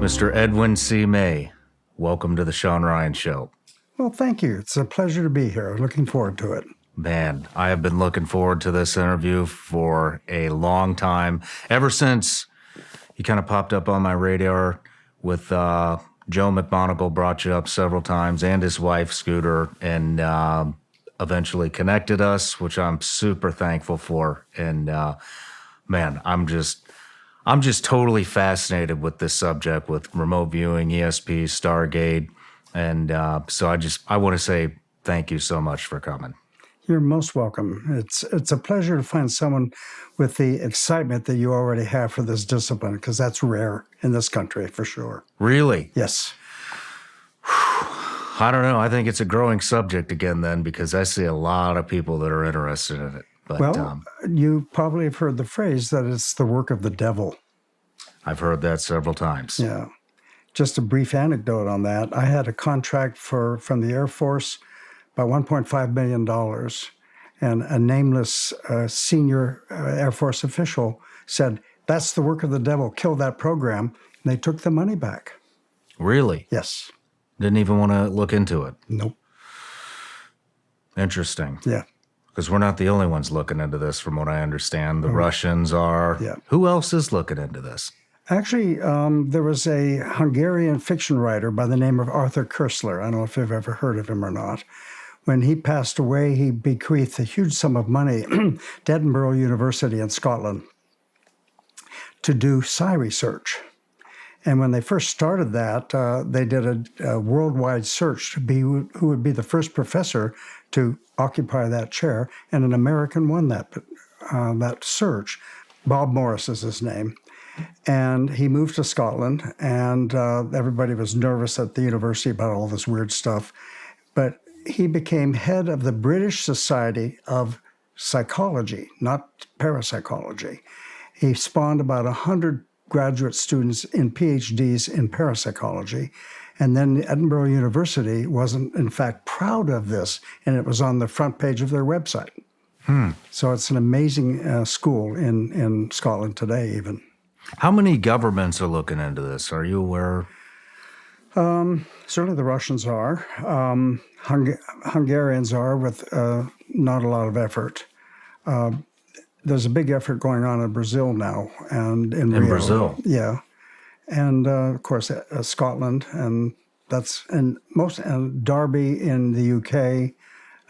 Mr. Edwin C. May, welcome to the Shawn Ryan Show. Well, thank you. It's a pleasure to be here. Looking forward to it. Man, I have been looking forward to this interview for a long time, ever since he kind of popped up on my radar with Joe McMoneagle, brought you up several times, and his wife, Scooter, and eventually connected us, which I'm super thankful for. And man, I'm just totally fascinated with this subject, with remote viewing, ESP, Stargate. And so I want to say thank you so much for coming. You're most welcome. It's a pleasure to find someone with the excitement that you already have for this discipline, because that's rare in this country for sure. Really? Yes. I don't know. I think it's a growing subject again then, because I see a lot of people that are interested in it. But, well, you probably have heard the phrase that it's the work of the devil. I've heard that several times. Yeah. Just a brief anecdote on that. I had a contract from the Air Force, about $1.5 million, and a nameless senior Air Force official said, "That's the work of the devil, kill that program." And they took the money back. Really? Yes. Didn't even want to look into it? Nope. Interesting. Yeah. Because we're not the only ones looking into this, from what I understand. The Russians are. Yeah. Who else is looking into this? Actually, there was a Hungarian fiction writer by the name of Arthur Koestler. I don't know if you've ever heard of him or not. When he passed away, he bequeathed a huge sum of money to Edinburgh University in Scotland to do psi research. And when they first started that, they did a worldwide search to be who would be the first professor to occupy that chair, and an American won that search. Bob Morris is his name. And he moved to Scotland, and everybody was nervous at the university about all this weird stuff. But he became head of the British Society of Psychology, not parapsychology. He spawned about 100 graduate students in Ph.D.s in parapsychology. And then Edinburgh University wasn't, in fact, proud of this, and it was on the front page of their website. So it's an amazing school in Scotland today, even. How many governments are looking into this? Are you aware? Certainly the Russians are. Hungarians are, with not a lot of effort. There's a big effort going on in Brazil now, and in Rio. Brazil, yeah, and of course Scotland, and Derby in the UK,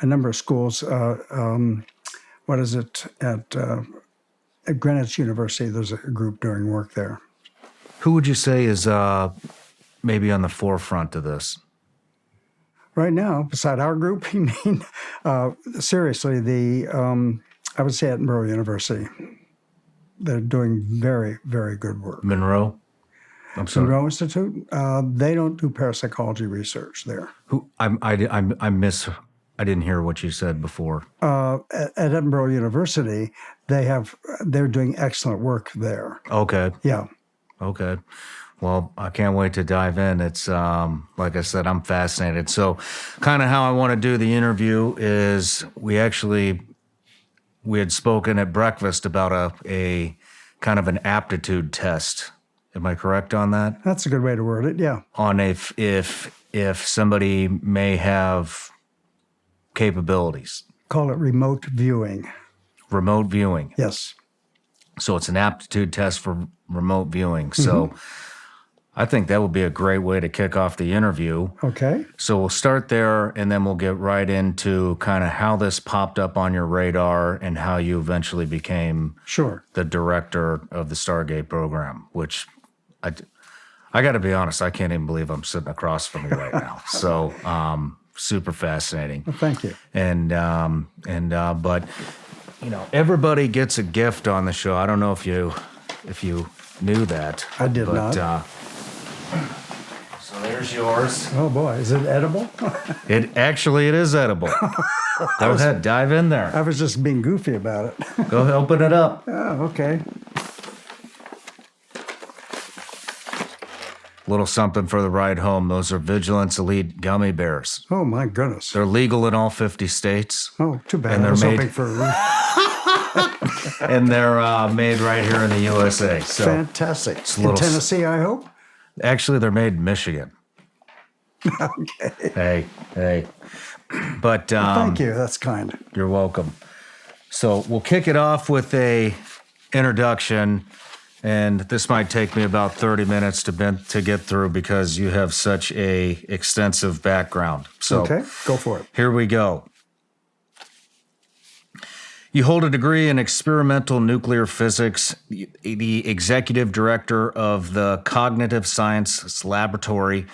a number of schools. At Greenwich University, there's a group doing work there. who would you say is maybe on the forefront of this? Right now, beside our group, you mean? Seriously, I would say Edinburgh University. They're doing very, very good work. Monroe? I'm sorry. Monroe Institute? They don't do parapsychology research there. I didn't hear what you said before. At Edinburgh University, they're doing excellent work there. Okay. Yeah. Okay. Well, I can't wait to dive in. It's, like I said, I'm fascinated. So kind of how I want to do the interview is we had spoken at breakfast about a kind of an aptitude test. Am I correct on that? That's a good way to word it, yeah. On if somebody may have capabilities. Call it remote viewing. Remote viewing. Yes. So it's an aptitude test for remote viewing. So I think that would be a great way to kick off the interview. Okay. So we'll start there, and then we'll get right into kind of how this popped up on your radar and how you eventually became the director of the Stargate Program, which I got to be honest, I can't even believe I'm sitting across from you right now. So super fascinating. Well, thank you. But you know, everybody gets a gift on the show. I don't know if you knew that. I did not. So there's yours. Oh boy, is it edible? It is edible. Go ahead, dive in there. I was just being goofy about it. Go open it up. Oh, okay. Little something for the ride home. Those are Vigilance Elite gummy bears. Oh my goodness. They're legal in all 50 states. Oh, too bad. And I was they're hoping for and they're made right here in the USA. So fantastic. In Tennessee, I hope? Actually, they're made in Michigan. Okay. Hey. But Thank you. That's kind. you're welcome. So we'll kick it off with a introduction, and this might take me about 30 minutes to get through because you have such a extensive background. So Okay, go for it. here we go. You hold a degree in experimental nuclear physics, the executive director of the Cognitive Sciences Laboratory,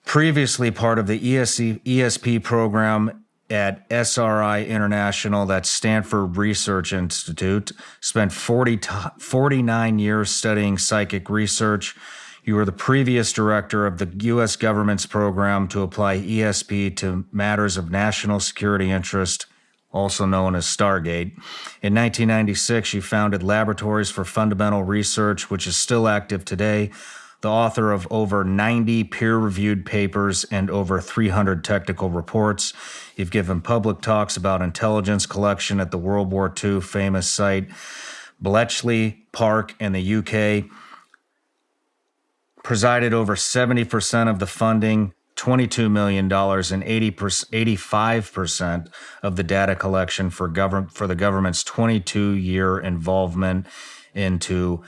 previously part of the ESP program at SRI International, that's Stanford Research Institute, spent 49 years studying psychic research. You were the previous director of the U.S. government's program to apply ESP to matters of national security interest, also known as Stargate. In 1996, you founded Laboratories for Fundamental Research, which is still active today, the author of over 90 peer-reviewed papers and over 300 technical reports. You've given public talks about intelligence collection at the World War II famous site Bletchley Park in the UK. Presided over 70% of the funding, $22 million, and 85% of the data collection for the government's 22-year involvement into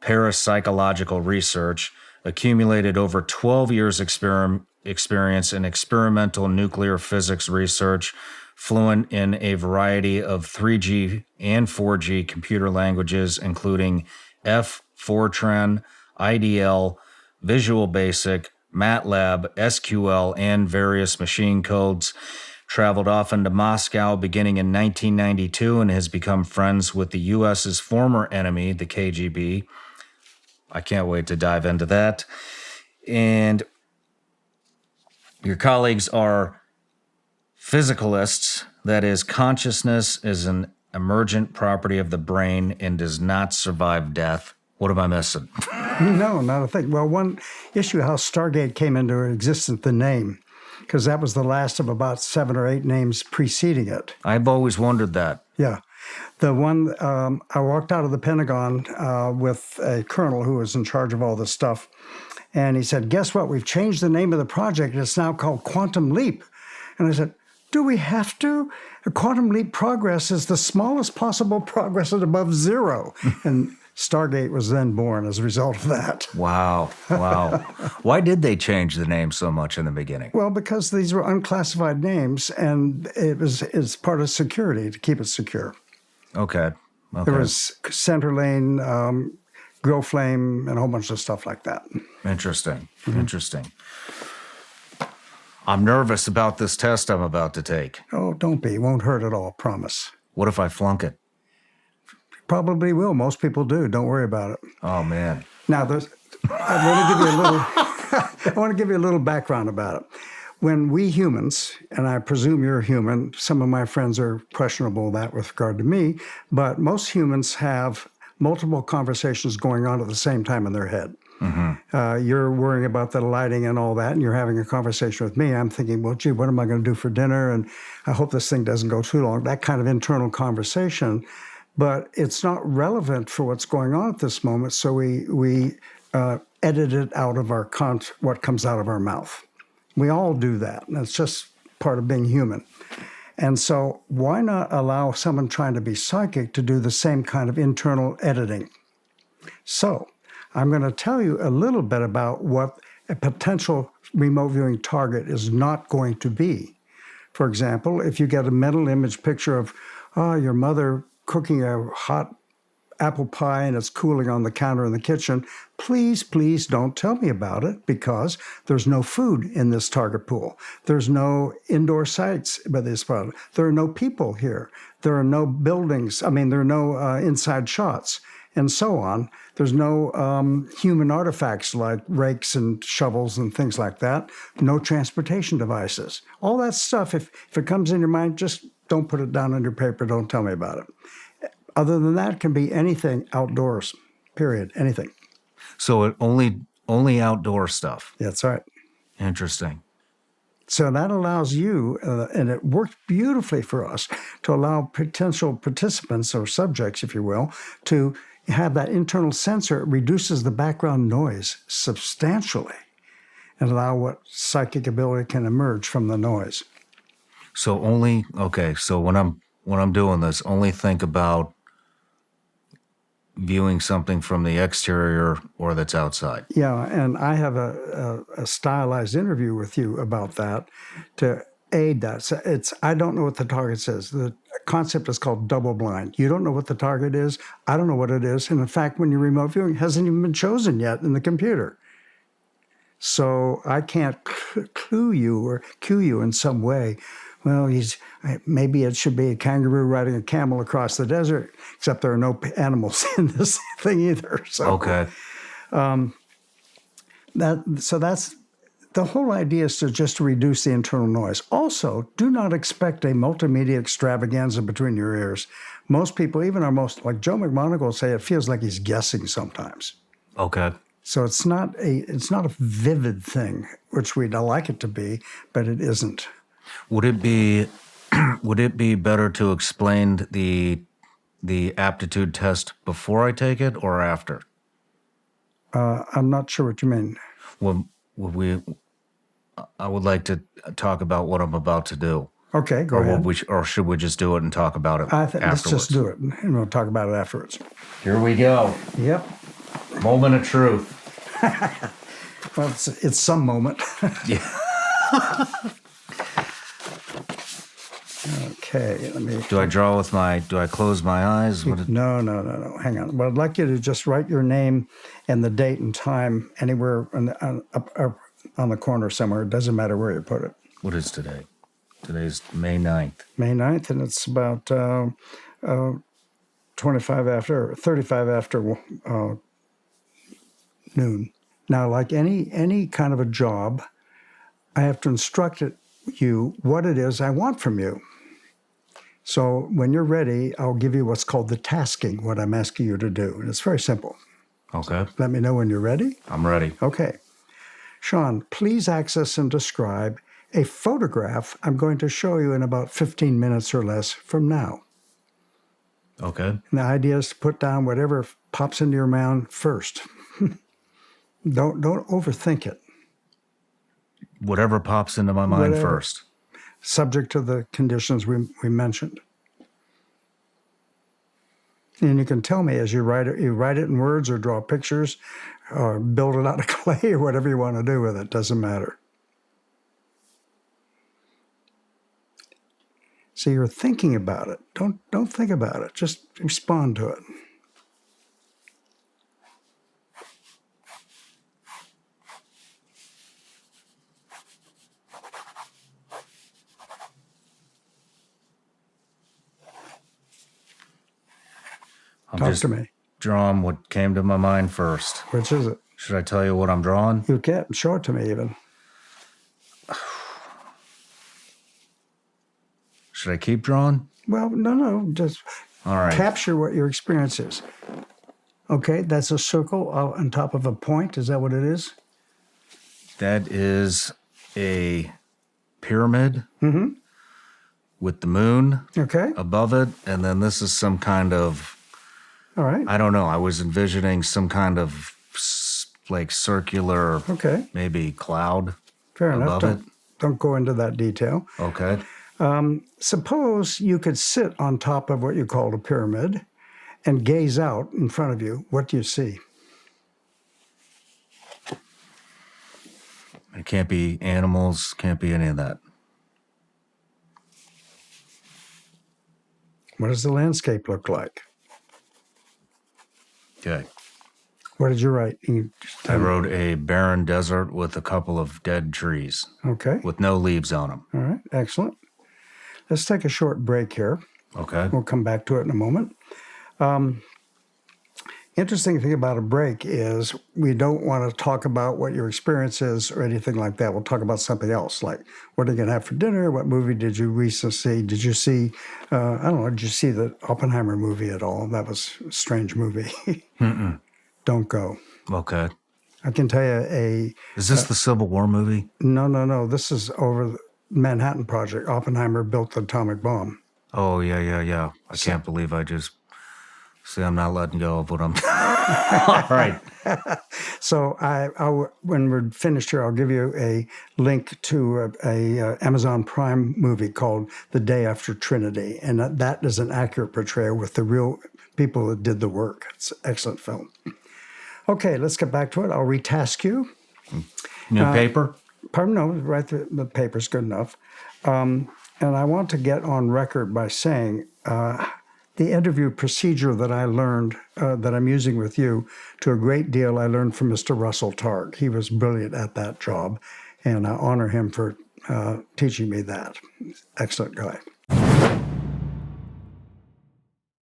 parapsychological research, accumulated over 12 years experience in experimental nuclear physics research, fluent in a variety of 3G and 4G computer languages, including F, Fortran, IDL, Visual Basic, MATLAB, SQL, and various machine codes. Traveled often to Moscow beginning in 1992 and has become friends with the U.S.'s former enemy, the KGB. I can't wait to dive into that. And your colleagues are physicalists, that is, consciousness is an emergent property of the brain and does not survive death. What am I missing? No, not a thing. Well, one issue how Stargate came into existence, the name, because that was the last of about 7 or 8 names preceding it. I've always wondered that. Yeah. The one, I walked out of the Pentagon with a colonel who was in charge of all this stuff, and he said, guess what? We've changed the name of the project. It's now called Quantum Leap. And I said, do we have to? A quantum leap progress is the smallest possible progress at above zero. And Stargate was then born as a result of that. Wow. Why did they change the name so much in the beginning? Well, because these were unclassified names, and it's part of security to keep it secure. Okay. There was Center Lane, Grow Flame, and a whole bunch of stuff like that. Interesting. I'm nervous about this test I'm about to take. Oh, don't be. It won't hurt at all, promise. What if I flunk it? Probably will. Most people do. Don't worry about it. Oh, man. Now, I want to give you a little background about it. When we humans, and I presume you're human, some of my friends are questionable that with regard to me, but most humans have multiple conversations going on at the same time in their head. Mm-hmm. You're worrying about the lighting and all that, and you're having a conversation with me. I'm thinking, well, gee, what am I going to do for dinner? And I hope this thing doesn't go too long. That kind of internal conversation. But it's not relevant for what's going on at this moment, so we edit it out of what comes out of our mouth. We all do that, and it's just part of being human. And so why not allow someone trying to be psychic to do the same kind of internal editing? So I'm going to tell you a little bit about what a potential remote viewing target is not going to be. For example, if you get a mental image picture of your mother cooking a hot apple pie and it's cooling on the counter in the kitchen, please don't tell me about it, because there's no food in this target pool. There's no indoor sites by this product. There are no people here. There are no buildings. There are no inside shots, and so on. There's no human artifacts like rakes and shovels and things like that. No transportation devices. All that stuff, if it comes in your mind, just don't put it down on your paper. Don't tell me about it. Other than that, it can be anything outdoors, period, anything. So it only outdoor stuff. That's right. Interesting. So that allows you, and it worked beautifully for us, to allow potential participants or subjects, if you will, to have that internal sensor, it reduces the background noise substantially and allow what psychic ability can emerge from the noise. So so when I'm doing this, only think about viewing something from the exterior or that's outside. Yeah, and I have a stylized interview with you about that to aid that. So I don't know what the target says. The concept is called double blind. You don't know what the target is. I don't know what it is. And in fact, when you're remote viewing, it hasn't even been chosen yet in the computer. So I can't clue you or cue you in some way. Well, maybe it should be a kangaroo riding a camel across the desert, except there are no animals in this thing either. So, Okay. That's the whole idea, is to just reduce the internal noise. Also, do not expect a multimedia extravaganza between your ears. Most people, even like Joe McMoneagle, say it feels like he's guessing sometimes. Okay. So it's not a vivid thing, which we'd like it to be, but it isn't. Would it be better to explain the aptitude test before I take it or after? I'm not sure what you mean. Well, I would like to talk about what I'm about to do. Okay, go ahead. Or should we just do it and talk about it afterwards? Let's just do it, and we'll talk about it afterwards. Here we go. Yep. Moment of truth. Well, it's some moment. Yeah. Okay, let me... Do I close my eyes? No. Hang on. Well, I'd like you to just write your name and the date and time anywhere on the corner somewhere. It doesn't matter where you put it. What is today? Today's May 9th. May 9th, and it's about 35 after noon. Now, like any kind of a job, I have to instruct you what it is I want from you. So when you're ready, I'll give you what's called the tasking, what I'm asking you to do. And it's very simple. Okay. Let me know when you're ready. I'm ready. Okay. Shawn, please access and describe a photograph I'm going to show you in about 15 minutes or less from now. Okay. And the idea is to put down whatever pops into your mind first. Don't overthink it. Whatever pops into my mind first. Subject to the conditions we mentioned. And you can tell me as you write it in words or draw pictures or build it out of clay or whatever you want to do with it. Doesn't matter. So you're thinking about it. Don't think about it. Just respond to it. Talk to me. Drawing what came to my mind first. Which is it? Should I tell you what I'm drawing? You can. Show it to me even. Should I keep drawing? Well, no. Just all right. Capture what your experience is. Okay, that's a circle on top of a point. Is that what it is? That is a pyramid with the moon above it. And then this is some kind of... All right. I don't know. I was envisioning some kind of like circular, maybe cloud. Fair above enough. it. Don't go into that detail. Okay. Suppose you could sit on top of what you call a pyramid and gaze out in front of you. What do you see? It can't be animals, can't be any of that. What does the landscape look like? Okay. What did you write? I wrote a barren desert with a couple of dead trees. Okay. With no leaves on them. All right. Excellent. Let's take a short break here. Okay. We'll come back to it in a moment. Interesting thing about a break is we don't want to talk about what your experience is or anything like that. We'll talk about something else, like what are you going to have for dinner? What movie did you recently see? Did you see, I don't know, did you see the Oppenheimer movie at all? That was a strange movie. Don't go. Okay. I can tell you Is this the Civil War movie? No. This is over the Manhattan Project. Oppenheimer built the atomic bomb. Oh, yeah. I can't believe I just See, I'm not letting go of what I'm. All right. So when we're finished here, I'll give you a link to a Amazon Prime movie called The Day After Trinity, and that is an accurate portrayal with the real people that did the work. It's an excellent film. Okay, let's get back to it. I'll retask you. New paper? Pardon, no, right, the paper's good enough. And I want to get on record by saying the interview procedure that I learned, that I'm using with you, to a great deal I learned from Mr. Russell Targ. He was brilliant at that job, and I honor him for teaching me that. Excellent guy.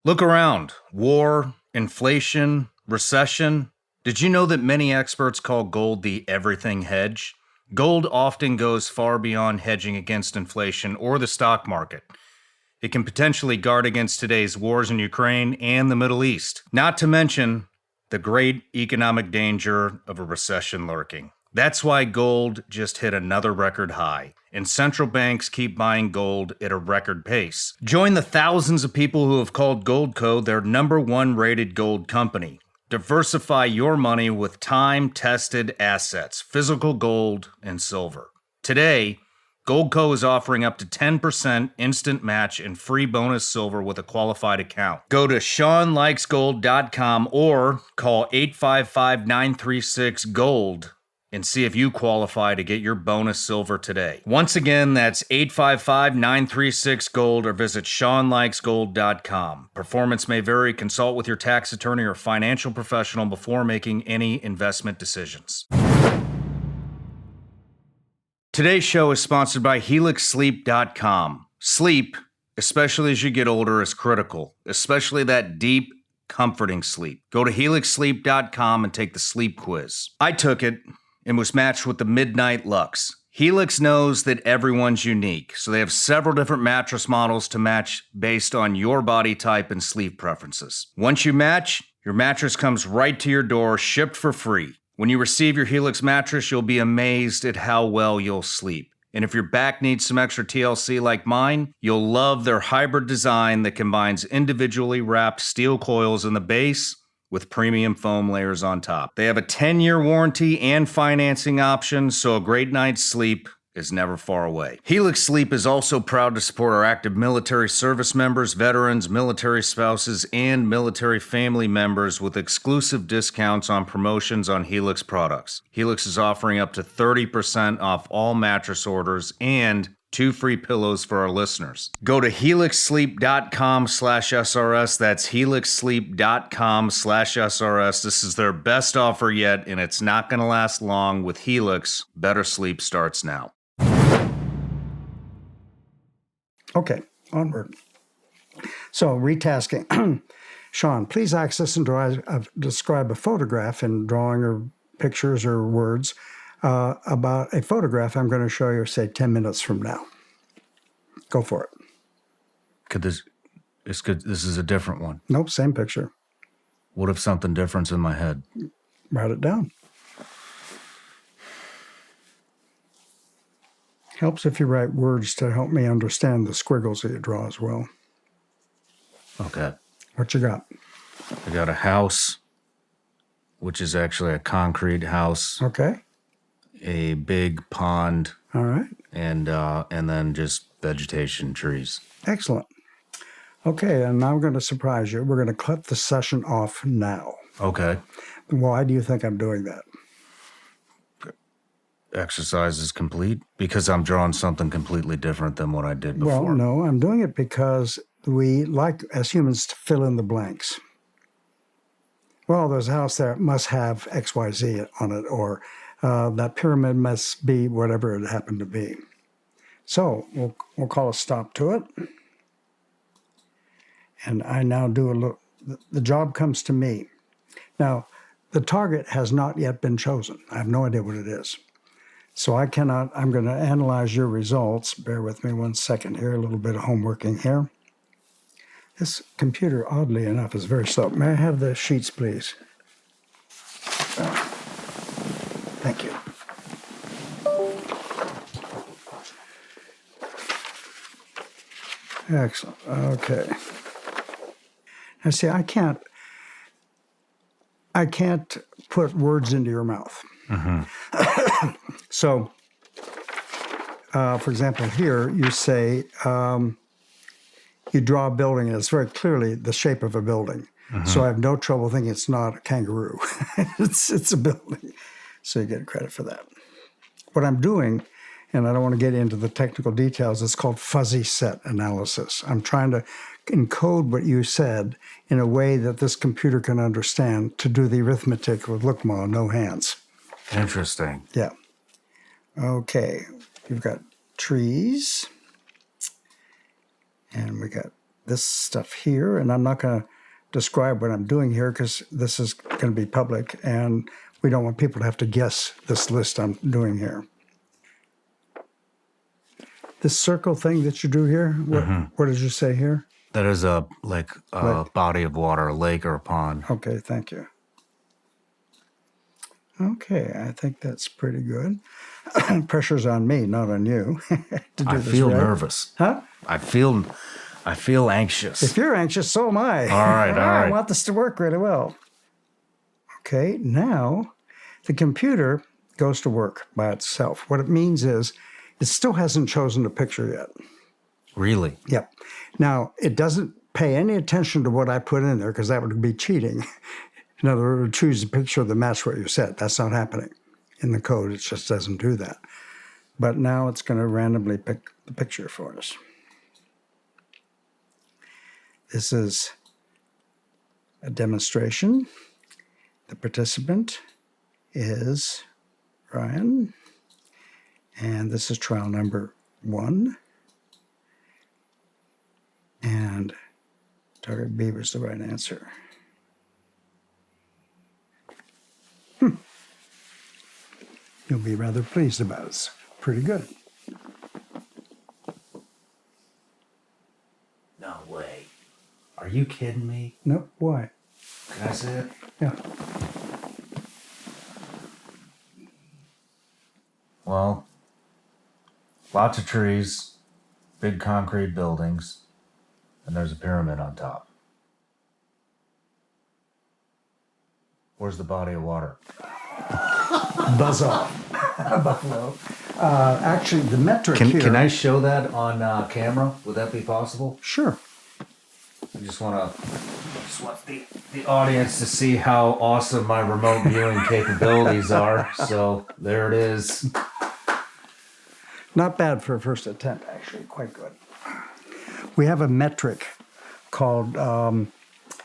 Look around. War, inflation, recession. Did you know that many experts call gold the everything hedge? Gold often goes far beyond hedging against inflation or the stock market. It can potentially guard against today's wars in Ukraine and the Middle East, not to mention the great economic danger of a recession lurking. That's why gold just hit another record high, and central banks keep buying gold at a record pace. Join the thousands of people who have called Goldco their #1 rated gold company. Diversify your money with time-tested assets, physical gold and silver. Today, Goldco is offering up to 10% instant match and free bonus silver with a qualified account. Go to ShawnLikesGold.com or call 855-936-GOLD and see if you qualify to get your bonus silver today. Once again, that's 855-936-GOLD or visit ShawnLikesGold.com. Performance may vary. Consult with your tax attorney or financial professional before making any investment decisions. Today's show is sponsored by HelixSleep.com. Sleep, especially as you get older, is critical, especially that deep, comforting sleep. Go to HelixSleep.com and take the sleep quiz. I took it and was matched with the Midnight Lux. Helix knows that everyone's unique, so they have several different mattress models to match based on your body type and sleep preferences. Once you match, your mattress comes right to your door, shipped for free. When you receive your Helix mattress, you'll be amazed at how well you'll sleep. And if your back needs some extra TLC like mine, you'll love their hybrid design that combines individually wrapped steel coils in the base with premium foam layers on top. They have a 10-year warranty and financing option, so a great night's sleep is never far away. Helix Sleep is also proud to support our active military service members, veterans, military spouses, and military family members with exclusive discounts on promotions on Helix products. Helix is offering up to 30% off all mattress orders and 2 free pillows for our listeners. Go to helixsleep.com/SRS. That's helixsleep.com/SRS. This is their best offer yet, and it's not going to last long. With Helix, better sleep starts now. Okay, onward. So, retasking. Shawn, please access and describe a photograph in drawing or pictures or words about a photograph I'm going to show you, say, 10 minutes from now. Go for it. This is a different one. Nope, same picture. What if something different's in my head? Write it down. Helps if you write words to help me understand the squiggles that you draw as well. Okay. What you got? I got a house, which is actually a concrete house. Okay. A big pond. All right. And then just vegetation, trees. Excellent. Okay, and now I'm going to surprise you. We're going to cut the session off now. Okay. Why do you think I'm doing that? Exercise is complete because I'm drawing something completely different than what I did before. Well, no, I'm doing it because we like, as humans, to fill in the blanks. Well, there's a house there, must have XYZ on it, or that pyramid must be whatever it happened to be. So we'll call a stop to it. And I now do a look. The job comes to me. Now, the target has not yet been chosen. I have no idea what it is. So I'm going to analyze your results. Bear with me 1 second here, a little bit of homeworking here. This computer, oddly enough, is very slow. May I have the sheets, please? Thank you. Excellent. Okay. I say, I can't put words into your mouth. So, for example, here you say, you draw a building, and it's very clearly the shape of a building. So I have no trouble thinking it's not a kangaroo. it's a building. So you get credit for that. What I'm doing, and I don't want to get into the technical details, it's called fuzzy set analysis. I'm trying to encode what you said in a way that this computer can understand to do the arithmetic with look, Ma, no hands. Interesting. Yeah. Okay. You've got trees. And we got this stuff here. And I'm not going to describe what I'm doing here because this is going to be public. And we don't want people to have to guess this list I'm doing here. This circle thing that you do here, what did you say here? That is a body of water, a lake or a pond. Okay, thank you. Okay, I think that's pretty good. Pressure's on me, not on you. to do I this feel right. nervous. Huh? I feel anxious. If you're anxious, so am I. All right. I want this to work really well. Okay, now the computer goes to work by itself. What it means is it still hasn't chosen a picture yet. Really? Yep. Now, it doesn't pay any attention to what I put in there because that would be cheating. In other words, it would choose a picture that matched what you said. That's not happening. In the code, it just doesn't do that. But now it's going to randomly pick the picture for us. This is a demonstration. The participant is Ryan. And this is trial number 1. And target B was the right answer. You'll be rather pleased about it. It's pretty good. No way. Are you kidding me? No, why? Can I see it? Yeah. Well, lots of trees, big concrete buildings, and there's a pyramid on top. Where's the body of water? Buzz off. Buffalo. Actually, the metric here... Can I show that on camera? Would that be possible? Sure. I just want the audience to see how awesome my remote viewing capabilities are. So there it is. Not bad for a first attempt, actually. Quite good. We have a metric called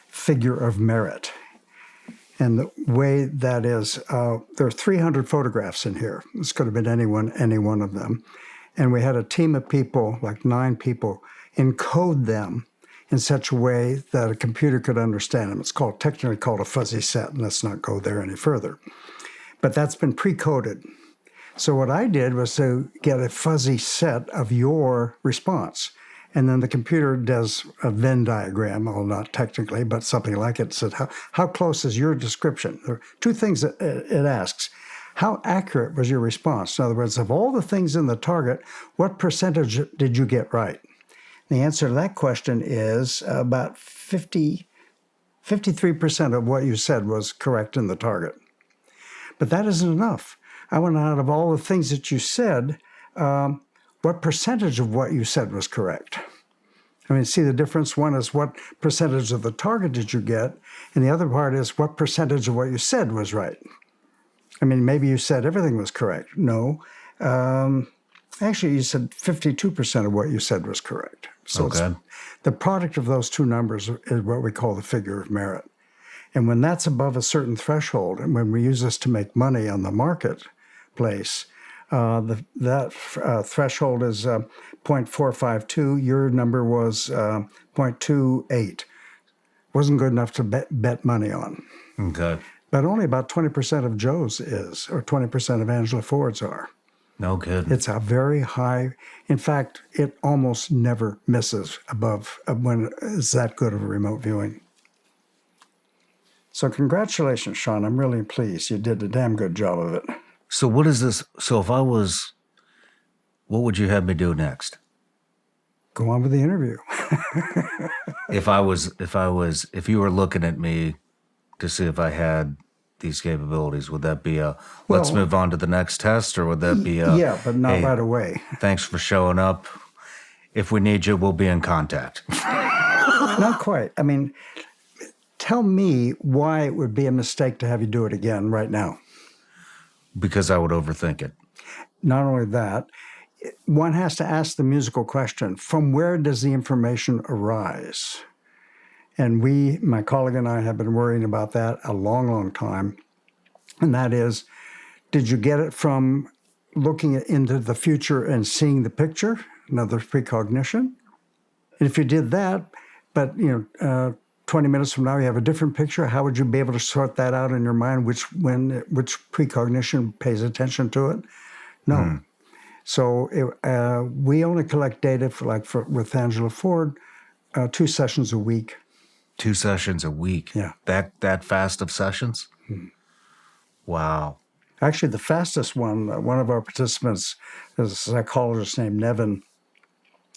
figure of merit. And the way that is, there are 300 photographs in here. This could have been any one of them. And we had a team of people, like 9 people, encode them in such a way that a computer could understand them. It's technically called a fuzzy set, and let's not go there any further. But that's been pre-coded. So what I did was to get a fuzzy set of your response. And then the computer does a Venn diagram, well, not technically, but something like it. It said, how close is your description? There are 2 things that it asks. How accurate was your response? In other words, of all the things in the target, what percentage did you get right? The answer to that question is about 53% of what you said was correct in the target. But that isn't enough. I went out of all the things that you said, what percentage of what you said was correct? I mean, see the difference? One is what percentage of the target did you get? And the other part is what percentage of what you said was right? I mean, maybe you said everything was correct. No. Actually, you said 52% of what you said was correct. So the product of those 2 numbers is what we call the figure of merit. And when that's above a certain threshold, and when we use this to make money on the marketplace, that threshold is 0.452. Your number was 0.28. Wasn't good enough to bet money on. Okay. But only about 20% of Joe's is, or 20% of Angela Ford's are. No good. It's a very high, in fact, it almost never misses above when it's that good of a remote viewing. So congratulations, Shawn. I'm really pleased. You did a damn good job of it. So what is this? So if I was, what would you have me do next? Go on with the interview. If you were looking at me to see if I had these capabilities, would that be let's move on to the next test, or would that be yeah, but not hey, right away. Thanks for showing up. If we need you, we'll be in contact. Not quite. I mean, tell me why it would be a mistake to have you do it again right now. Because I would overthink it. Not only that, one has to ask the musical question, from where does the information arise? And my colleague and I have been worrying about that a long, long time. And that is, did you get it from looking into the future and seeing the picture, another precognition? And if you did that, but 20 minutes from now you have a different picture, how would you be able to sort that out in your mind, which precognition pays attention to it? No. So we only collect data with Angela Ford, 2 sessions a week. 2 sessions a week? Yeah. That fast of sessions? Wow. Actually, the fastest one of our participants is a psychologist named Nevin.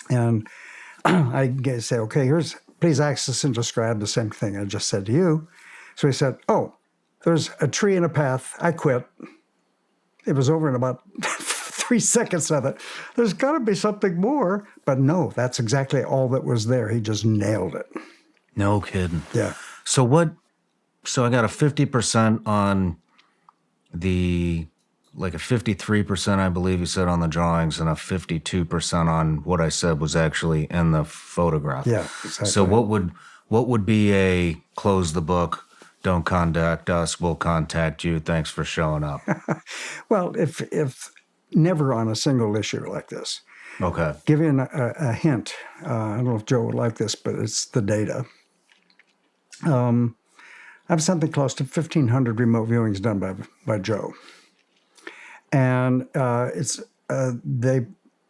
And I say, okay, please access and describe the same thing I just said to you. So he said, oh, there's a tree in a path. I quit. It was over in about 3 seconds. I thought, there's got to be something more. But no, that's exactly all that was there. He just nailed it. No kidding. Yeah. So I got a 50% on a 53%, I believe you said, on the drawings, and a 52% on what I said was actually in the photograph. Yeah, exactly. So what would be a close the book, don't contact us, we'll contact you, thanks for showing up? Well, if never on a single issue like this. Okay. Give you a hint. I don't know if Joe would like this, but it's the data. I have something close to 1,500 remote viewings done by Joe. And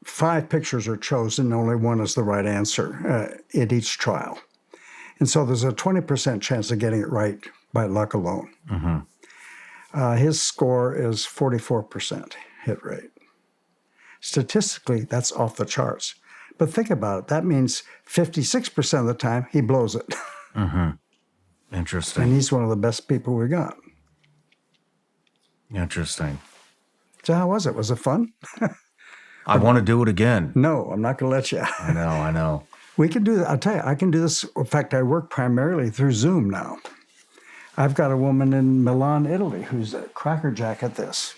5 pictures are chosen, only one is the right answer at each trial. And so there's a 20% chance of getting it right by luck alone. Mm-hmm. His score is 44% hit rate. Statistically, that's off the charts. But think about it. That means 56% of the time he blows it. Mm-hmm. Interesting. And he's one of the best people we got. Interesting. So how was it? Was it fun? I want to do it again. No, I'm not going to let you. I know. We can do that. I'll tell you, I can do this. In fact, I work primarily through Zoom now. I've got a woman in Milan, Italy, who's a crackerjack at this.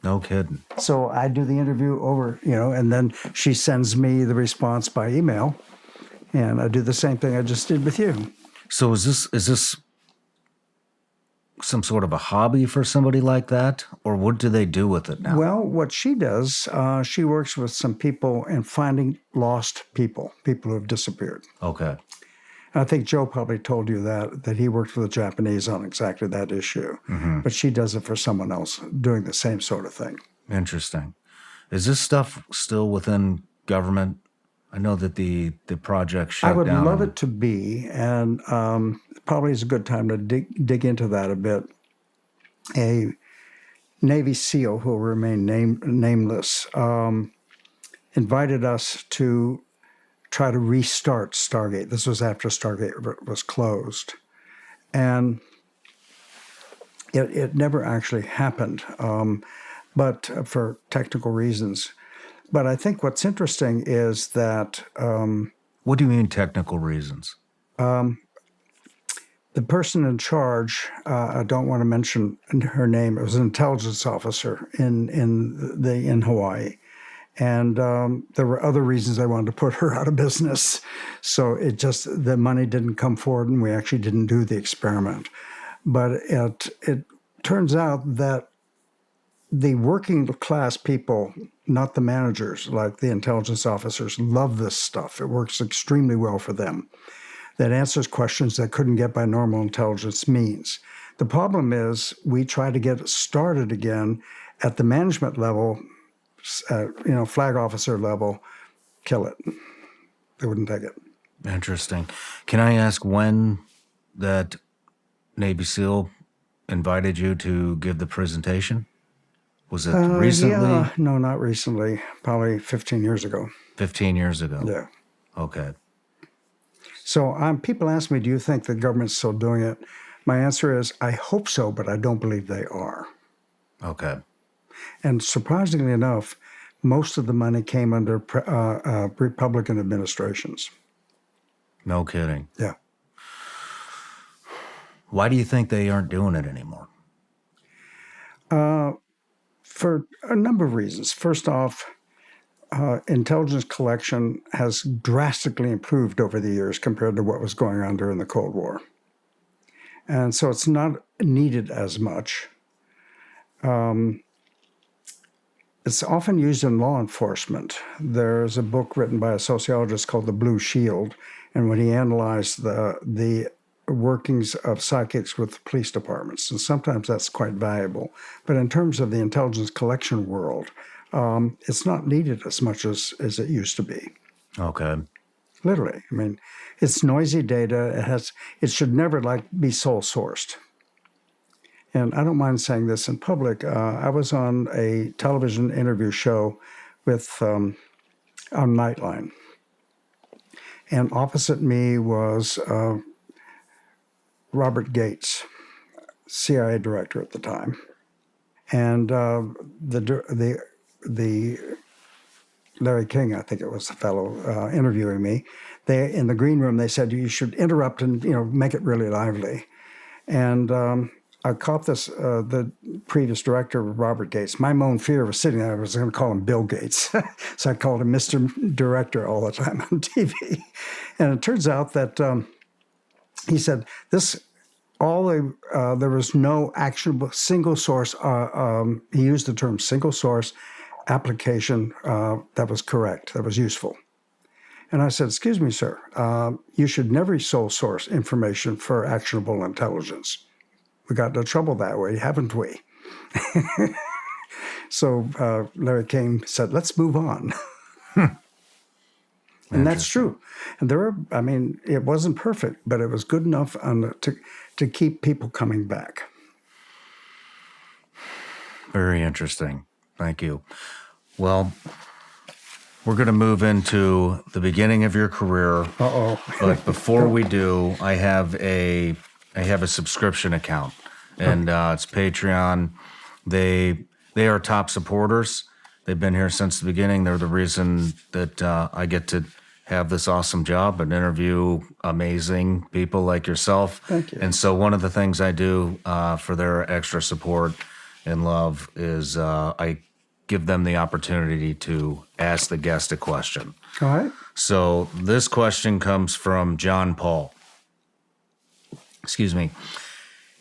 No kidding. So I do the interview over, and then she sends me the response by email, and I do the same thing I just did with you. So is this some sort of a hobby for somebody like that, or what do they do with it now? Well, what she does, she works with some people and finding lost people who have disappeared. Okay. And I think Joe probably told you that he worked for the Japanese on exactly that issue. Mm-hmm. But she does it for someone else doing the same sort of thing. Interesting. Is this stuff still within government? I know that the project shut down. I would love it to be, and probably is a good time to dig into that a bit. A Navy SEAL who will remain nameless invited us to try to restart Stargate. This was after Stargate was closed. And it never actually happened, but for technical reasons. But I think what's interesting is that... what do you mean technical reasons? The person in charge, I don't want to mention her name, it was an intelligence officer in Hawaii. And there were other reasons I wanted to put her out of business. So the money didn't come forward and we actually didn't do the experiment. But it turns out that the working class people, not the managers, like the intelligence officers, love this stuff. It works extremely well for them. That answers questions that couldn't get by normal intelligence means. The problem is we try to get it started again at the management level, flag officer level, kill it. They wouldn't take it. Interesting. Can I ask when that Navy SEAL invited you to give the presentation? Was it recently? No, not recently. Probably 15 years ago. 15 years ago. Yeah. Okay. So people ask me, do you think the government's still doing it? My answer is, I hope so, but I don't believe they are. Okay. And surprisingly enough, most of the money came under Republican administrations. No kidding. Yeah. Why do you think they aren't doing it anymore? For a number of reasons. First off, intelligence collection has drastically improved over the years compared to what was going on during the Cold War. And so it's not needed as much. It's often used in law enforcement. There's a book written by a sociologist called The Blue Shield, and when he analyzed the workings of psychics with police departments, and sometimes that's quite valuable. But in terms of the intelligence collection world, it's not needed as much as it used to be. Okay. Literally. I mean, it's noisy data. It should never be sole sourced. And I don't mind saying this in public. I was on a television interview show with on Nightline. And opposite me was Robert Gates, CIA director at the time. And the Larry King, I think it was the fellow interviewing me. In the green room, they said, you should interrupt and make it really lively. And I caught this, the previous director, Robert Gates. My own fear was sitting there. I was going to call him Bill Gates. So I called him Mr. Director all the time on TV. And it turns out that he said there was no actionable single source. He used the term single source application that was correct, that was useful. And I said, excuse me, sir, you should never sole source information for actionable intelligence. We got into trouble that way, haven't we? So Larry King said, let's move on. And that's true. And it wasn't perfect, but it was good enough to keep people coming back. Very interesting. Thank you. Well, we're going to move into the beginning of your career. Uh-oh. But before we do, I have a subscription account, and it's Patreon. They are top supporters. They've been here since the beginning. They're the reason that I get to have this awesome job and interview amazing people like yourself. Thank you. And so one of the things I do for their extra support and love is I give them the opportunity to ask the guest a question. All right. So this question comes from John Paul. Excuse me.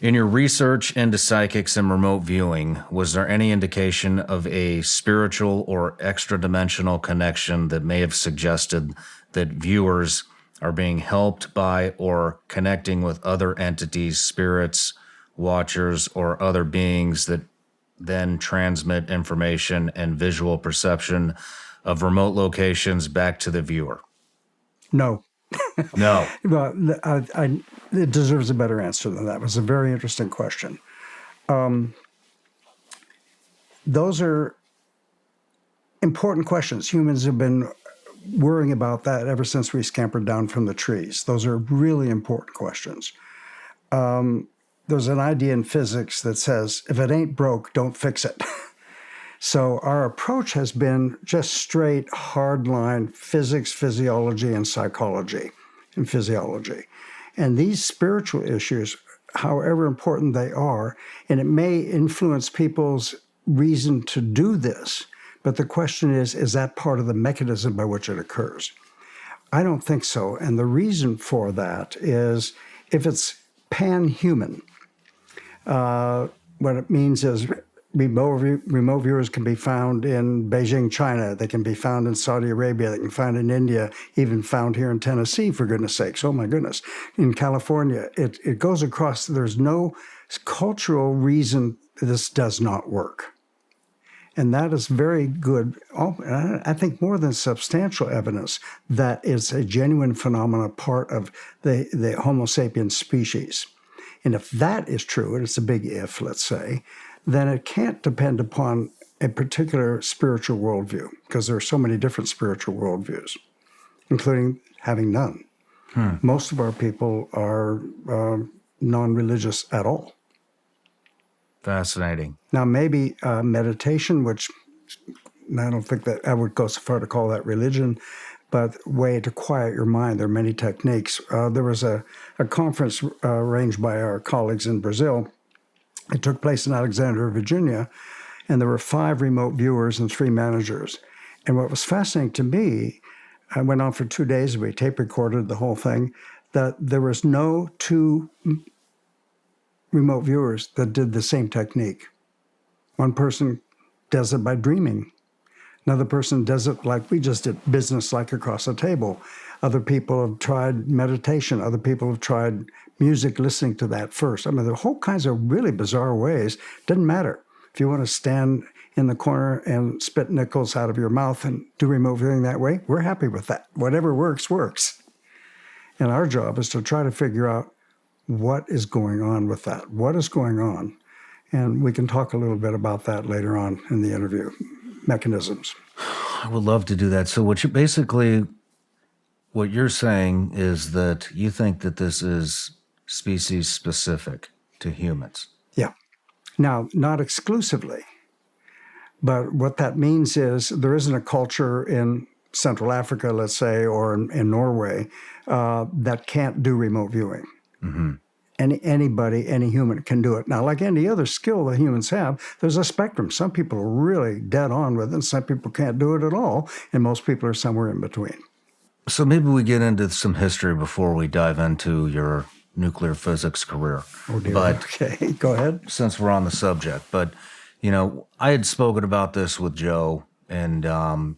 In your research into psychics and remote viewing, was there any indication of a spiritual or extra-dimensional connection that may have suggested that viewers are being helped by or connecting with other entities, spirits, watchers, or other beings that then transmit information and visual perception of remote locations back to the viewer? No. No. Well, it deserves a better answer than that. It was a very interesting question. Those are important questions. Humans have been worrying about that ever since we scampered down from the trees. Those are really important questions. There's an idea in physics that says, if it ain't broke, don't fix it. So our approach has been just straight, hardline physics, physiology, and psychology and physiology. And these spiritual issues, however important they are, and it may influence people's reason to do this, but the question is that part of the mechanism by which it occurs? I don't think so. And the reason for that is if it's pan-human, what it means is remote viewers can be found in Beijing, China. They can be found in Saudi Arabia. They can be found in India, even found here in Tennessee, for goodness sakes. Oh, my goodness. In California, it goes across. There's no cultural reason this does not work. And that is very good, I think more than substantial evidence that it's a genuine phenomenon, part of the Homo sapiens species. And if that is true, and it's a big if, let's say, then it can't depend upon a particular spiritual worldview, because there are so many different spiritual worldviews. including having none. Most of our people are non-religious at all. Fascinating. Now, maybe meditation, which I don't think that I would go so far to call that religion, but way to quiet your mind. There are many techniques. There was a conference arranged by our colleagues in Brazil. It took place in Alexandria, Virginia, and there were 5 remote viewers and 3 managers. And what was fascinating to me, I went on for 2 days, we tape recorded the whole thing, that there was no 2 remote viewers that did the same technique. One person does it by dreaming. Another person does it like we just did, business like across the table. Other people have tried meditation. Other people have tried music, listening to that first. I mean, there are whole kinds of really bizarre ways. Doesn't matter. If you want to stand in the corner and spit nickels out of your mouth and do remote viewing that way, we're happy with that. Whatever works, works. And our job is to try to figure out what is going on with that. What is going on? And we can talk a little bit about that later on in the interview. Mechanisms. I would love to do that. So what you're saying is that you think that this is species specific to humans. Yeah. Now, not exclusively, but what that means is there isn't a culture in Central Africa, let's say, or in Norway that can't do remote viewing. Mm-hmm. Anybody, any human can do it. Now, like any other skill that humans have, there's a spectrum. Some people are really dead on with it, and some people can't do it at all, and most people are somewhere in between. So maybe we get into some history before we dive into your nuclear physics career. Oh, dear. But okay, go ahead. Since we're on the subject, but I had spoken about this with Joe and on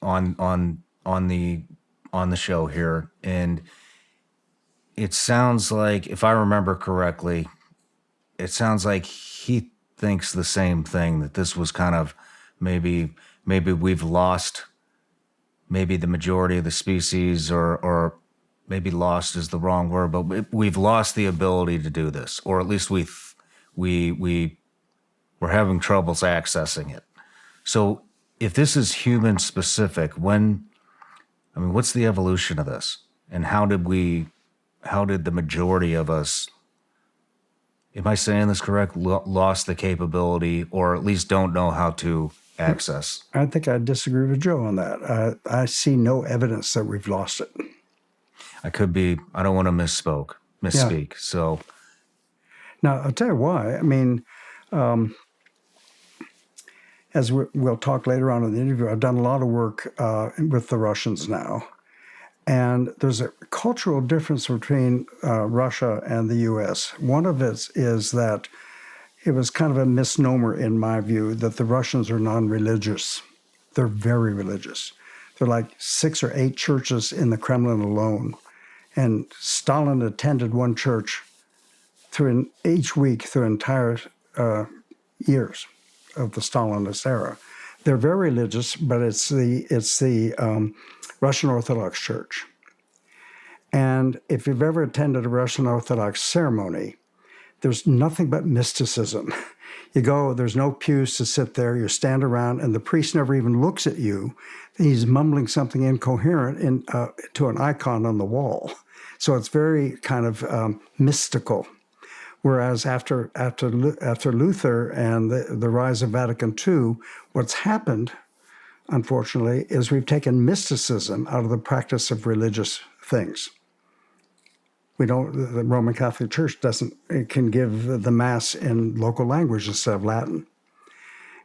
the show here, and it sounds like, if I remember correctly, it sounds like he thinks the same thing, that this was kind of maybe we've lost maybe the majority of the species, or maybe lost is the wrong word, but we've lost the ability to do this, or at least we're having troubles accessing it. So if this is human specific, what's the evolution of this? And how did the majority of us, am I saying this correct, lost the capability, or at least don't know how to access? I think I disagree with Joe on that. I see no evidence that we've lost it. I don't want to misspeak. Yeah. So now, I'll tell you why. I mean, as we'll talk later on in the interview, I've done a lot of work with the Russians now. And there's a cultural difference between Russia and the U.S. One of it is that it was kind of a misnomer, in my view, that the Russians are non-religious. They're very religious. There are like 6 or 8 churches in the Kremlin alone. And Stalin attended one church each week through entire years of the Stalinist era. They're very religious, but it's the Russian Orthodox Church. And if you've ever attended a Russian Orthodox ceremony, there's nothing but mysticism. You go, there's no pews to sit there, you stand around, and the priest never even looks at you. He's mumbling something incoherent to an icon on the wall. So it's very kind of mystical. Whereas after Luther and the rise of Vatican II, what's happened, unfortunately, is we've taken mysticism out of the practice of religious things. The Roman Catholic Church can give the Mass in local language instead of Latin.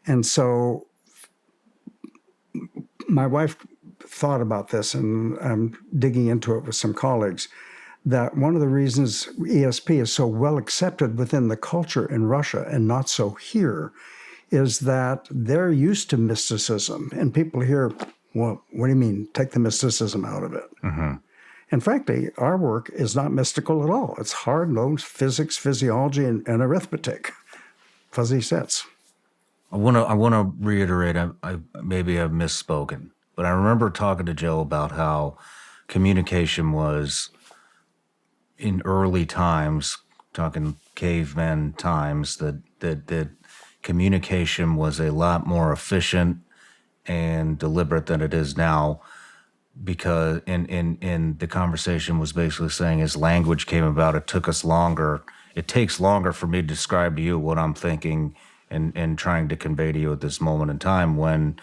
And so my wife thought about this, and I'm digging into it with some colleagues, that one of the reasons ESP is so well accepted within the culture in Russia and not so here is that they're used to mysticism. And people hear, well, what do you mean, take the mysticism out of it? Mm-hmm. And frankly, our work is not mystical at all. It's hard-nosed physics, physiology, and arithmetic, fuzzy sets. I want to reiterate, I maybe have misspoken, but I remember talking to Joe about how communication was, in early times, talking caveman times, that communication was a lot more efficient and deliberate than it is now. because in the conversation was basically saying as language came about, it took us longer. It takes longer for me to describe to you what I'm thinking and trying to convey to you at this moment in time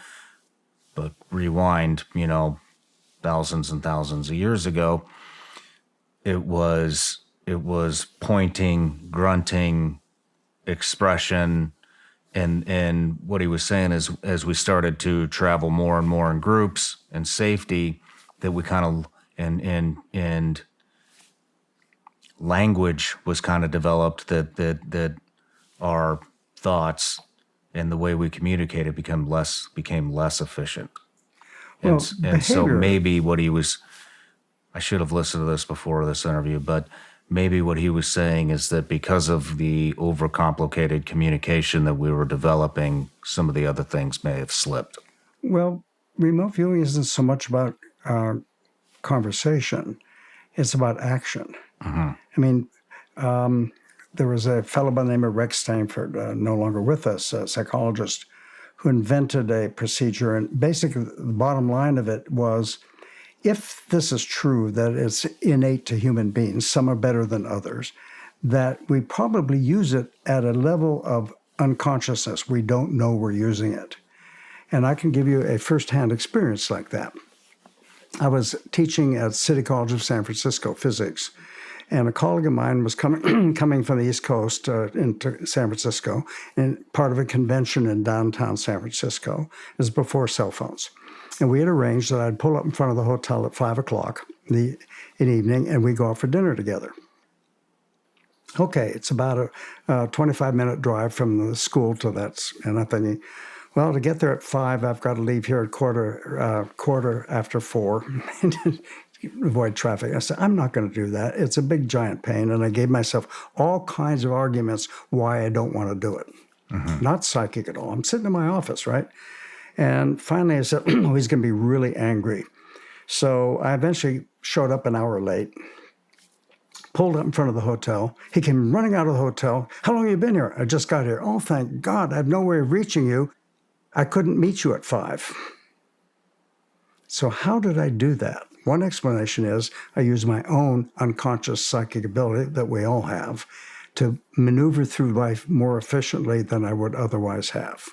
but rewind, thousands and thousands of years ago, it was pointing, grunting, expression, and what he was saying is as we started to travel more and more in groups and safety, that we kind of and language was kind of developed that our thoughts and the way we communicated became less efficient. Well, And so behavior. maybe what he was, I should have listened to this before this interview, but maybe what he was saying is that because of the overcomplicated communication that we were developing, some of the other things may have slipped. Well, remote viewing isn't so much about conversation. It's about action. I mean, there was a fellow by the name of Rex Stanford, no longer with us, a psychologist, who invented a procedure. And basically, the bottom line of it was, if this is true, that it's innate to human beings, some are better than others, that we probably use it at a level of unconsciousness. We don't know we're using it. And I can give you a firsthand experience like that. I was teaching at City College of San Francisco, physics, and a colleague of mine was coming from the East Coast into San Francisco, and part of a convention in downtown San Francisco. It was before cell phones. And we had arranged that I'd pull up in front of the hotel at 5 o'clock in the evening, and we'd go out for dinner together. Okay, it's about a 25-minute drive from the school to that, and I'm thinking, well, to get there at 5, I've got to leave here at quarter after 4 avoid traffic. I said, I'm not going to do that. It's a big, giant pain. And I gave myself all kinds of arguments why I don't want to do it. Not psychic at all. I'm sitting in my office, right? And finally I said, oh, he's going to be really angry. So I eventually showed up an hour late, pulled up in front of the hotel. He came running out of the hotel. How long have you been here? I just got here. Oh, thank God. I have no way of reaching you. I couldn't meet you at 5. So how did I do that? One explanation is I use my own unconscious psychic ability that we all have to maneuver through life more efficiently than I would otherwise have.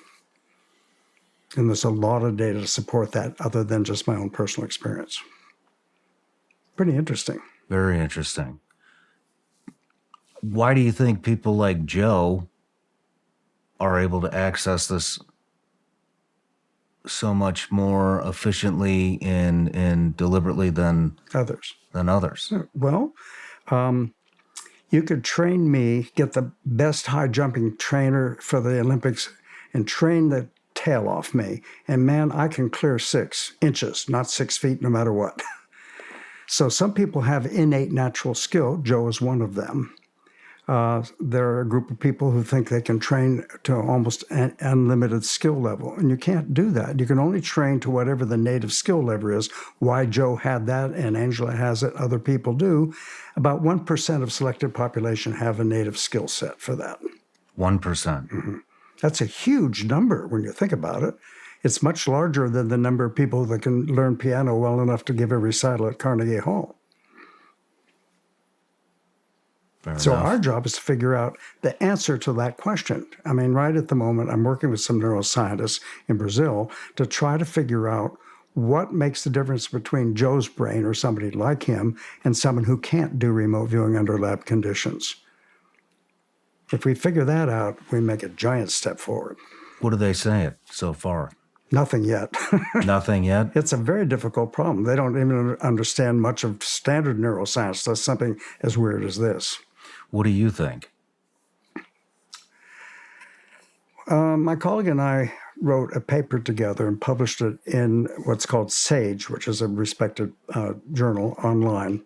And there's a lot of data to support that other than just my own personal experience. Pretty interesting. Very interesting. Why do you think people like Joe are able to access this so much more efficiently and deliberately than Others? Well, you could train me, get the best high jumping trainer for the Olympics, and train the tail off me. And man, I can clear 6 inches, not 6 feet, no matter what. So some people have innate natural skill. Joe is one of them. There are a group of people who think they can train to almost an unlimited skill level, and you can't do that. You can only train to whatever the native skill level is. Why Joe had that and Angela has it, other people do. About 1% of selected population have a native skill set for that. 1%. That's a huge number when you think about it. It's much larger than the number of people that can learn piano well enough to give a recital at Carnegie Hall. So our job is to figure out the answer to that question. I mean, right at the moment, I'm working with some neuroscientists in Brazil to try to figure out what makes the difference between Joe's brain or somebody like him and someone who can't do remote viewing under lab conditions. If we figure that out, we make a giant step forward. What do they say so far? Nothing yet. Nothing yet? It's a very difficult problem. They don't even understand much of standard neuroscience. That's something as weird as this. What do you think? My colleague and I wrote a paper together and published it in what's called SAGE, which is a respected journal online,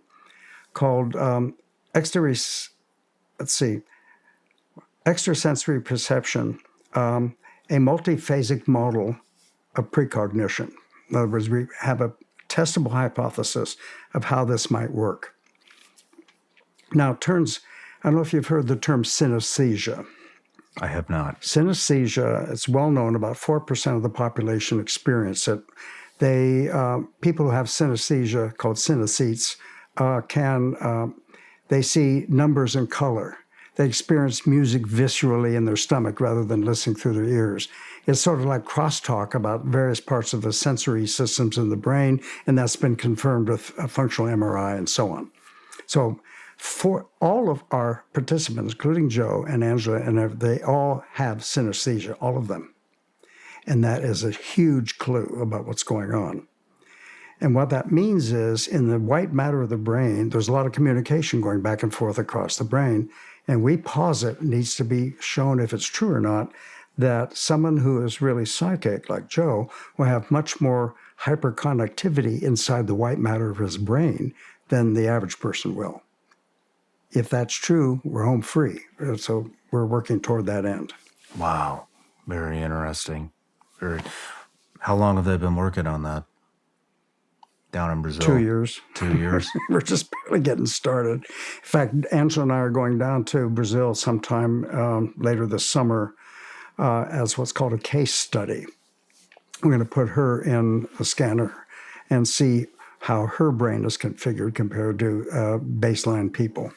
called Extrasensory Perception, a multiphasic model of precognition. In other words, we have a testable hypothesis of how this might work. Now, I don't know if you've heard the term synesthesia. I have not. Synesthesia, it's well known, about 4% of the population experience it. People who have synesthesia, called synesthetes, they see numbers and color. They experience music viscerally in their stomach rather than listening through their ears. It's sort of like crosstalk about various parts of the sensory systems in the brain, and that's been confirmed with a functional MRI and so on. So for all of our participants, including Joe and Angela, and they all have synesthesia, all of them. And that is a huge clue about what's going on. And what that means is in the white matter of the brain, there's a lot of communication going back and forth across the brain. And we posit, needs to be shown if it's true or not, that someone who is really psychic, like Joe, will have much more hyperconductivity inside the white matter of his brain than the average person will. If that's true, we're home free. So we're working toward that end. Wow. Very interesting. How long have they been working on that? Down in Brazil? 2 years. 2 years? We're just barely getting started. In fact, Angela and I are going down to Brazil sometime later this summer as what's called a case study. We're going to put her in a scanner and see how her brain is configured compared to baseline people.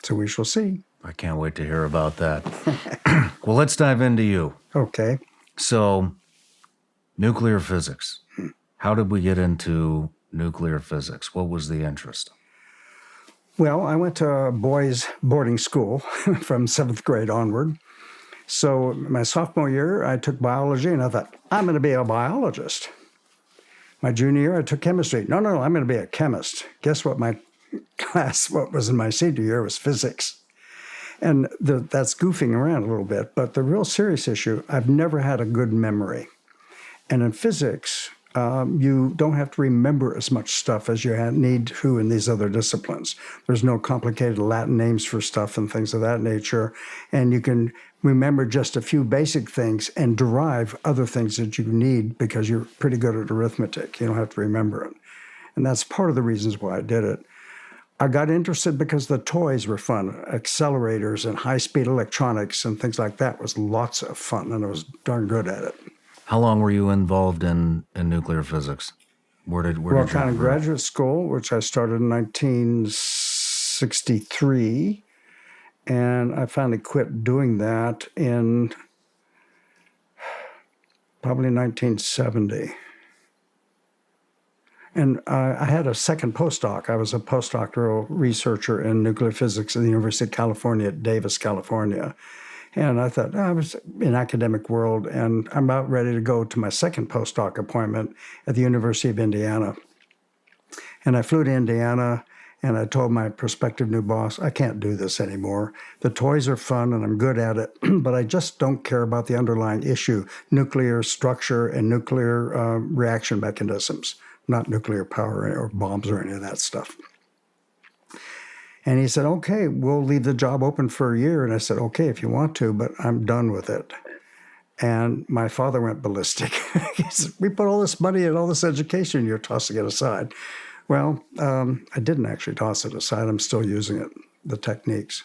So we shall see. I can't wait to hear about that. Well, let's dive into you. Okay. So, nuclear physics. How did we get into nuclear physics? What was the interest? Well, I went to a boys' boarding school from 7th grade onward. So my sophomore year, I took biology, and I thought, I'm going to be a biologist. My junior year, I took chemistry. No, I'm going to be a chemist. Guess what my class, what was in my senior year, was physics. And that's goofing around a little bit. But the real serious issue, I've never had a good memory. And in physics, you don't have to remember as much stuff as you need to in these other disciplines. There's no complicated Latin names for stuff and things of that nature. And you can remember just a few basic things and derive other things that you need because you're pretty good at arithmetic. You don't have to remember it. And that's part of the reasons why I did it. I got interested because the toys were fun. Accelerators and high-speed electronics and things like that was lots of fun, and I was darn good at it. How long were you involved in nuclear physics? Where did you kind of graduate school, which I started in 1963, and I finally quit doing that in probably 1970. And I had a second postdoc. I was a postdoctoral researcher in nuclear physics at the University of California at Davis, California. And I thought, I was in academic world, and I'm about ready to go to my second postdoc appointment at the University of Indiana. And I flew to Indiana, and I told my prospective new boss, I can't do this anymore. The toys are fun, and I'm good at it, but I just don't care about the underlying issue, nuclear structure and nuclear reaction mechanisms, not nuclear power or bombs or any of that stuff. And he said, okay, we'll leave the job open for a year. And I said, okay, if you want to, but I'm done with it. And my father went ballistic. He said, we put all this money and all this education, you're tossing it aside. Well, I didn't actually toss it aside. I'm still using it, the techniques.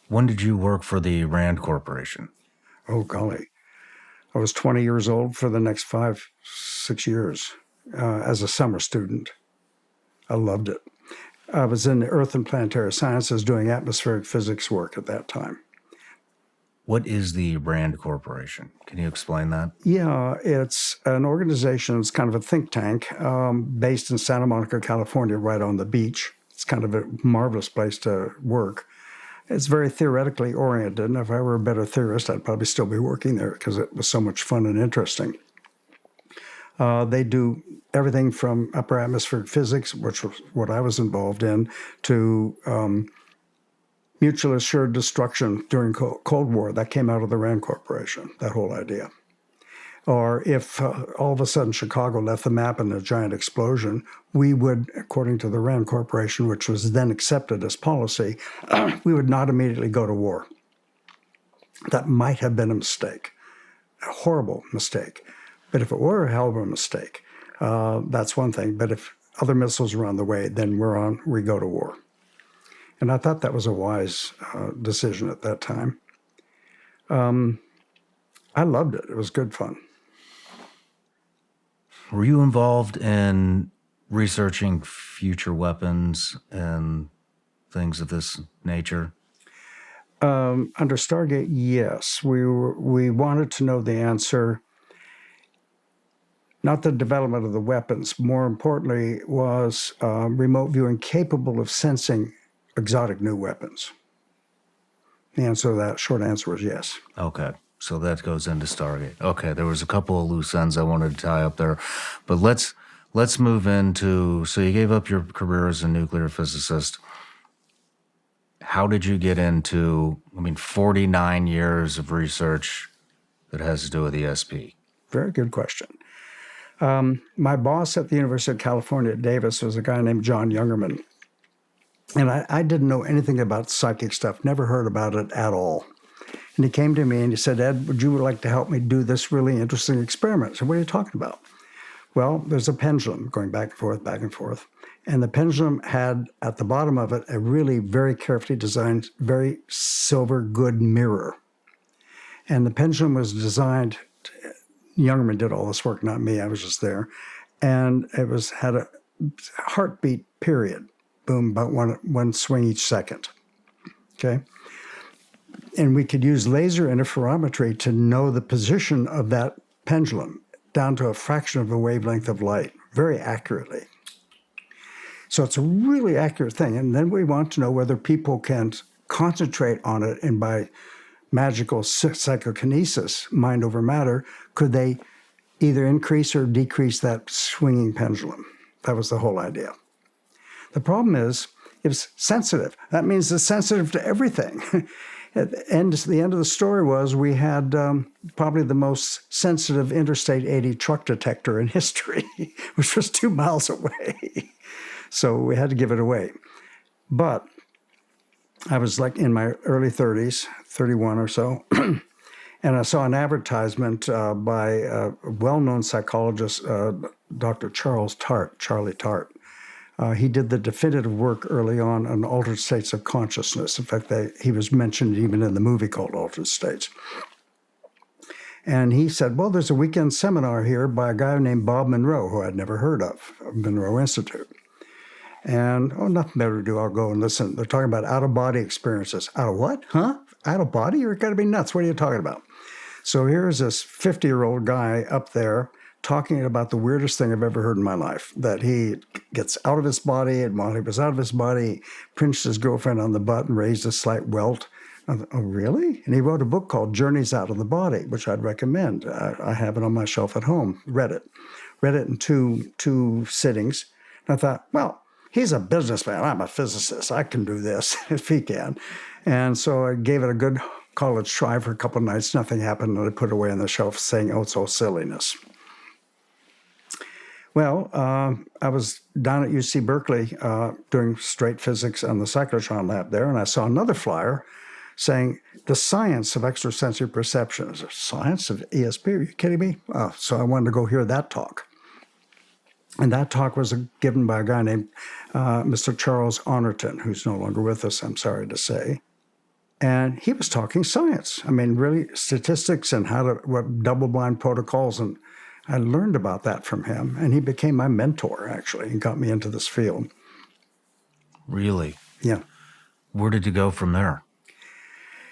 When did you work for the Rand Corporation? Oh, golly. I was 20 years old for the next 5-6 years as a summer student. I loved it. I was in the Earth and Planetary Sciences doing atmospheric physics work at that time. What is the Rand Corporation? Can you explain that? Yeah, it's an organization. It's kind of a think tank based in Santa Monica, California, right on the beach. It's kind of a marvelous place to work. It's very theoretically oriented, and if I were a better theorist, I'd probably still be working there because it was so much fun and interesting. They do everything from upper atmospheric physics, which was what I was involved in, to mutually assured destruction during Cold War. That came out of the Rand Corporation, that whole idea. Or if all of a sudden Chicago left the map in a giant explosion, we would, according to the Rand Corporation, which was then accepted as policy, we would not immediately go to war. That might have been a mistake, a horrible mistake. But if it were a hell of a mistake, that's one thing. But if other missiles are on the way, then we go to war. And I thought that was a wise decision at that time. I loved it. It was good fun. Were you involved in researching future weapons and things of this nature? Under Stargate, yes. We wanted to know the answer, not the development of the weapons. More importantly, was remote viewing capable of sensing exotic new weapons? The answer to that short answer was yes. Okay, so that goes into Stargate. Okay, there was a couple of loose ends I wanted to tie up there, but let's move into. So you gave up your career as a nuclear physicist. How did you get into? 49 years of research that has to do with ESP. Very good question. My boss at the University of California at Davis was a guy named John Youngerman. And I didn't know anything about psychic stuff, never heard about it at all. And he came to me and he said, Ed, would you like to help me do this really interesting experiment? I said, what are you talking about? Well, there's a pendulum going back and forth, back and forth. And the pendulum had at the bottom of it a really very carefully designed, very silver good mirror. And the pendulum was designed, Youngerman did all this work, not me, I was just there. And it had a heartbeat period. Boom, about one swing each second, okay? And we could use laser interferometry to know the position of that pendulum down to a fraction of a wavelength of light, very accurately. So it's a really accurate thing. And then we want to know whether people can concentrate on it and by magical psychokinesis, mind over matter, could they either increase or decrease that swinging pendulum? That was the whole idea. The problem is, it's sensitive. That means it's sensitive to everything. The end of the story was we had probably the most sensitive Interstate 80 truck detector in history, which was 2 miles away. So we had to give it away. But I was like in my early 30s, 31 or so, and I saw an advertisement by a well-known psychologist, Dr. Charlie Tart. He did the definitive work early on altered states of consciousness. In fact, he was mentioned even in the movie called Altered States. And he said, well, there's a weekend seminar here by a guy named Bob Monroe, who I'd never heard of Monroe Institute. And, nothing better to do, I'll go and listen. They're talking about out-of-body experiences. Out of what? Huh? Out-of-body? You're got to be nuts. What are you talking about? So here's this 50-year-old guy up there talking about the weirdest thing I've ever heard in my life, that he gets out of his body, and while he was out of his body, he pinched his girlfriend on the butt and raised a slight welt. I thought, oh, really? And he wrote a book called Journeys Out of the Body, which I'd recommend. I have it on my shelf at home. Read it in two sittings. And I thought, well, he's a businessman. I'm a physicist. I can do this if he can. And so I gave it a good college try for a couple of nights. Nothing happened, and I put it away on the shelf saying, oh, it's all silliness. Well, I was down at UC Berkeley doing straight physics on the cyclotron lab there, and I saw another flyer saying, the science of extrasensory perception. Is there science of ESP? Are you kidding me? So I wanted to go hear that talk. And that talk was given by a guy named Mr. Charles Honorton, who's no longer with us, I'm sorry to say. And he was talking science. I mean, really statistics and what double-blind protocols, and I learned about that from him, and he became my mentor, actually, and got me into this field. Really? Yeah. Where did you go from there?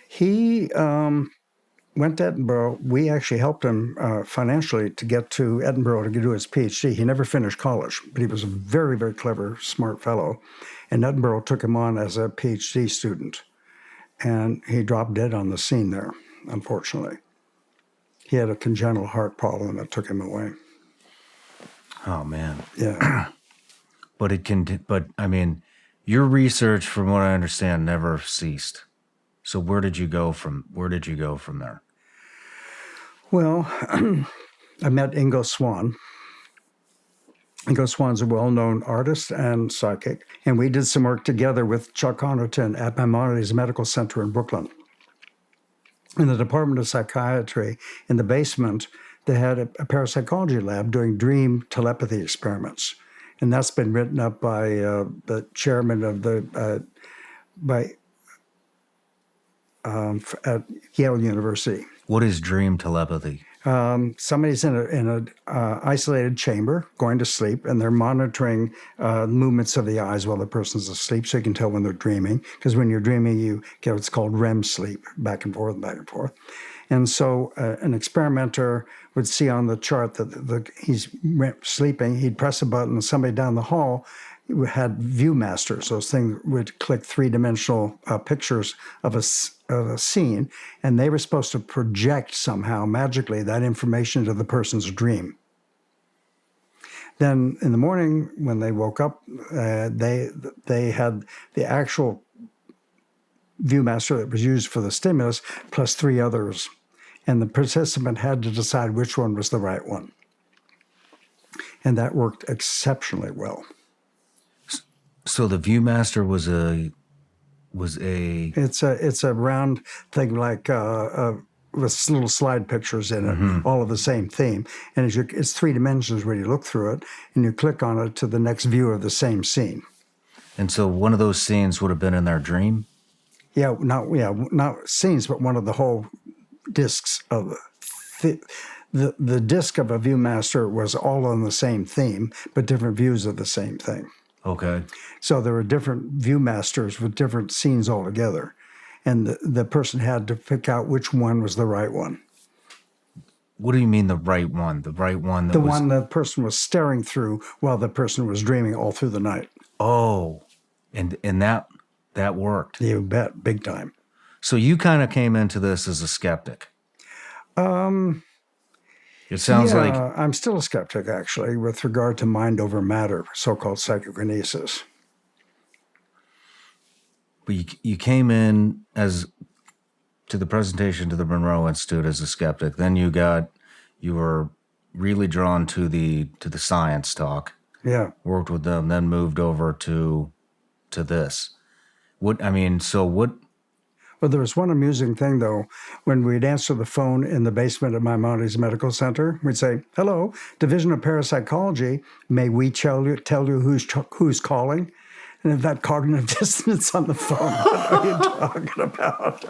He went to Edinburgh. We actually helped him financially to get to Edinburgh to do his Ph.D. He never finished college, but he was a very, very clever, smart fellow. And Edinburgh took him on as a Ph.D. student. And he dropped dead on the scene there, unfortunately. He had a congenital heart problem that took him away. Oh, man. Yeah. But your research, from what I understand, never ceased. So where did you go from there? Well, I met Ingo Swann. Ingo Swann's a well-known artist and psychic, and we did some work together with Chuck Honorton at Maimonides Medical Center in Brooklyn. In the Department of Psychiatry, in the basement, they had a parapsychology lab doing dream telepathy experiments. And that's been written up by the chairman of by at Yale University. What is dream telepathy? Somebody's in a isolated chamber going to sleep, and they're monitoring movements of the eyes while the person's asleep, so you can tell when they're dreaming. Because when you're dreaming, you get what's called REM sleep, back and forth, back and forth. And so an experimenter would see on the chart that he's sleeping. He'd press a button, and somebody down the hall had viewmasters. Those things would click three-dimensional pictures of a scene, and they were supposed to project somehow magically that information into the person's dream. Then in the morning, when they woke up, they had the actual viewmaster that was used for the stimulus plus three others, and the participant had to decide which one was the right one. And that worked exceptionally well. So the viewmaster was It's a round thing like with little slide pictures in it, all of the same theme. And it's three dimensions when you look through it, and you click on it to the next view of the same scene. And so one of those scenes would have been in their dream? Not scenes, but one of the whole discs of the disc of a viewmaster was all on the same theme, but different views of the same thing. Okay. So there were different viewmasters with different scenes altogether. And the person had to pick out which one was the right one. What do you mean the right one? The right one The one the person was staring through while the person was dreaming all through the night. Oh, and that worked. You bet, big time. So you kind of came into this as a skeptic. It sounds like I'm still a skeptic, actually, with regard to mind over matter, so-called psychokinesis. But you came in to the presentation to the Monroe Institute as a skeptic. Then you were really drawn to the science talk. Yeah. Worked with them, then moved over to this. What? Well, there was one amusing thing, though. When we'd answer the phone in the basement of Maimonides Medical Center, we'd say, "Hello, Division of Parapsychology. May we tell you who's calling?" And if that cognitive dissonance on the phone, what are you talking about?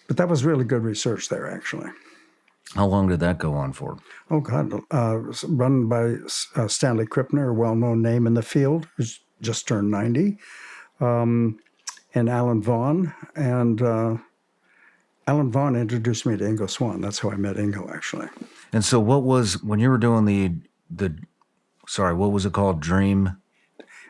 But that was really good research there, actually. How long did that go on for? Oh, God. It was run by Stanley Krippner, a well-known name in the field, who's just turned 90. And Alan Vaughan. And Alan Vaughan introduced me to Ingo Swann. That's how I met Ingo, actually. And so when you were doing what was it called? Dream?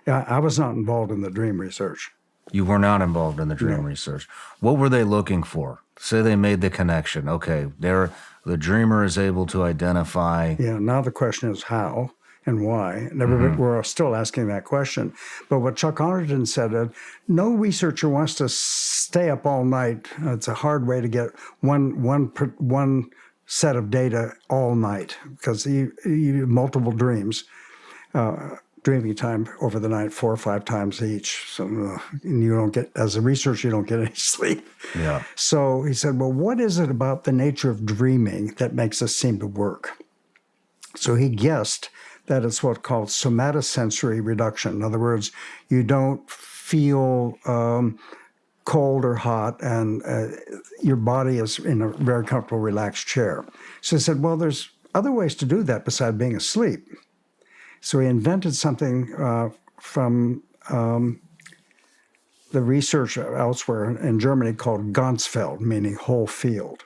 Yeah, I was not involved in the dream research. You were not involved in the dream research. What were they looking for? Say they made the connection. Okay, the dreamer is able to identify. Yeah, now the question is how and why. And we're still asking that question. But what Chuck Honerton said, no researcher wants to stay up all night. It's a hard way to get one set of data all night because you have multiple dreams. Dreaming time over the night 4 or 5 times each. So and you don't get, as a researcher, you don't get any sleep. Yeah. So he said, well, what is it about the nature of dreaming that makes us seem to work? So he guessed that it's what's called somatosensory reduction. In other words, you don't feel cold or hot, and your body is in a very comfortable, relaxed chair. So he said, well, there's other ways to do that besides being asleep. So he invented something from the research elsewhere in Germany called Ganzfeld, meaning whole field.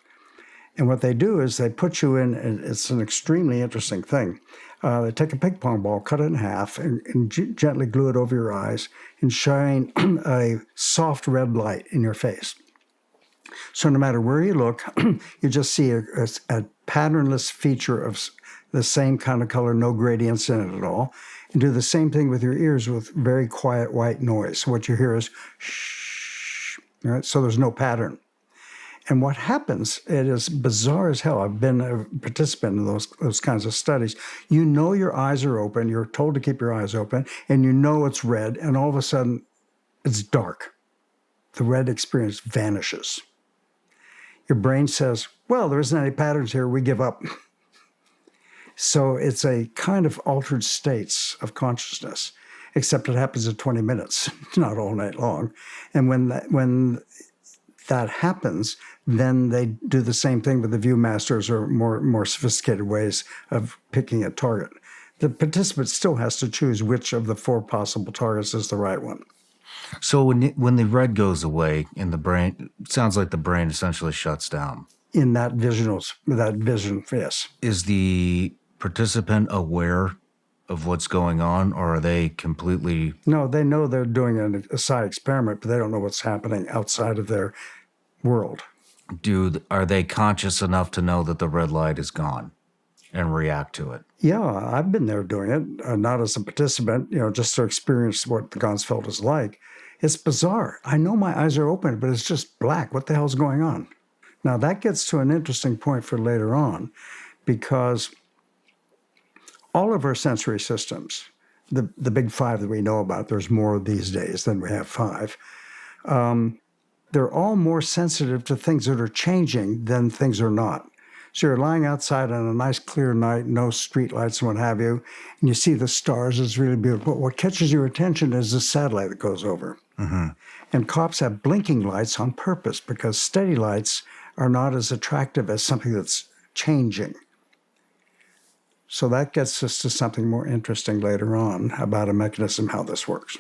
And what they do is they put you in, and it's an extremely interesting thing. They take a ping pong ball, cut it in half, and gently glue it over your eyes and shine a soft red light in your face. So no matter where you look, you just see a patternless feature of the same kind of color, no gradients in it at all. And do the same thing with your ears with very quiet white noise. So what you hear is shh, right? So there's no pattern. And what happens, it is bizarre as hell. I've been a participant in those kinds of studies. You know your eyes are open. You're told to keep your eyes open. And you know it's red. And all of a sudden, it's dark. The red experience vanishes. Your brain says, well, there isn't any patterns here. We give up. So it's a kind of altered states of consciousness. except it happens in 20 minutes, not all night long. And when that happens, then they do the same thing with the Viewmasters or more sophisticated ways of picking a target. The participant still has to choose which of the 4 possible targets is the right one. So when the red goes away in the brain, it sounds like the brain essentially shuts down. In that vision, yes. Is the participant aware of what's going on, or are they completely... No, they know they're doing a side experiment, but they don't know what's happening outside of their world. Are they conscious enough to know that the red light is gone and react to it? Yeah, I've been there doing it, not as a participant, just to experience what the Gonsfeld is like. It's bizarre. I know my eyes are open, but it's just black. What the hell's going on? Now, that gets to an interesting point for later on, because all of our sensory systems, the big 5 that we know about, there's more these days than we have 5, they're all more sensitive to things that are changing than things are not. So you're lying outside on a nice clear night, no street lights and what have you, and you see the stars. It's really beautiful. But what catches your attention is the satellite that goes over. Mm-hmm. And cops have blinking lights on purpose because steady lights are not as attractive as something that's changing. So that gets us to something more interesting later on about a mechanism, how this works.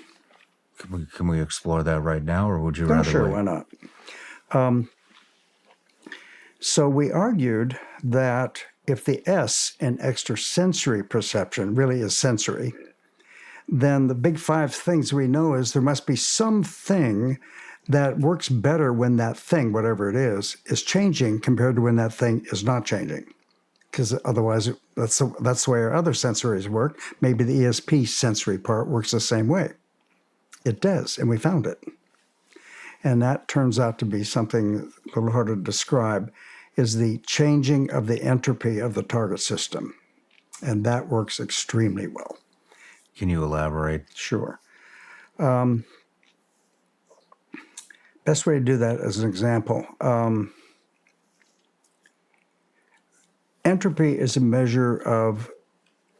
Can we explore that right now, or would you rather Sure, wait? why not? So we argued that if the S in extrasensory perception really is sensory, then the big 5 things we know is there must be something that works better when that thing, whatever it is changing compared to when that thing is not changing. Because otherwise, that's the way our other sensories work. Maybe the ESP sensory part works the same way. It does, and we found it. And that turns out to be something a little harder to describe, is the changing of the entropy of the target system. And that works extremely well. Can you elaborate? Sure. Best way to do that as an example. Entropy is a measure of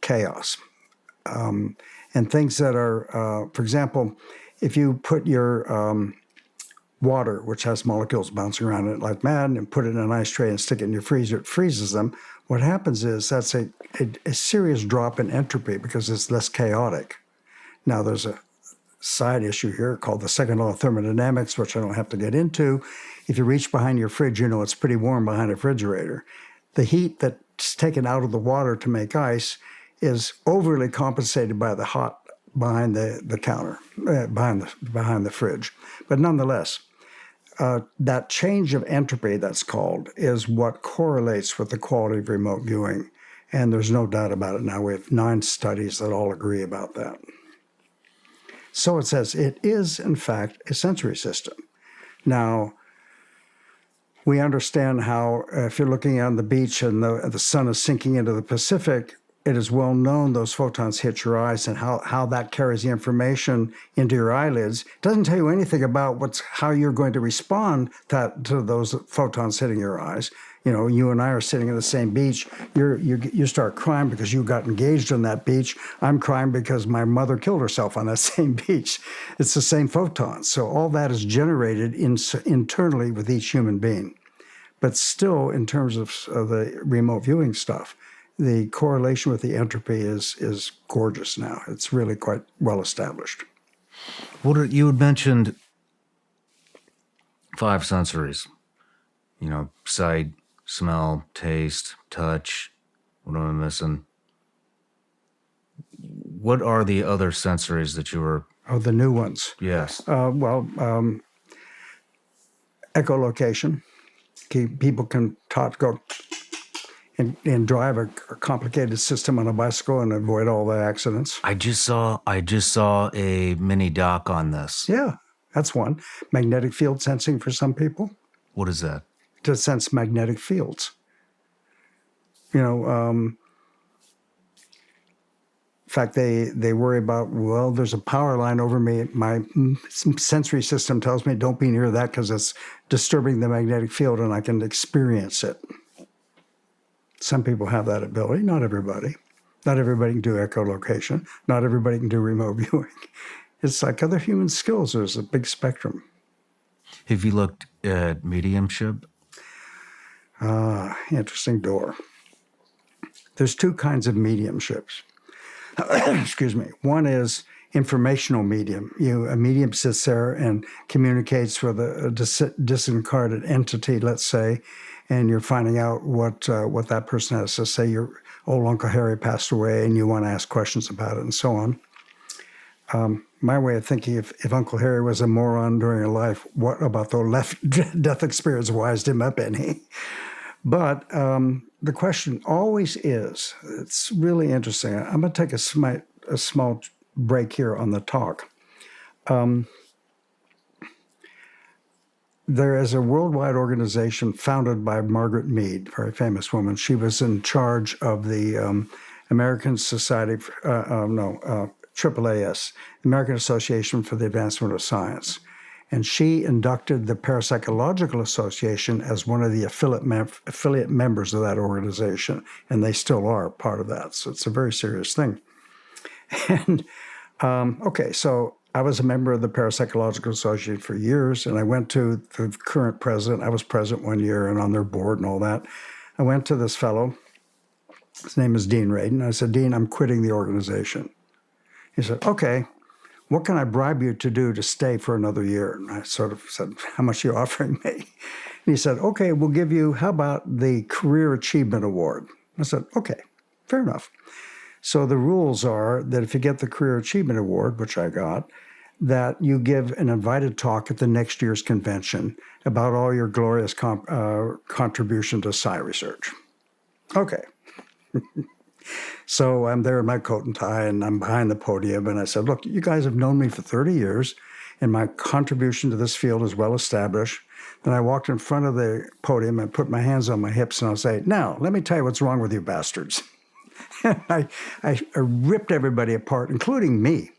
chaos. And things that are, for example, if you put your water, which has molecules bouncing around in it like mad, and put it in an ice tray and stick it in your freezer, it freezes them. What happens is that's a serious drop in entropy because it's less chaotic. Now, there's a side issue here called the second law of thermodynamics, which I don't have to get into. If you reach behind your fridge, you know it's pretty warm behind a refrigerator. The heat that's taken out of the water to make ice is overly compensated by the hot behind the counter, behind the fridge. But nonetheless, that change of entropy, that's called, is what correlates with the quality of remote viewing. And there's no doubt about it now. We have 9 studies that all agree about that. So it says it is, in fact, a sensory system. Now, we understand how if you're looking on the beach and the sun is sinking into the Pacific, it is well known those photons hit your eyes and how that carries the information into your eyelids. It doesn't tell you anything about how you're going to respond to those photons hitting your eyes. You know, you and I are sitting at the same beach. You start crying because you got engaged on that beach. I'm crying because my mother killed herself on that same beach. It's the same photons. So all that is generated internally with each human being. But still, in terms of the remote viewing stuff, the correlation with the entropy is gorgeous now. It's really quite well established. You had mentioned 5 sensories. You know, sight, smell, taste, touch. What am I missing? What are the other sensories that you were... Oh, the new ones. Yes. Echolocation. People can go and drive a complicated system on a bicycle and avoid all the accidents. I just saw a mini doc on this. Yeah, that's one. Magnetic field sensing for some people. What is that? To sense magnetic fields. You know, in fact, they worry about, well, there's a power line over me. My sensory system tells me don't be near that because it's disturbing the magnetic field and I can experience it. Some people have that ability, not everybody. Not everybody can do echolocation. Not everybody can do remote viewing. It's like other human skills. There's a big spectrum. Have you looked at mediumship? Interesting door. There's two kinds of mediumships. Excuse me. One is informational medium. A medium sits there and communicates with a disincarnate entity, let's say, and you're finding out what that person has to say. Your old Uncle Harry passed away, and you want to ask questions about it, and so on. My way of thinking, if Uncle Harry was a moron during a life, what about the death experience wised him up any? But the question always is, it's really interesting. I'm going to take a small break here on the talk. There is a worldwide organization founded by Margaret Mead, very famous woman. She was in charge of the American Society, AAAS, American Association for the Advancement of Science. And she inducted the Parapsychological Association as one of the affiliate members of that organization, and they still are part of that. So it's a very serious thing. And, so I was a member of the Parapsychological Association for years, and I went to the current president. I was president 1 year and on their board and all that. I went to this fellow. His name is Dean Radin. I said, Dean, I'm quitting the organization. He said, okay, what can I bribe you to do to stay for another year? And I sort of said, how much are you offering me? And he said, okay, we'll give you, how about the Career Achievement Award? I said, okay, fair enough. So the rules are that if you get the Career Achievement Award, which I got, that you give an invited talk at the next year's convention about all your glorious contribution to psi research. Okay. So I'm there in my coat and tie, and I'm behind the podium, and I said, look, you guys have known me for 30 years, and my contribution to this field is well established. Then I walked in front of the podium and put my hands on my hips, and I'll say, now, let me tell you what's wrong with you bastards. I ripped everybody apart, including me.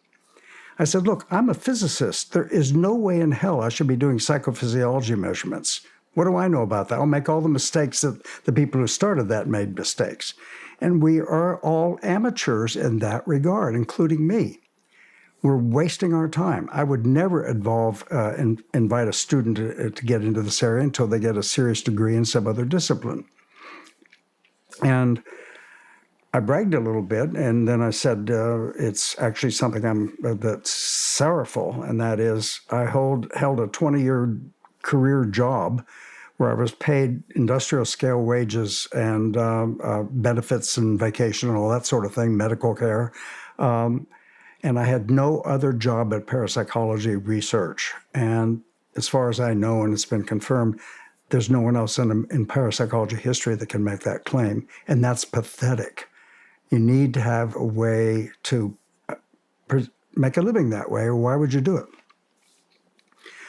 I said, look, I'm a physicist. There is no way in hell I should be doing psychophysiology measurements. What do I know about that? I'll make all the mistakes that the people who started that made mistakes. And we are all amateurs in that regard, including me. We're wasting our time. I would never invite a student to get into this area until they get a serious degree in some other discipline. And I bragged a little bit, and then I said, it's actually something that's sorrowful, and that is I held a 20-year career job where I was paid industrial scale wages and benefits and vacation and all that sort of thing, medical care. And I had no other job at parapsychology research. And as far as I know, and it's been confirmed, there's no one else in parapsychology history that can make that claim. And that's pathetic. You need to have a way to make a living that way, or why would you do it?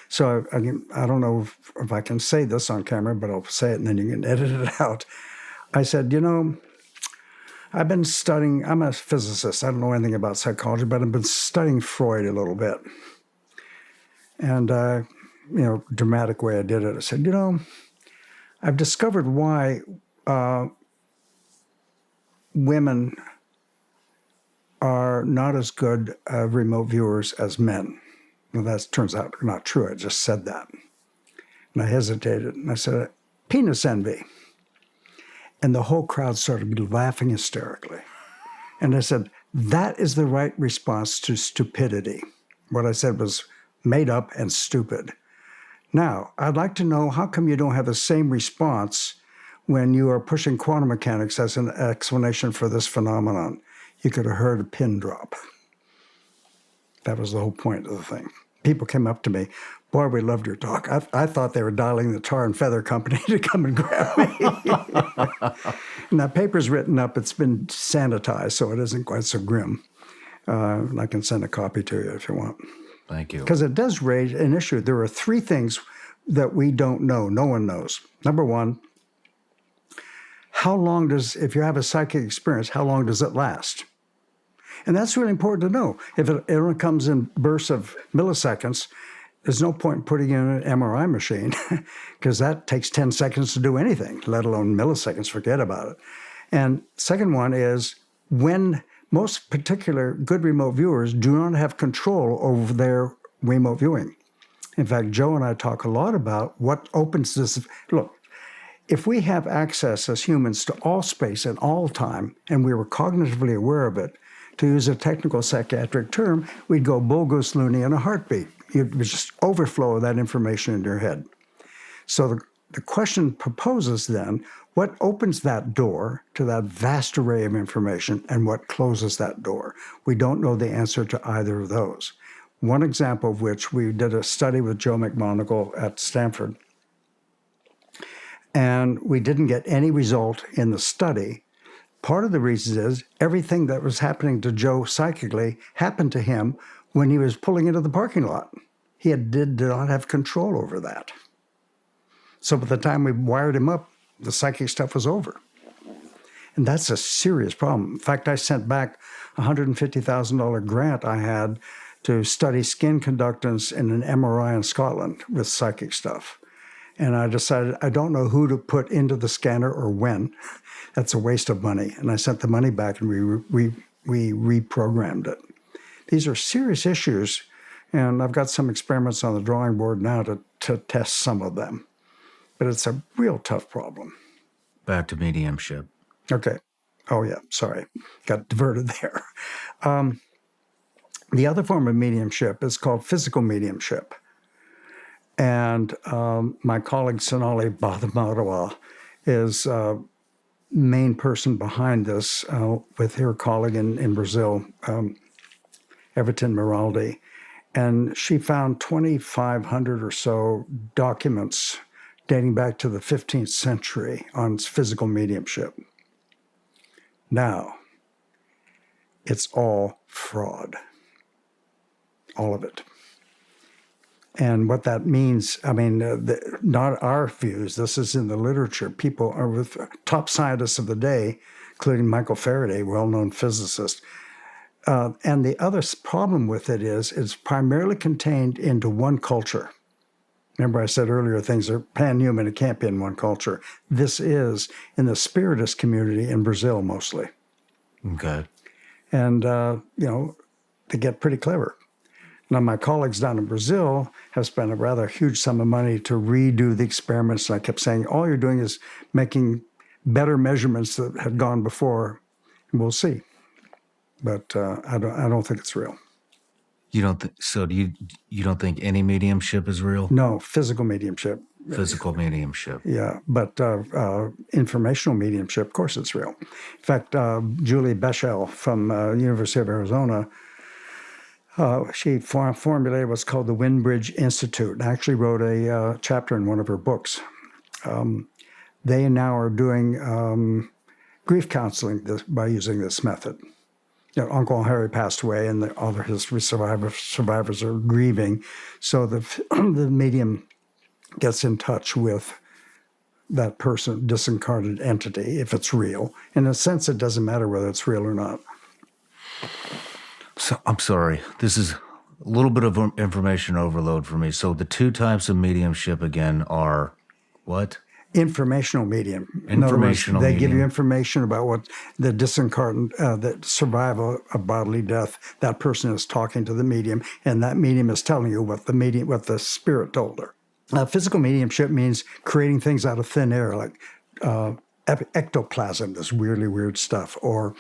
So I don't know if I can say this on camera, but I'll say it and then you can edit it out. I said, I've been studying, I'm a physicist. I don't know anything about psychology, but I've been studying Freud a little bit. And, dramatic way I did it. I said, I've discovered why women are not as good remote viewers as men. Well, that turns out not true. I just said that. And I hesitated. And I said, penis envy. And the whole crowd started laughing hysterically. And I said, that is the right response to stupidity. What I said was made up and stupid. Now, I'd like to know, how come you don't have the same response when you are pushing quantum mechanics as an explanation for this phenomenon? You could have heard a pin drop. That was the whole point of the thing. People came up to me, boy, we loved your talk. I thought they were dialing the Tar and Feather Company to come and grab me. And that paper's written up. It's been sanitized, so it isn't quite so grim. I can send a copy to you if you want. Thank you. Because it does raise an issue. There are three things that we don't know. No one knows. Number one, if you have a psychic experience, how long does it last? And that's really important to know. If it only comes in bursts of milliseconds, there's no point in putting in an MRI machine because that takes 10 seconds to do anything, let alone milliseconds, forget about it. And second one is, when most particular good remote viewers do not have control over their remote viewing. In fact, Joe and I talk a lot about what opens this. Look, if we have access as humans to all space and all time, and we were cognitively aware of it, to use a technical psychiatric term, we'd go bull goose loony in a heartbeat. You'd just overflow of that information in your head. So the question proposes then, what opens that door to that vast array of information and what closes that door? We don't know the answer to either of those. One example of which, we did a study with Joe McMoneagle at Stanford, and we didn't get any result in the study. Part of the reason is everything that was happening to Joe psychically happened to him when he was pulling into the parking lot. He did not have control over that. So by the time we wired him up, the psychic stuff was over. And that's a serious problem. In fact, I sent back a $150,000 grant I had to study skin conductance in an MRI in Scotland with psychic stuff. And I decided I don't know who to put into the scanner or when. That's a waste of money. And I sent the money back and we reprogrammed it. These are serious issues, and I've got some experiments on the drawing board now to test some of them. But it's a real tough problem. Back to mediumship. Okay. Oh, yeah. Sorry. Got diverted there. The other form of mediumship is called physical mediumship. And my colleague Sonali Badamarawa is main person behind this with her colleague in Brazil, Everton Miraldi. And she found 2,500 or so documents dating back to the 15th century on physical mediumship. Now, it's all fraud. All of it. And what that means, I mean, not our views, this is in the literature. People are with top scientists of the day, including Michael Faraday, well-known physicist. And the other problem with it is it's primarily contained into one culture. Remember I said earlier, things are pan-human, it can't be in one culture. This is in the spiritist community in Brazil mostly. Okay. And, they get pretty clever. Now, my colleagues down in Brazil have spent a rather huge sum of money to redo the experiments. And I kept saying, all you're doing is making better measurements that had gone before, and we'll see. But I don't think it's real. You don't so? Do you don't think any mediumship is real? No, physical mediumship. Physical mediumship. Yeah, but informational mediumship, of course, it's real. In fact, Julie Beschel from University of Arizona. She formulated what's called the Windbridge Institute and actually wrote a chapter in one of her books. They now are doing grief counseling by using this method. Uncle Harry passed away, and all of his survivors are grieving. So the medium gets in touch with that person, disincarnate entity, if it's real. In a sense, it doesn't matter whether it's real or not. So I'm sorry. This is a little bit of information overload for me. So the two types of mediumship again are what? Informational medium. Informational they medium. give you information about what the disincarnate, that survive a bodily death. That person is talking to the medium, and that medium is telling you what the spirit told her. Physical mediumship means creating things out of thin air, like ectoplasm, this weirdly weird stuff, or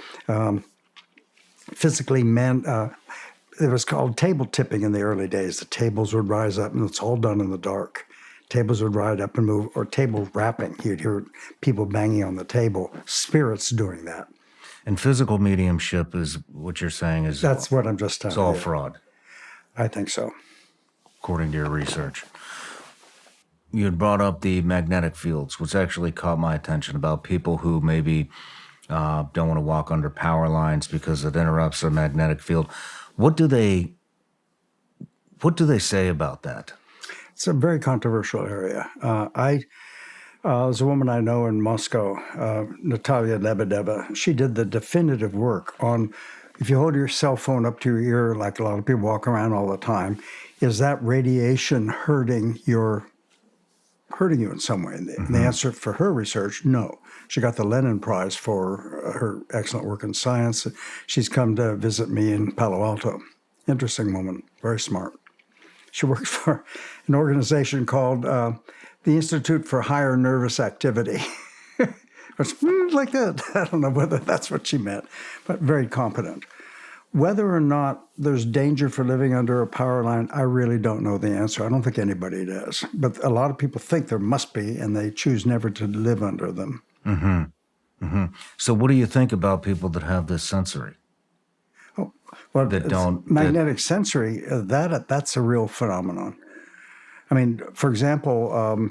physically it was called table tipping in the early days. The tables would rise up, and it's all done in the dark. Tables would ride up and move, or table rapping. You'd hear people banging on the table. Spirits doing that. And physical mediumship is what you're saying is... That's what I'm just telling you. It's all fraud. I think so. According to your research. You had brought up the magnetic fields, which actually caught my attention, about people who maybe don't want to walk under power lines because it interrupts their magnetic field. What do they say about that? It's a very controversial area. There's a woman I know in Moscow, Natalia Lebedeva. She did the definitive work on, if you hold your cell phone up to your ear, like a lot of people walk around all the time, is that radiation hurting your hurting you in some way? And the answer for her research, no. She got the Lenin Prize for her excellent work in science. She's come to visit me in Palo Alto. Interesting woman, very smart. She works for an organization called the Institute for Higher Nervous Activity. It's like that. I don't know whether that's what she meant, but very competent. Whether or not there's danger for living under a power line, I really don't know the answer. I don't think anybody does. But a lot of people think there must be, and they choose never to live under them. So what do you think about people that have this sensory? Oh, well, that don't magnetic sensory, that's a real phenomenon. I mean, for example,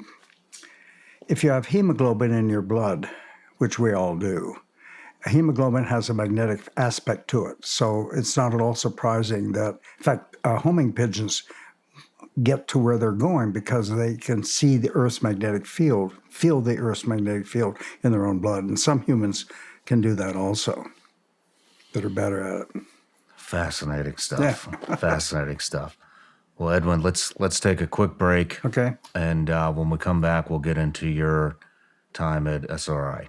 if you have hemoglobin in your blood, which we all do, hemoglobin has a magnetic aspect to it. So it's not at all surprising that, in fact, homing pigeons get to where they're going because they can see the Earth's magnetic field, feel the Earth's magnetic field in their own blood. And some humans can do that also that are better at it. Fascinating stuff. Yeah. Fascinating stuff. Well, Edwin, let's take a quick break. Okay. And when we come back, we'll get into your time at SRI.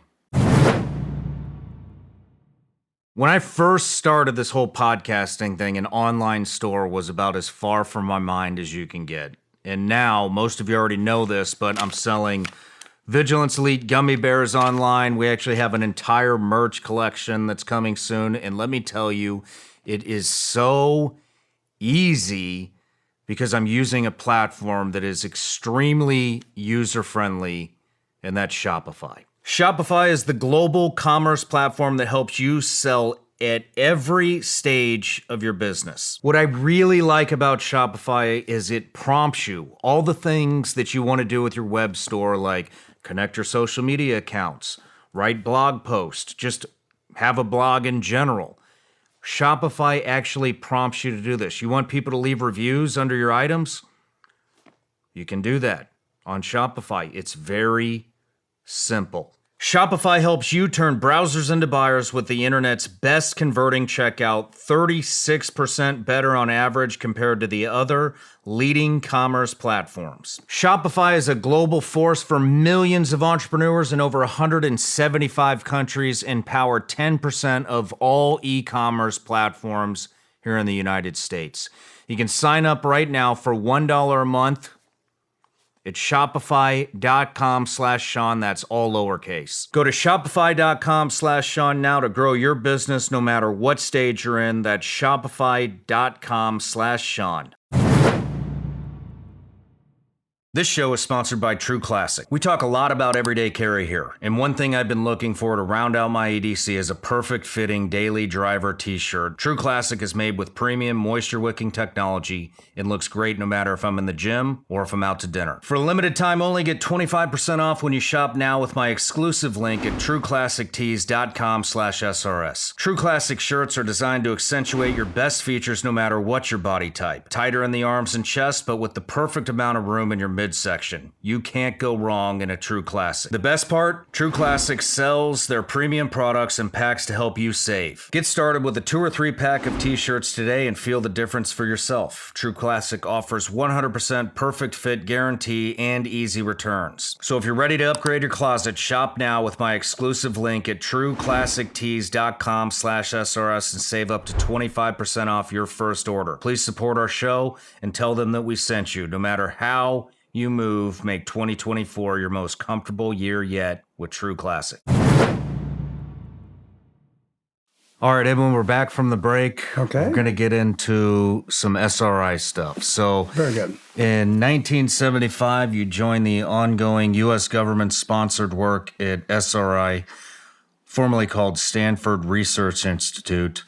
When I first started this whole podcasting thing, an online store was about as far from my mind as you can get. And now, most of you already know this, but I'm selling Vigilance Elite gummy bears online. We actually have an entire merch collection that's coming soon. And let me tell you, it is so easy because I'm using a platform that is extremely user-friendly, and that's Shopify. Shopify is the global commerce platform that helps you sell at every stage of your business. What I really like about Shopify is it prompts you all the things that you want to do with your web store, like connect your social media accounts, write blog posts, just have a blog in general. Shopify actually prompts you to do this. You want people to leave reviews under your items? You can do that on Shopify. It's very simple. Shopify helps you turn browsers into buyers with the internet's best converting checkout, 36% better on average compared to the other leading commerce platforms. Shopify is a global force for millions of entrepreneurs in over 175 countries and power 10% of all e-commerce platforms here in the United States. You can sign up right now for $1 a month. It's shopify.com/Shawn. That's all lowercase. Go to shopify.com/Shawn now to grow your business no matter what stage you're in. That's shopify.com/Shawn. This show is sponsored by True Classic. We talk a lot about everyday carry here, and one thing I've been looking for to round out my EDC is a perfect fitting daily driver t-shirt. True Classic is made with premium moisture wicking technology and looks great no matter if I'm in the gym or if I'm out to dinner. For a limited time only, get 25% off when you shop now with my exclusive link at trueclassictees.com/SRS. True Classic shirts are designed to accentuate your best features no matter what your body type. Tighter in the arms and chest, but with the perfect amount of room in your midsection. You can't go wrong in a True Classic. The best part? True Classic sells their premium products and packs to help you save. Get started with a 2 or 3 pack of t-shirts today and feel the difference for yourself. True Classic offers 100% perfect fit guarantee and easy returns. So if you're ready to upgrade your closet, shop now with my exclusive link at trueclassictees.com/SRS and save up to 25% off your first order. Please support our show and tell them that we sent you. No matter how you move, make 2024 your most comfortable year yet with True Classic. All right, Edwin, we're back from the break. Okay. We're going to get into some SRI stuff. So, very good. In 1975, you joined the ongoing U.S. government-sponsored work at SRI, formerly called Stanford Research Institute.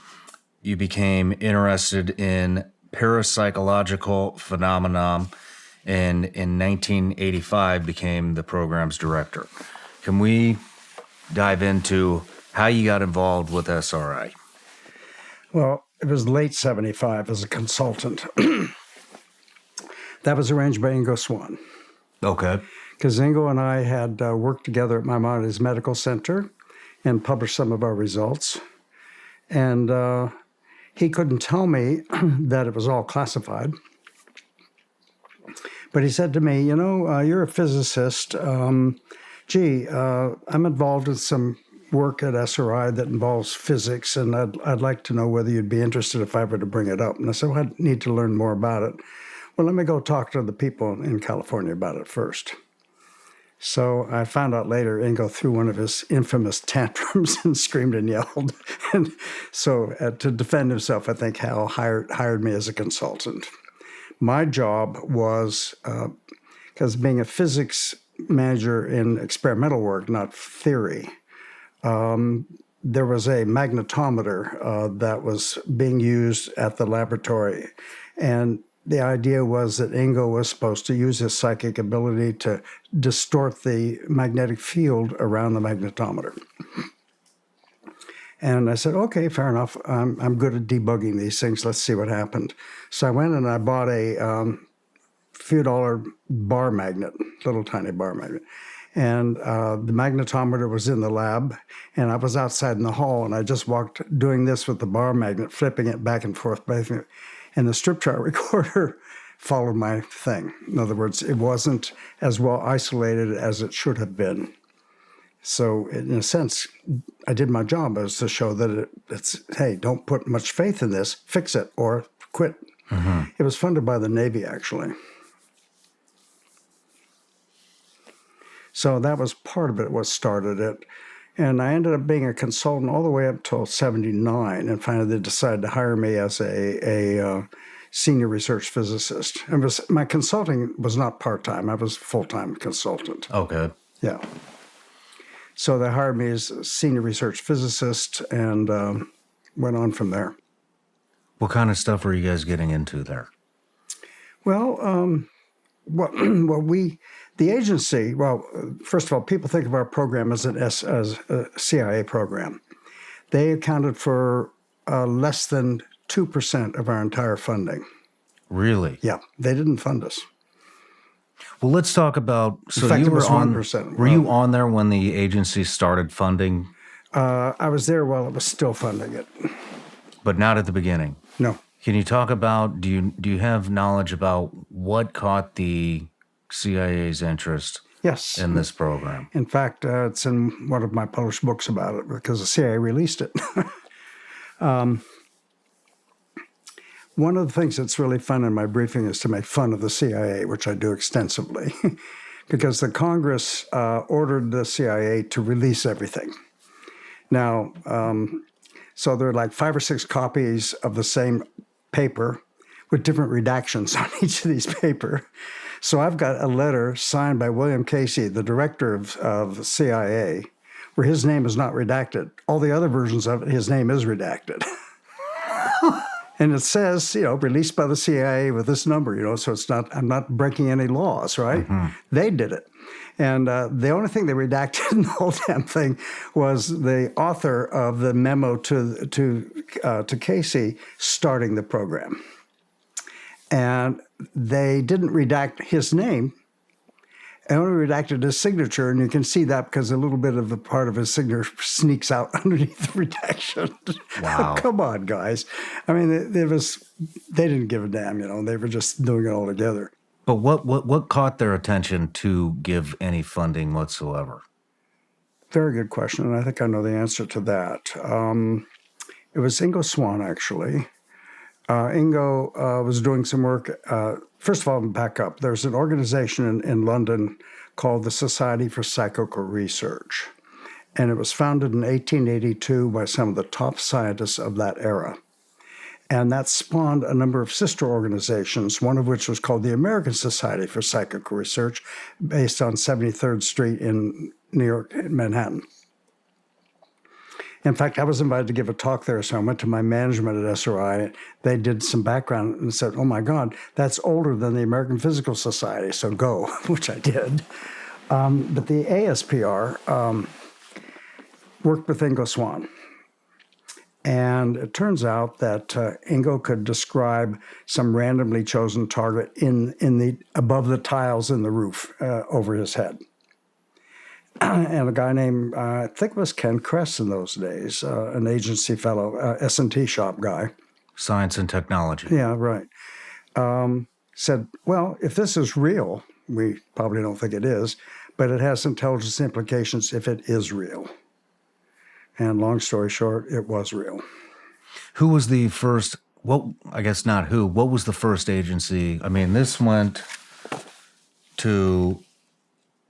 You became interested in parapsychological phenomena, and in 1985 became the program's director. Can we dive into how you got involved with SRI? Well, it was late 75 as a consultant. That was arranged by Ingo Swann. Okay. Because Ingo and I had worked together at Maimonides Medical Center and published some of our results. And he couldn't tell me that it was all classified. But he said to me, you're a physicist. I'm involved in some work at SRI that involves physics, and I'd like to know whether you'd be interested if I were to bring it up. And I said, well, I need to learn more about it. Well, let me go talk to the people in California about it first. So I found out later Ingo threw one of his infamous tantrums and screamed and yelled. And so to defend himself, I think Hal hired me as a consultant. My job was, because being a physics major in experimental work, not theory, there was a magnetometer that was being used at the laboratory. And the idea was that Ingo was supposed to use his psychic ability to distort the magnetic field around the magnetometer. And I said, okay, fair enough. I'm good at debugging these things. Let's see what happened. So I went and I bought a few dollar bar magnet, little tiny bar magnet. And the magnetometer was in the lab, and I was outside in the hall, and I just walked doing this with the bar magnet, flipping it back and forth, and the strip chart recorder followed my thing. In other words, it wasn't as well isolated as it should have been. So in a sense, I did my job as to show that it's, hey, don't put much faith in this, fix it or quit. Mm-hmm. It was funded by the Navy, actually. So that was part of it, what started it. And I ended up being a consultant all the way up till 79, and finally they decided to hire me as a senior research physicist. My consulting was not part-time. I was a full-time consultant. Okay. Yeah. So they hired me as a senior research physicist and went on from there. What kind of stuff were you guys getting into there? Well, the agency, first of all, people think of our program as a CIA program. They accounted for less than 2% of our entire funding. Really? Yeah, they didn't fund us. Well, let's talk about. So in fact, you it was were on. 1%. Were you on there when the agency started funding? I was there while it was still funding it. But not at the beginning. No. Can you talk about? Do you have knowledge about what caught the CIA's interest? Yes. In this program? In fact, it's in one of my published books about it because the CIA released it. One of the things that's really fun in my briefing is to make fun of the CIA, which I do extensively, because the Congress ordered the CIA to release everything. Now, so there are like 5 or 6 copies of the same paper with different redactions on each of these paper. So I've got a letter signed by William Casey, the director of the CIA, where his name is not redacted. All the other versions of it, his name is redacted. And it says, released by the CIA with this number, so it's not, I'm not breaking any laws, right? Mm-hmm. They did it. And the only thing they redacted in the whole damn thing was the author of the memo to Casey starting the program. And they didn't redact his name. They only redacted his signature, and you can see that because a little bit of the part of his signature sneaks out underneath the redaction. Wow. Come on, guys. I mean, they didn't give a damn, they were just doing it all together. But what caught their attention to give any funding whatsoever? Very good question, and I think I know the answer to that. It was Ingo Swann, actually. Ingo was doing some work. First of all, back up. There's an organization in London called the Society for Psychical Research. And it was founded in 1882 by some of the top scientists of that era. And that spawned a number of sister organizations, one of which was called the American Society for Psychical Research, based on 73rd Street in New York, Manhattan. In fact, I was invited to give a talk there, so I went to my management at SRI. They did some background and said, oh, my God, that's older than the American Physical Society, so go, which I did. But the ASPR worked with Ingo Swann. And it turns out that Ingo could describe some randomly chosen target in the above the tiles in the roof over his head. And a guy named, I think it was Ken Kress in those days, an agency fellow, S&T shop guy. Science and technology. Yeah, right. said, well, if this is real, we probably don't think it is, but it has intelligence implications if it is real. And long story short, it was real. Who was the first, what was the first agency? I mean, this went to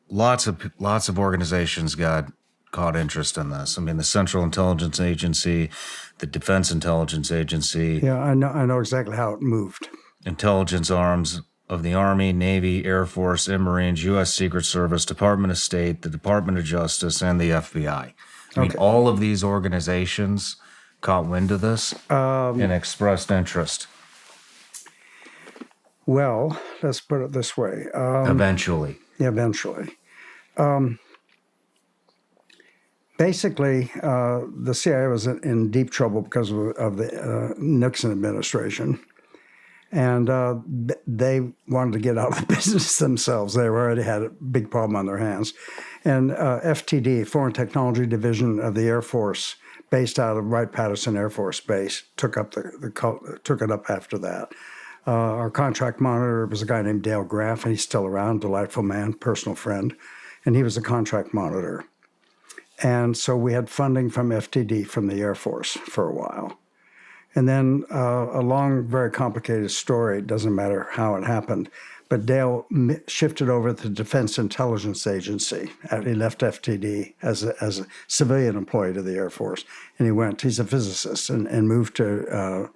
lots of organizations caught interest in this. I mean, the Central Intelligence Agency, the Defense Intelligence Agency. Yeah, I know exactly how it moved. Intelligence arms of the Army, Navy, Air Force, and Marines, U.S. Secret Service, Department of State, the Department of Justice, and the FBI. I mean, all of these organizations caught wind of this and expressed interest. Well, let's put it this way. Eventually. Basically, the CIA was in deep trouble because of the Nixon administration. And they wanted to get out of the business themselves. They already had a big problem on their hands. And FTD, Foreign Technology Division of the Air Force, based out of Wright-Patterson Air Force Base, took it up after that. Our contract monitor was a guy named Dale Graff, and he's still around, delightful man, personal friend. And he was a contract monitor. And so we had funding from FTD, from the Air Force, for a while. And then a long, very complicated story. It doesn't matter how it happened. But Dale shifted over to the Defense Intelligence Agency. He left FTD as a civilian employee to the Air Force. And he's a physicist, and moved to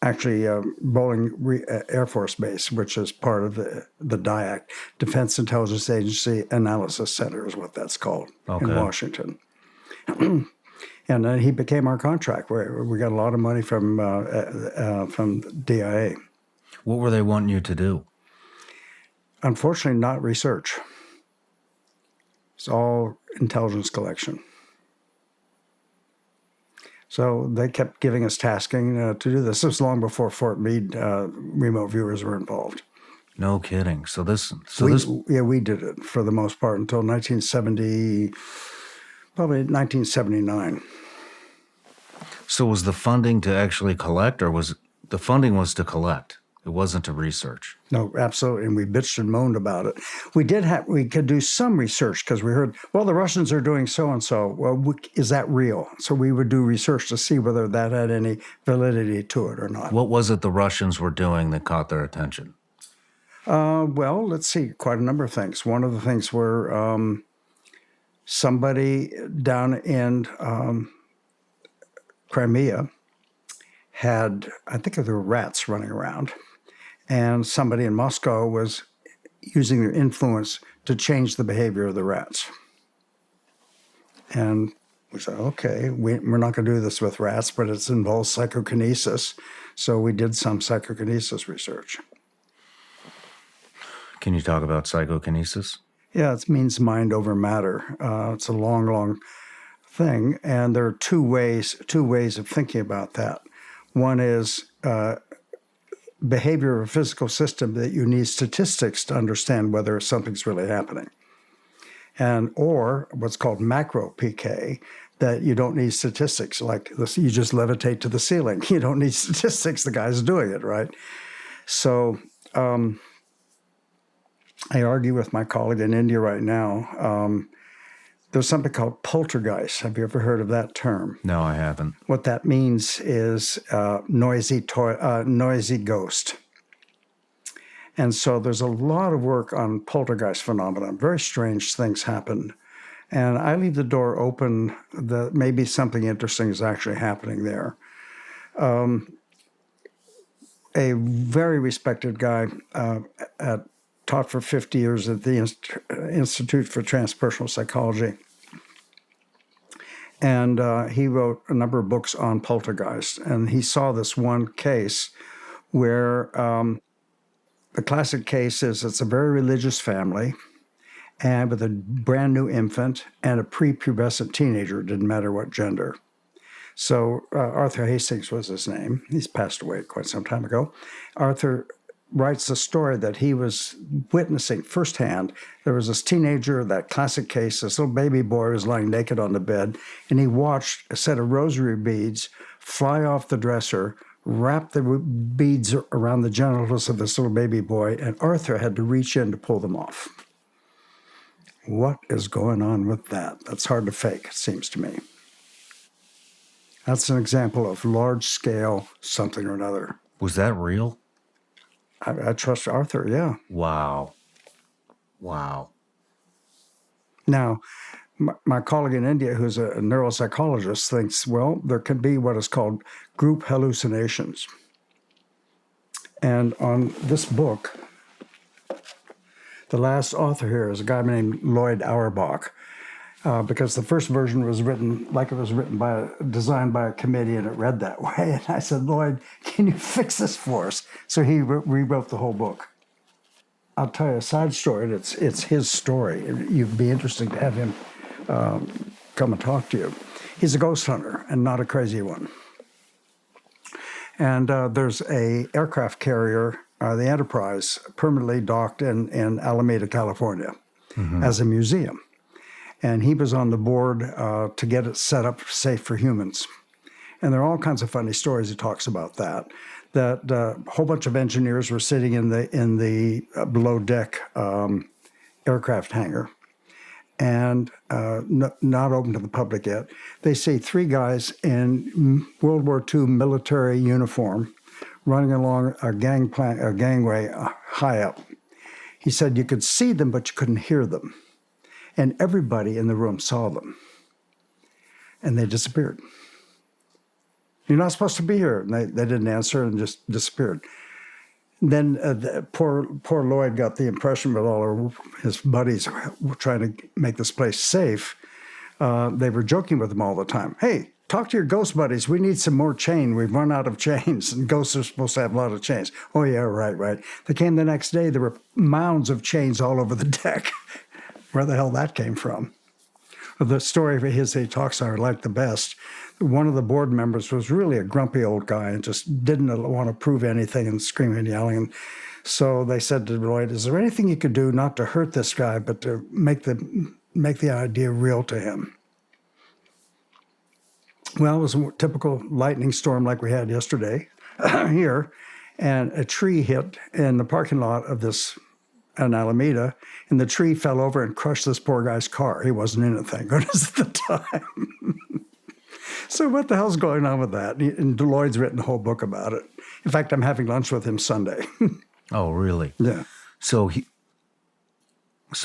Bowling Air Force Base, which is part of the DIAC, Defense Intelligence Agency Analysis Center is what that's called, in Washington. And then he became our contract. We got a lot of money from DIA. What were they wanting you to do? Unfortunately, not research. It's all intelligence collection. So they kept giving us tasking to do this. This was long before Fort Meade remote viewers were involved. No kidding. We did it for the most part until 1970, probably 1979. So was the funding to actually collect, or was the funding was to collect? It wasn't to research. No, absolutely. And we bitched and moaned about it. We could do some research because we heard, well, the Russians are doing so-and-so. Well, is that real? So we would do research to see whether that had any validity to it or not. What was it the Russians were doing that caught their attention? Well, let's see, quite a number of things. One of the things were somebody down in Crimea had, I think there were rats running around, and somebody in Moscow was using their influence to change the behavior of the rats. And we said, okay, we're not going to do this with rats, but it involves psychokinesis. So we did some psychokinesis research. Can you talk about psychokinesis? Yeah, it means mind over matter. It's a long, long thing, and there are two ways of thinking about that. One is behavior of a physical system that you need statistics to understand whether something's really happening, or what's called macro PK, that you don't need statistics. Like you just levitate to the ceiling. You don't need statistics. The guy's doing it, right? So I argue with my colleague in India right now. There's something called poltergeist. Have you ever heard of that term? No, I haven't. What that means is noisy ghost. And so there's a lot of work on poltergeist phenomenon. Very strange things happen. And I leave the door open that maybe something interesting is actually happening there. A very respected guy taught for 50 years at the Institute for Transpersonal Psychology. And he wrote a number of books on poltergeist. And he saw this one case where the classic case is it's a very religious family and with a brand new infant and a prepubescent teenager, didn't matter what gender. So Arthur Hastings was his name. He's passed away quite some time ago. Arthur writes a story that he was witnessing firsthand. There was this teenager, that classic case, this little baby boy was lying naked on the bed, and he watched a set of rosary beads fly off the dresser, wrapped the beads around the genitals of this little baby boy, and Arthur had to reach in to pull them off. What is going on with that? That's hard to fake, it seems to me. That's an example of large-scale something or another. Was that real? I trust Arthur, yeah. Wow. Now, my colleague in India, who's a neuropsychologist, thinks, well, there could be what is called group hallucinations. And on this book, the last author here is a guy named Lloyd Auerbach, because the first version was written like it was designed by a committee, and it read that way. And I said, Lloyd, can you fix this for us? So he rewrote the whole book. I'll tell you a side story, and it's his story. You'd be interesting to have him come and talk to you. He's a ghost hunter and not a crazy one. And there's a aircraft carrier, the Enterprise, permanently docked in Alameda, California, as a museum. And he was on the board to get it set up safe for humans. And there are all kinds of funny stories he talks about that. That a whole bunch of engineers were sitting in the below deck aircraft hangar, and not open to the public yet. They see three guys in World War II military uniform running along a gangway high up. He said you could see them, but you couldn't hear them. And everybody in the room saw them. And they disappeared. You're not supposed to be here. And they didn't answer and just disappeared. Then poor Lloyd got the impression that all of his buddies were trying to make this place safe. They were joking with him all the time. Hey, talk to your ghost buddies. We need some more chain. We've run out of chains. And ghosts are supposed to have a lot of chains. Oh, yeah, right. They came the next day. There were mounds of chains all over the deck. Where the hell that came from? The story of his he talks I like the best. One of the board members was really a grumpy old guy and just didn't want to prove anything and screaming and yelling. And so they said to Lloyd, is there anything you could do not to hurt this guy, but to make the idea real to him? Well, it was a typical lightning storm like we had yesterday here, and a tree hit in the parking lot of this in Alameda, and the tree fell over and crushed this poor guy's car. He wasn't in it, thank goodness, at the time. So what the hell's going on with that? And Lloyd's written a whole book about it. In fact, I'm having lunch with him Sunday. Oh, really? Yeah. So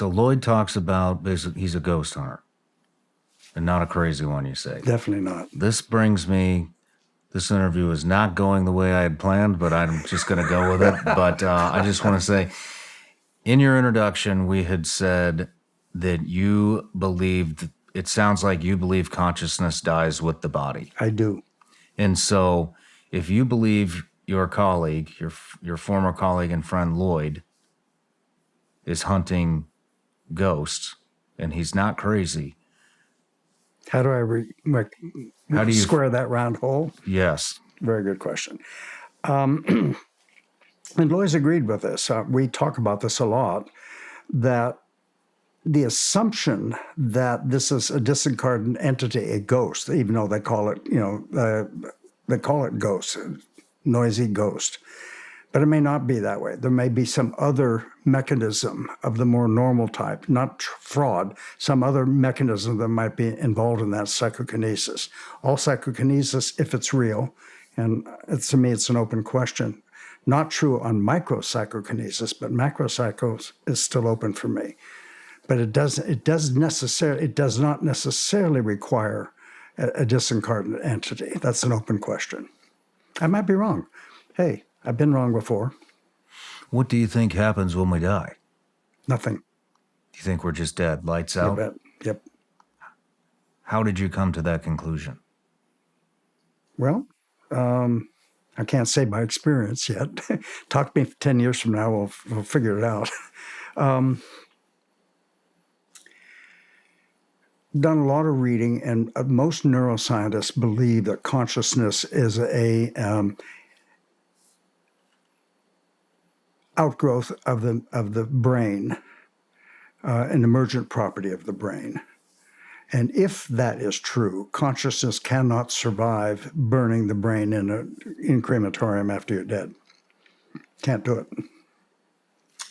Lloyd talks about basically he's a ghost hunter, and not a crazy one, you say? Definitely not. This interview is not going the way I had planned, but I'm just going to go with it. But I just want to say, in your introduction, we had said that you believed, it sounds like you believe consciousness dies with the body. I do. And so if you believe your colleague, your former colleague and friend Lloyd, is hunting ghosts and he's not crazy, how do I square that round hole? Yes. Very good question. And Lloyd's agreed with this. We talk about this a lot, that the assumption that this is a disincarnate entity, a ghost, even though they call it, they call it ghost, noisy ghost. But it may not be that way. There may be some other mechanism of the more normal type, not fraud, some other mechanism that might be involved in that psychokinesis. All psychokinesis, if it's real, and to me it's an open question, not true on micropsychokinesis, but macropsychos is still open for me. But it does not necessarily require a disincarnate entity. That's an open question. I might be wrong. Hey, I've been wrong before. What do you think happens when we die? Nothing. You think we're just dead, lights out? You bet. Yep. How did you come to that conclusion? Well, I can't say by experience yet. Talk to me 10 years from now, we'll figure it out. Done a lot of reading, and most neuroscientists believe that consciousness is a outgrowth of the brain, an emergent property of the brain. And if that is true, consciousness cannot survive burning the brain in crematorium after you're dead. Can't do it.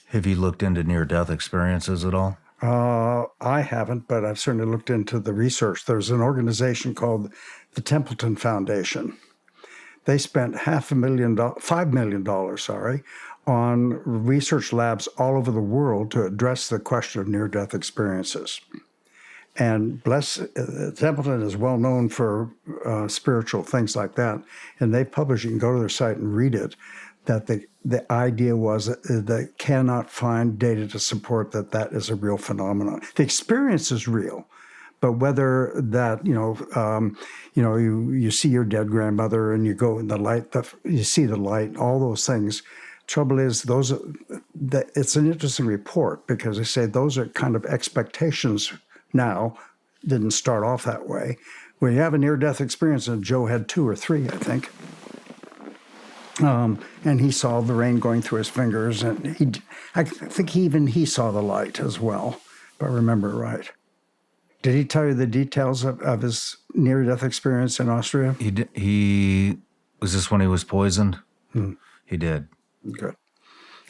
Have you looked into near-death experiences at all? I haven't, but I've certainly looked into the research. There's an organization called the Templeton Foundation. They spent $5 million, on research labs all over the world to address the question of near-death experiences. And Templeton is well known for spiritual things like that. And they publish, you can go to their site and read it, that the idea was that they cannot find data to support that is a real phenomenon. The experience is real, but whether that, you see your dead grandmother and you go in the light, you see the light, all those things. Trouble is, it's an interesting report because they say those are kind of expectations now, didn't start off that way. When you have a near-death experience, and Joe had 2 or 3, I think, and he saw the rain going through his fingers, and I think he saw the light as well, if I remember right. Did he tell you the details of his near-death experience in Austria? He was this when he was poisoned? He did. Good.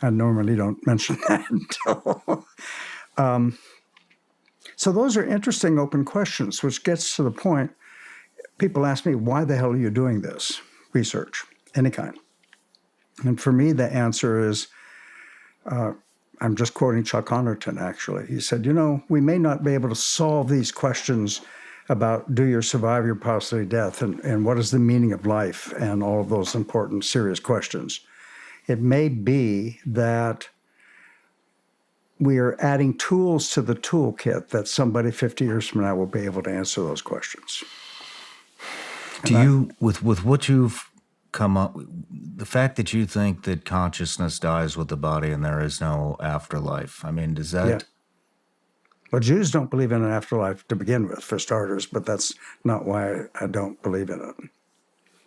I normally don't mention that until... So those are interesting open questions, which gets to the point. People ask me, why the hell are you doing this research, any kind? And for me, the answer is, I'm just quoting Chuck Honerton, actually. He said, we may not be able to solve these questions about do you survive your possibility of death and what is the meaning of life and all of those important, serious questions. It may be that we are adding tools to the toolkit that somebody 50 years from now will be able to answer those questions. With what you've come up, the fact that you think that consciousness dies with the body and there is no afterlife, I mean, does that... Yeah. Well, Jews don't believe in an afterlife to begin with, for starters, but that's not why I don't believe in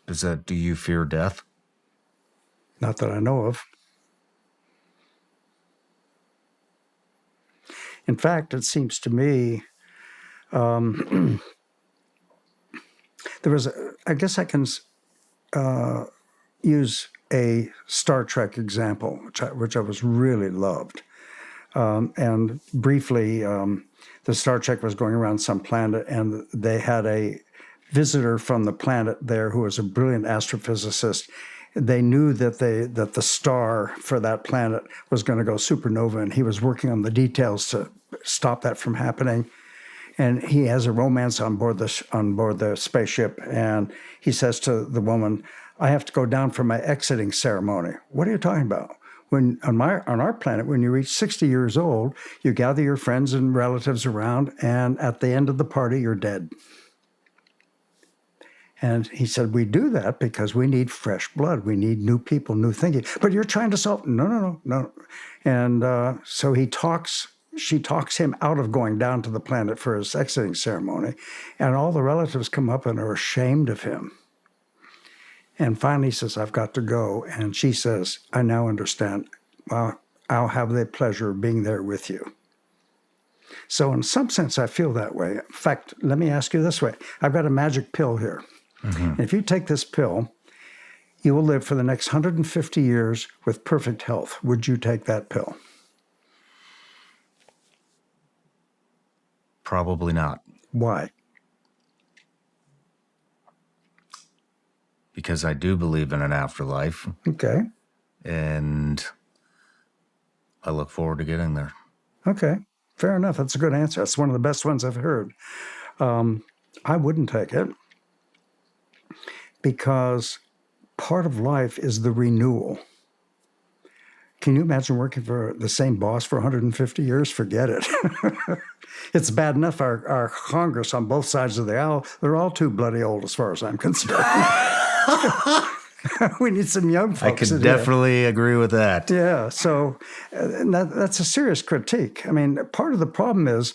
it. Do you fear death? Not that I know of. In fact, it seems to me, there was, I guess I can use a Star Trek example, which I was really loved. And briefly, the Star Trek was going around some planet, and they had a visitor from the planet there who was a brilliant astrophysicist. They knew that the star for that planet was going to go supernova, and he was working on the details to stop that from happening. And he has a romance on board the spaceship, and he says to the woman, "I have to go down for my exiting ceremony." "What are you talking about?" "On our planet, when you reach 60 years old, you gather your friends and relatives around, and at the end of the party, you're dead." And he said, "We do that because we need fresh blood. We need new people, new thinking." "But you're trying to solve..." No. And so she talks him out of going down to the planet for his exiting ceremony. And all the relatives come up and are ashamed of him. And finally he says, "I've got to go." And she says, "I now understand. Well, I'll have the pleasure of being there with you." So in some sense, I feel that way. In fact, let me ask you this way. I've got a magic pill here. Mm-hmm. If you take this pill, you will live for the next 150 years with perfect health. Would you take that pill? Probably not. Why? Because I do believe in an afterlife. Okay. And I look forward to getting there. Okay. Fair enough. That's a good answer. That's one of the best ones I've heard. I wouldn't take it because part of life is the renewal. Can you imagine working for the same boss for 150 years? Forget it. It's bad enough our Congress on both sides of the aisle, they're all too bloody old as far as I'm concerned. We need some young folks. I could definitely agree with that. Yeah, so that's a serious critique. I mean, part of the problem is,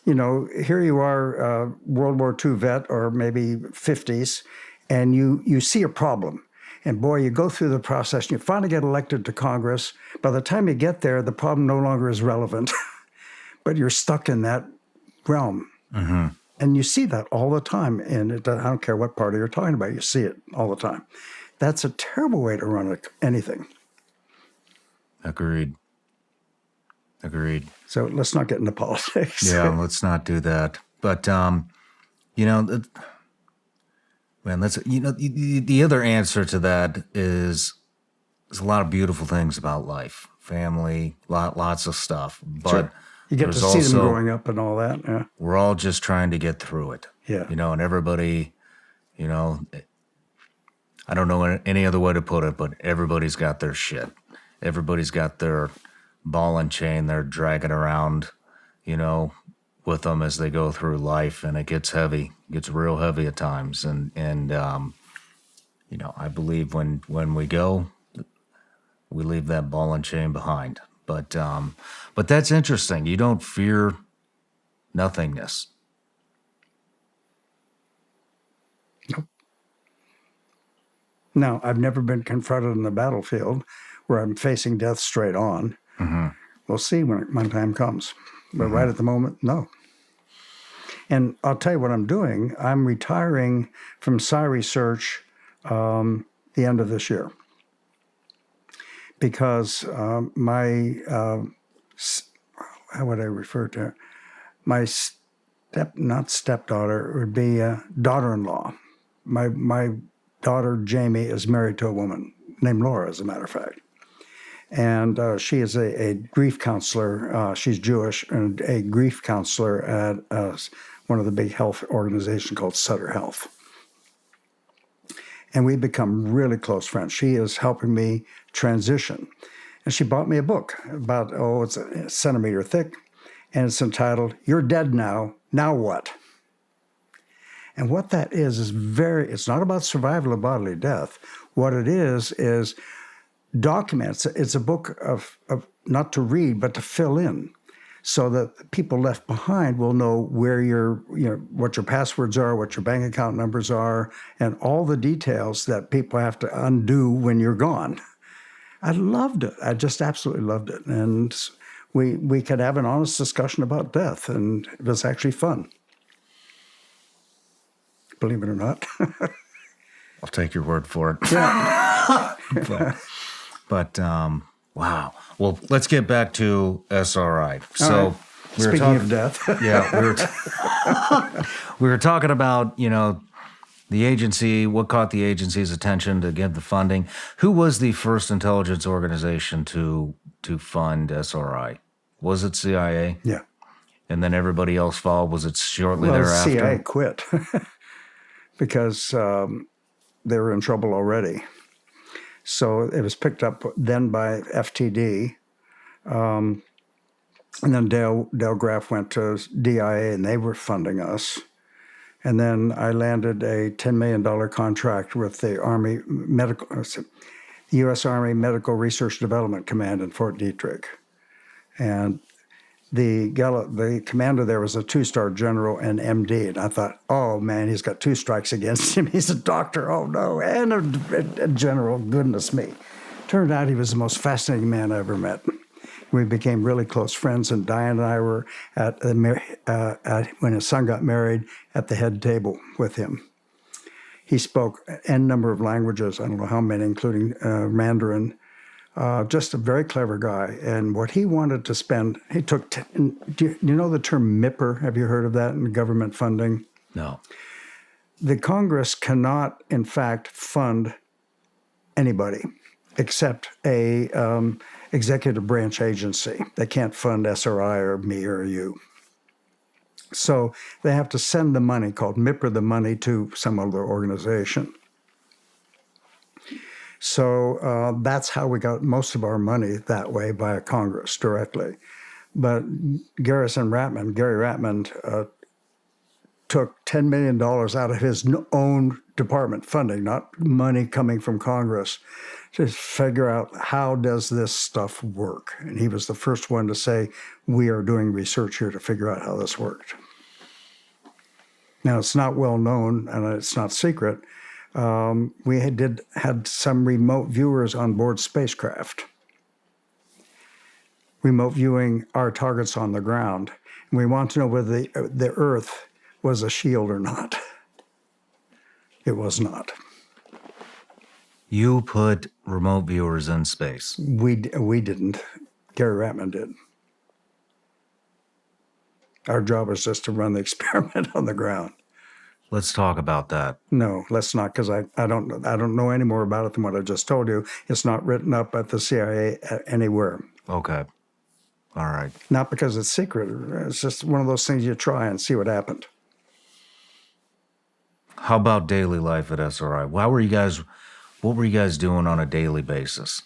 here you are, World War II vet or maybe 50s, and you see a problem. And boy, you go through the process and you finally get elected to Congress. By the time you get there, the problem no longer is relevant, but you're stuck in that realm. Mm-hmm. And you see that all the time. And I don't care what party you're talking about, you see it all the time. That's a terrible way to run anything. Agreed. So let's not get into politics. Yeah, let's not do that. But, man, the other answer to that is there's a lot of beautiful things about life, family, lots of stuff. But sure. You get to see them growing up and all that. Yeah. We're all just trying to get through it. Yeah. And everybody, I don't know any other way to put it, but everybody's got their shit. Everybody's got their ball and chain they're dragging around, with them as they go through life, and it gets heavy. It gets real heavy at times. And I believe when we go, we leave that ball and chain behind. But that's interesting. You don't fear nothingness. Nope. No, I've never been confronted on the battlefield where I'm facing death straight on. Mm-hmm. We'll see when my time comes. But right at the moment, no. And I'll tell you what I'm doing. I'm retiring from Psi Research the end of this year. Because how would I refer to it? My not stepdaughter, it would be daughter-in-law. My daughter, Jamie, is married to a woman named Laura, as a matter of fact. And she is a grief counselor. She's Jewish, and a grief counselor at one of the big health organizations called Sutter Health. And we've become really close friends. She is helping me transition. And she bought me a book about, it's a centimeter thick, and it's entitled, You're Dead Now, Now What? And what that is it's not about survival of bodily death. What it is documents. It's a book of not to read, but to fill in, so that people left behind will know where what your passwords are, what your bank account numbers are, and all the details that people have to undo when you're gone. I loved it. I just absolutely loved it. And we could have an honest discussion about death, and it was actually fun. Believe it or not. I'll take your word for it. Yeah. But wow. Well, let's get back to SRI. So, right. Speaking of death. Yeah, we were talking about, the agency, what caught the agency's attention to give the funding. Who was the first intelligence organization to fund SRI? Was it CIA? Yeah. And then everybody else followed? Was it shortly thereafter? CIA quit because they were in trouble already. So it was picked up then by FTD. And then Dale Graff went to DIA, and they were funding us. And then I landed a $10 million contract with the U.S. Army Medical Research Development Command in Fort Detrick. And the commander there was a 2-star general and MD. And I thought, oh, man, he's got 2 strikes against him. He's a doctor, oh, no, and a general, goodness me. Turned out he was the most fascinating man I ever met. We became really close friends, and Diane and I were when his son got married, at the head table with him. He spoke n number of languages, I don't know how many, including Mandarin. Just a very clever guy. And what he wanted to spend, he took, do you know the term MIPR? Have you heard of that in government funding? No. The Congress cannot, in fact, fund anybody except a executive branch agency. They can't fund SRI or me or you. So they have to send the money, called MIPR the money, to some other organization. So that's how we got most of our money that way, via Congress directly. But Gary Ratman took $10 million out of his own department funding, not money coming from Congress, to figure out how does this stuff work. And he was the first one to say, we are doing research here to figure out how this worked. Now, it's not well known, and it's not secret. We had some remote viewers on board spacecraft, remote viewing our targets on the ground. And we want to know whether the Earth was a shield or not. It was not. You put remote viewers in space. We didn't. Gary Ratman did. Our job was just to run the experiment on the ground. Let's talk about that. No, let's not, because I don't know any more about it than what I just told you. It's not written up at the CIA anywhere. Okay. All right. Not because it's secret. It's just one of those things you try and see what happened. How about daily life at SRI? What were you guys doing on a daily basis?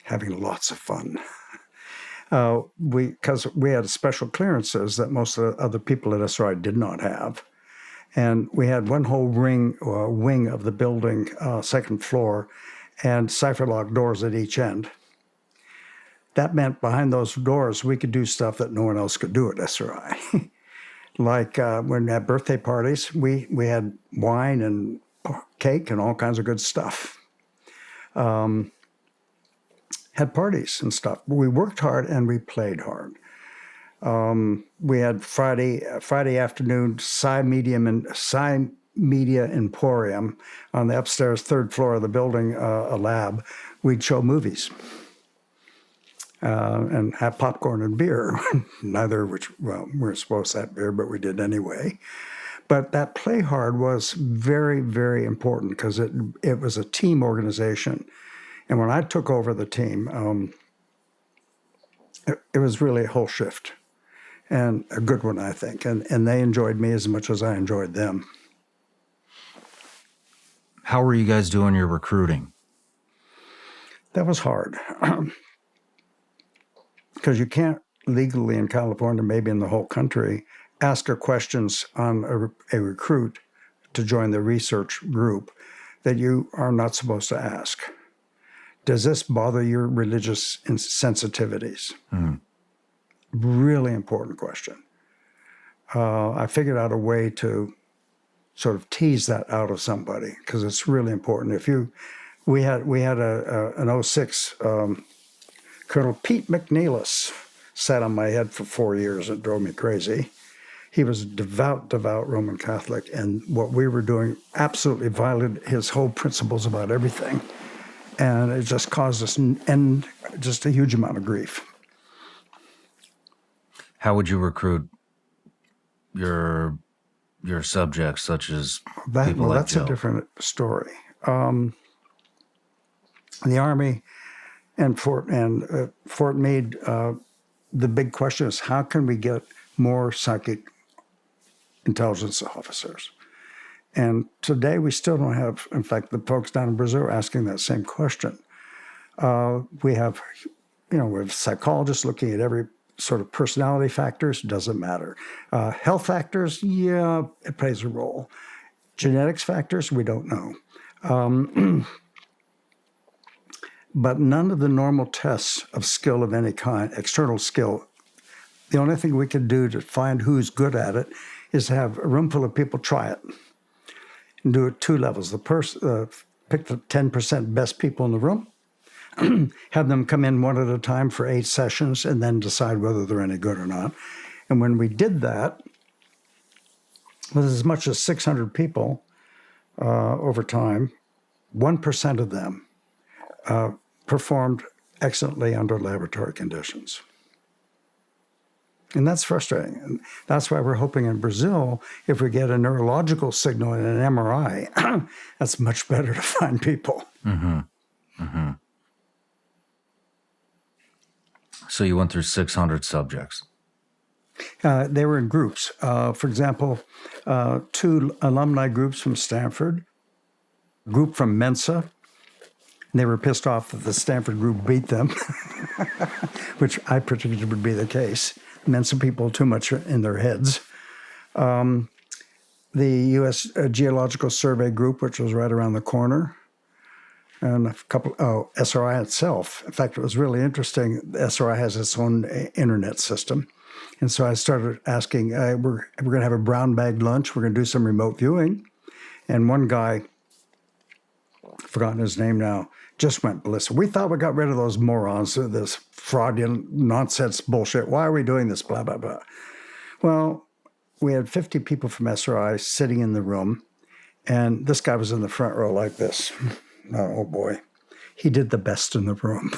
Having lots of fun. Because we had special clearances that most of the other people at SRI did not have. And we had one whole wing of the building, second floor, and cipher lock doors at each end. That meant behind those doors, we could do stuff that no one else could do at SRI. Like when we had birthday parties, we had wine and cake and all kinds of good stuff. Had parties and stuff. We worked hard and we played hard. We had Friday afternoon Psi Media Emporium on the upstairs third floor of the building, a lab. We'd show movies and have popcorn and beer. Neither of which, well, we weren't supposed to have beer, but we did anyway. But that play hard was very, very important because it was a team organization. And when I took over the team, it was really a whole shift. And a good one, I think. And they enjoyed me as much as I enjoyed them. How were you guys doing your recruiting? That was hard. Because you can't legally in California, maybe in the whole country, ask her questions on a recruit to join the research group that you are not supposed to ask. Does this bother your religious sensitivities? Really important question. I figured out a way to sort of tease that out of somebody because it's really important. We had an 06 Colonel Pete McNeilis sat on my head for 4 years. It drove me crazy. He was devout Roman Catholic, and what we were doing absolutely violated his whole principles about everything, and it just caused us just a huge amount of grief. How would you recruit your subjects, such as people like that's Joe? A different story. The Army and Fort Meade, the big question is how can we get more psychic intelligence officers? And today we still don't have. In fact, the folks down in Brazil are asking that same question. We have psychologists looking at every sort of personality factors, doesn't matter. Health factors, yeah, it plays a role. Genetics factors, we don't know. But none of the normal tests of skill of any kind, external skill, the only thing we can do to find who's good at it is to have a room full of people try it and do it 2 levels. Pick the 10% best people in the room, have them come in one at a time for 8 sessions, and then decide whether they're any good or not. And when we did that, with as much as 600 people over time, 1% of them performed excellently under laboratory conditions. And that's frustrating. And that's why we're hoping in Brazil, if we get a neurological signal in an MRI, that's much better to find people. Mm-hmm. Mm-hmm. So you went through 600 subjects. They were in groups. For example, 2 alumni groups from Stanford, a group from Mensa. And they were pissed off that the Stanford group beat them, which I predicted would be the case. Mensa people too much in their heads. The U.S. Geological Survey group, which was right around the corner. And a couple, SRI itself. In fact, it was really interesting. SRI has its own internet system. And so I started asking, we're going to have a brown bag lunch. We're going to do some remote viewing. And one guy, forgotten his name now, just went ballistic. We thought we got rid of those morons, this fraudulent nonsense bullshit. Why are we doing this? Blah, blah, blah. Well, we had 50 people from SRI sitting in the room, and this guy was in the front row like this. Oh boy, he did the best in the room.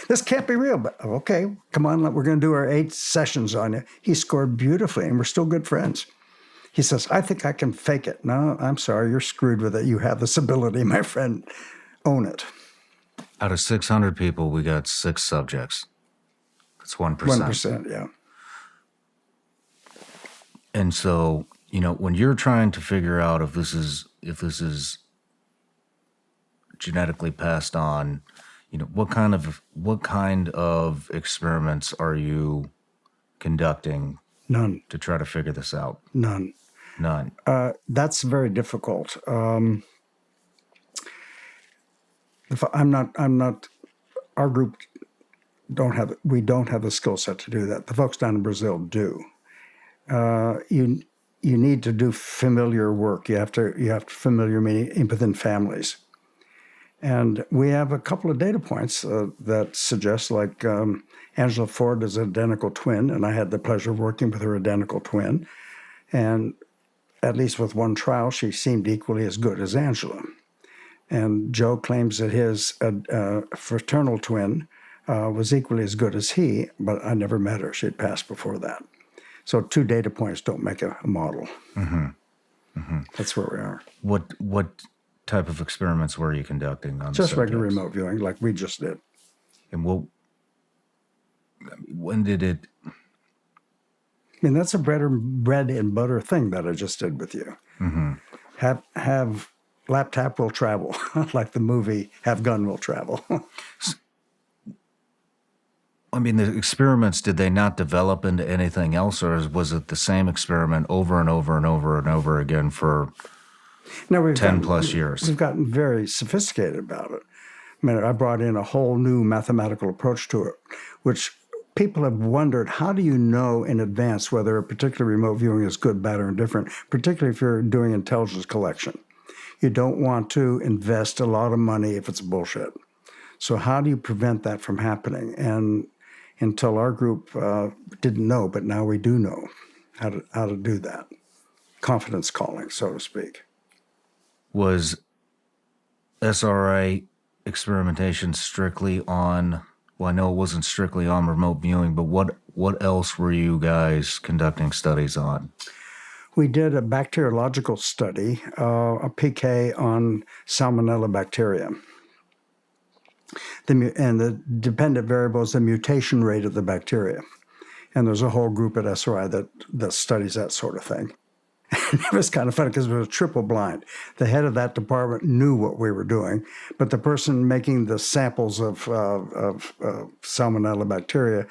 This can't be real, but okay, come on, we're going to do our 8 sessions on you. He scored beautifully, and we're still good friends. He says, I think I can fake it. No, I'm sorry, you're screwed with it. You have this ability, my friend. Own it. Out of 600 people, we got 6 subjects. That's 1%. 1%, yeah. And so, when you're trying to figure out if this is genetically passed on, what kind of experiments are you conducting? None. To try to figure this out? None. That's very difficult. I'm not. Our group don't have the skill set to do that. The folks down in Brazil do. You need to do familiar work. You have to familiar meaning within families. And we have a couple of data points that suggest, like Angela Ford is an identical twin, and I had the pleasure of working with her identical twin. And at least with one trial, she seemed equally as good as Angela. And Joe claims that his fraternal twin was equally as good as he, but I never met her. She had passed before that. So 2 data points don't make a model. Mm-hmm. Mm-hmm. That's where we are. What type of experiments were you conducting on just regular remote viewing, like we just did? And when did it? I mean, that's a bread and butter thing that I just did with you. Mm-hmm. Have laptop will travel, like the movie Have Gun Will Travel. I mean, the experiments, did they not develop into anything else, or was it the same experiment over and over and over and over again for 10 plus years? We've gotten very sophisticated about it. I mean, I brought in a whole new mathematical approach to it, which people have wondered, how do you know in advance whether a particular remote viewing is good, bad, or indifferent, particularly if you're doing intelligence collection? You don't want to invest a lot of money if it's bullshit. So how do you prevent that from happening? And until our group didn't know, but now we do know how to do that. Confidence calling, so to speak. Was SRI experimentation strictly on, well, I know it wasn't strictly on remote viewing, but what else were you guys conducting studies on? We did a bacteriological study, a PK on Salmonella bacteria. And the dependent variable is the mutation rate of the bacteria. And there's a whole group at SRI that studies that sort of thing. And it was kind of funny because it was triple blind. The head of that department knew what we were doing, but the person making the samples of Salmonella bacteria,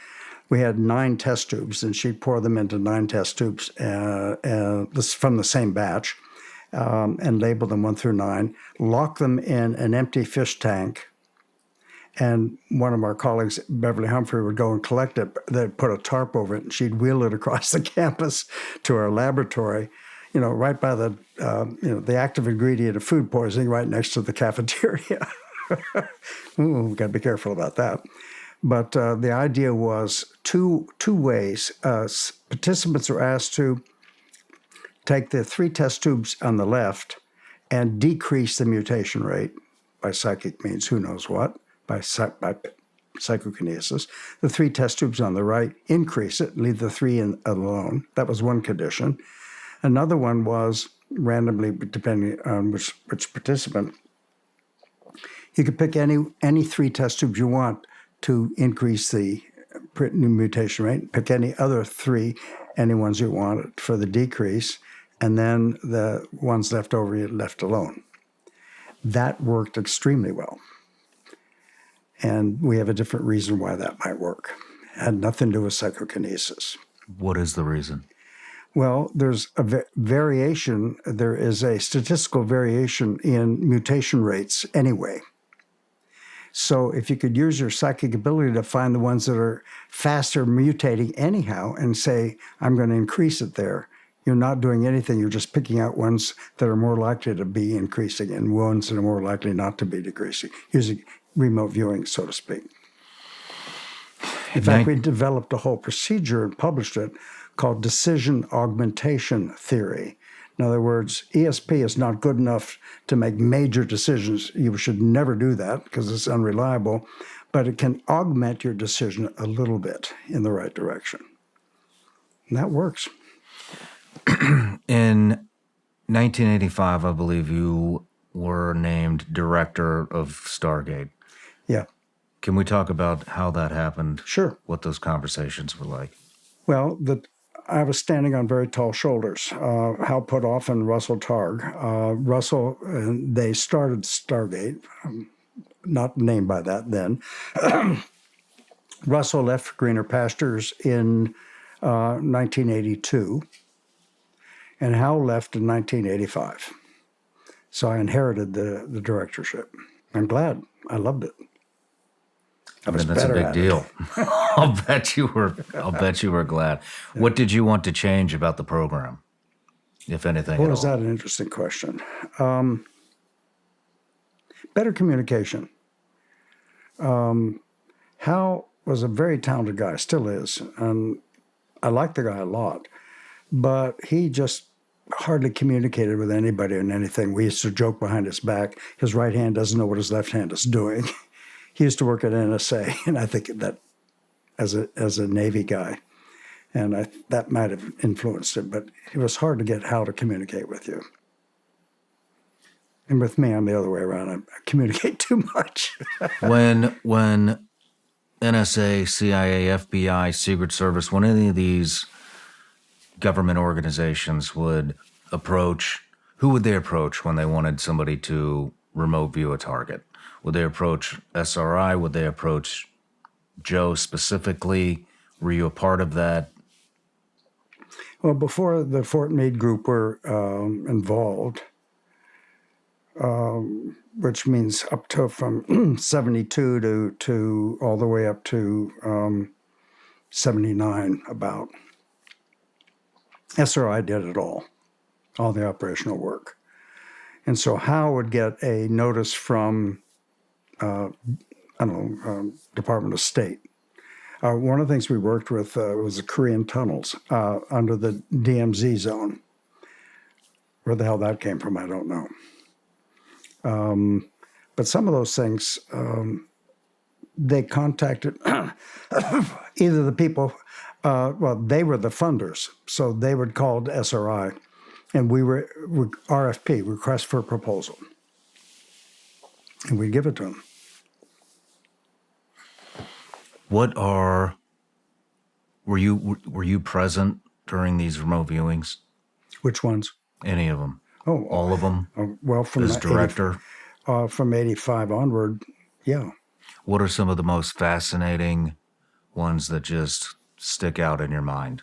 we had 9 test tubes, and she'd pour them into 9 test tubes this from the same batch, and label them 1 through 9, lock them in an empty fish tank, and one of our colleagues, Beverly Humphrey, would go and collect it. They'd put a tarp over it, and she'd wheel it across the campus to our laboratory, right by the active ingredient of food poisoning right next to the cafeteria. We've got to be careful about that. But the idea was two ways. Participants are asked to take the 3 test tubes on the left and decrease the mutation rate by psychic means, who knows what, by psychokinesis. The 3 test tubes on the right, increase it, leave the 3 alone. That was one condition. Another one was randomly, depending on which participant, you could pick any 3 test tubes you want to increase the mutation rate. Pick any other 3, any ones you want for the decrease, and then the ones left over you left alone. That worked extremely well. And we have a different reason why that might work. It had nothing to do with psychokinesis. What is the reason? Well, there's a variation. There is a statistical variation in mutation rates anyway. So if you could use your psychic ability to find the ones that are faster mutating anyhow and say, I'm going to increase it there, you're not doing anything. You're just picking out ones that are more likely to be increasing and ones that are more likely not to be decreasing, using remote viewing, so to speak. In fact, we developed a whole procedure and published it called decision augmentation theory. In other words, ESP is not good enough to make major decisions. You should never do that because it's unreliable, but it can augment your decision a little bit in the right direction. And that works. In 1985, I believe you were named director of Stargate. Yeah. Can we talk about how that happened? Sure. What those conversations were like? Well, I was standing on very tall shoulders. Hal Puthoff and Russell Targ. Russell, they started Stargate, not named by that then. Russell left for greener pastures in 1982, and Hal left in 1985. So I inherited the directorship. I'm glad. I loved it. I mean, that's a big deal. I'll bet you were glad. Yeah. What did you want to change about the program, if anything? Well, is that an interesting question? Better communication. Hal was a very talented guy, still is, and I like the guy a lot, but he just hardly communicated with anybody on anything. We used to joke behind his back. His right hand doesn't know what his left hand is doing. He used to work at NSA, and I think that as a Navy guy, and that might have influenced it, but it was hard to get Hal to communicate with you. And with me, I'm the other way around. I communicate too much. When NSA, CIA, FBI, Secret Service, when any of these government organizations would approach, who would they approach when they wanted somebody to remote view a target? Would they approach SRI? Would they approach Joe specifically? Were you a part of that? Well, before the Fort Meade group were involved, which means up to from 72 to all the way up to 79 about, SRI did it all the operational work. And so Hal would get a notice from Department of State. One of the things we worked with was the Korean tunnels under the DMZ zone. Where the hell that came from, I don't know. But some of those things, they contacted either the people, they were the funders, so they would call SRI, and we were RFP, request for proposal, and we'd give it to them. Were you present during these remote viewings? Which ones? Any of them? Oh, all of them? Well, from as director? From 85 onward, yeah. What are some of the most fascinating ones that just stick out in your mind?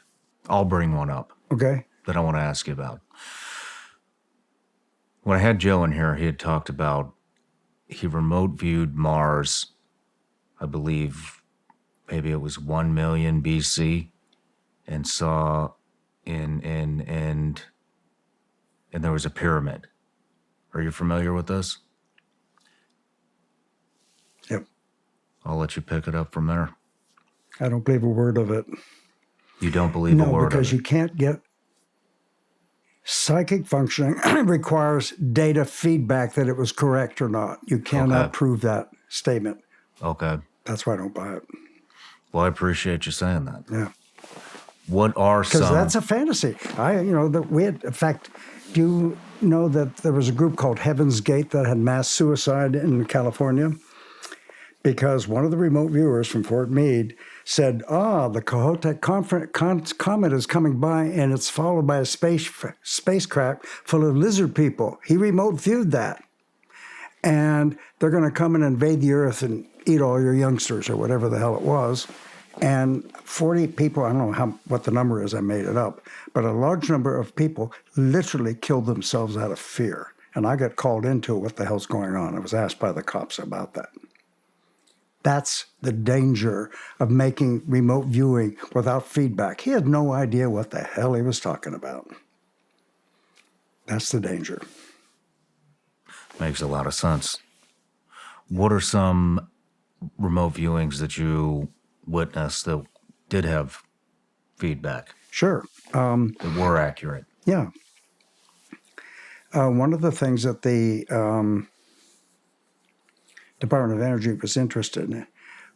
I'll bring one up. Okay. That I want to ask you about. When I had Joe in here, he had talked about he remote viewed Mars, I believe maybe it was 1 million BC, and saw and there was a pyramid. Are you familiar with this? Yep. I'll let you pick it up from there. I don't believe a word of it. You don't believe a word of it? No, because you can't get... Psychic functioning requires data feedback that it was correct or not. You cannot prove that statement. Okay. That's why I don't buy it. Well, I appreciate you saying that. Yeah. What are some... Because that's a fantasy. In fact, do you know that there was a group called Heaven's Gate that had mass suicide in California? Because one of the remote viewers from Fort Meade said, the Kohoutek comet is coming by and it's followed by a spacecraft full of lizard people. He remote viewed that. And they're going to come and invade the Earth and eat all your youngsters or whatever the hell it was. And 40 people, I don't know what the number is, I made it up, but a large number of people literally killed themselves out of fear. And I got called into what the hell's going on. I was asked by the cops about that. That's the danger of making remote viewing without feedback. He had no idea what the hell he was talking about. That's the danger. Makes a lot of sense. What are some remote viewings that you witnessed that did have feedback, Sure. that were accurate? Yeah. One of the things that the Department of Energy was interested in,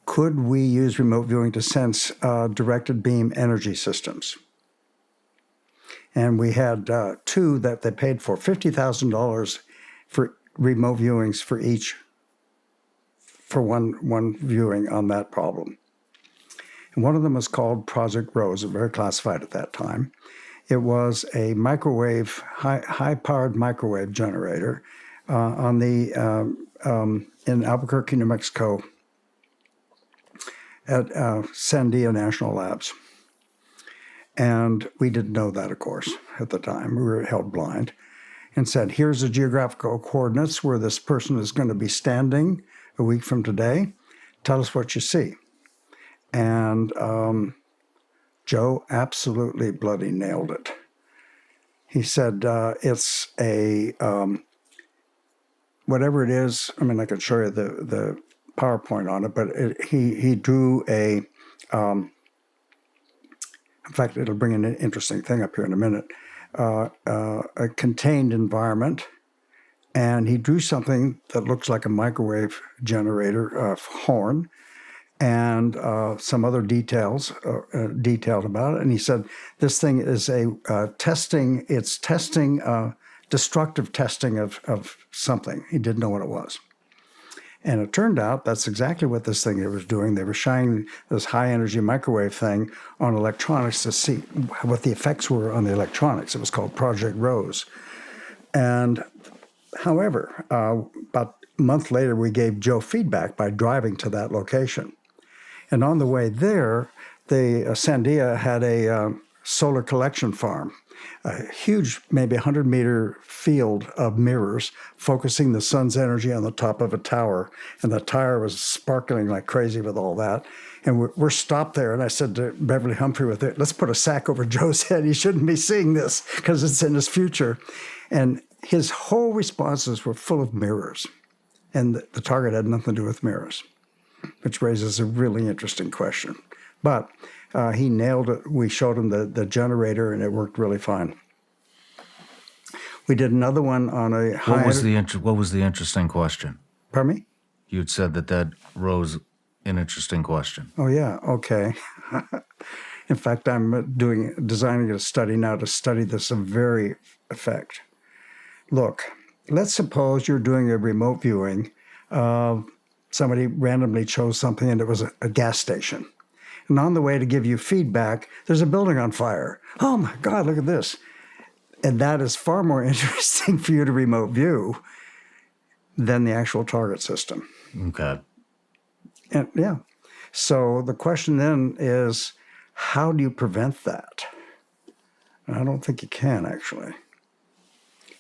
could we use remote viewing to sense directed beam energy systems? And we had two that they paid for $50,000 for remote viewings for each, for one viewing on that problem. And one of them was called Project Rose, very classified at that time. It was a microwave, high-powered microwave generator on the in Albuquerque, New Mexico, at Sandia National Labs. And we didn't know that, of course, at the time. We were held blind. And said, here's the geographical coordinates where this person is going to be standing a week from today. Tell us what you see. And Joe absolutely bloody nailed it. He said, it's a, whatever it is, I mean, I could show you the PowerPoint on it, but he drew a, in fact, it'll bring an interesting thing up here in a minute, a contained environment, and he drew something that looks like a microwave generator horn, and some other details detailed about it. And he said, this thing is a testing, it's testing, destructive testing of something. He didn't know what it was. And it turned out that's exactly what this thing was doing. They were shining this high-energy microwave thing on electronics to see what the effects were on the electronics. It was called Project Rose. And however, about a month later, we gave Joe feedback by driving to that location. And on the way there, Sandia had a solar collection farm, a huge, maybe 100-meter field of mirrors focusing the sun's energy on the top of a tower. And the tower was sparkling like crazy with all that. And we're stopped there. And I said to Beverly Humphrey with it, let's put a sack over Joe's head. He shouldn't be seeing this because it's in his future. And his whole responses were full of mirrors. And the target had nothing to do with mirrors, which raises a really interesting question. But he nailed it. We showed him the generator, and it worked really fine. We did another one on a high... What was the interesting question? Pardon me? You'd said that rose an interesting question. Oh, yeah. Okay. In fact, I'm designing a study now to study this very effect. Look, let's suppose you're doing a remote viewing. Somebody randomly chose something, and it was a gas station. And on the way to give you feedback, there's a building on fire. Oh, my God, look at this. And that is far more interesting for you to remote view than the actual target system. Okay. And yeah. So the question then is, how do you prevent that? And I don't think you can, actually.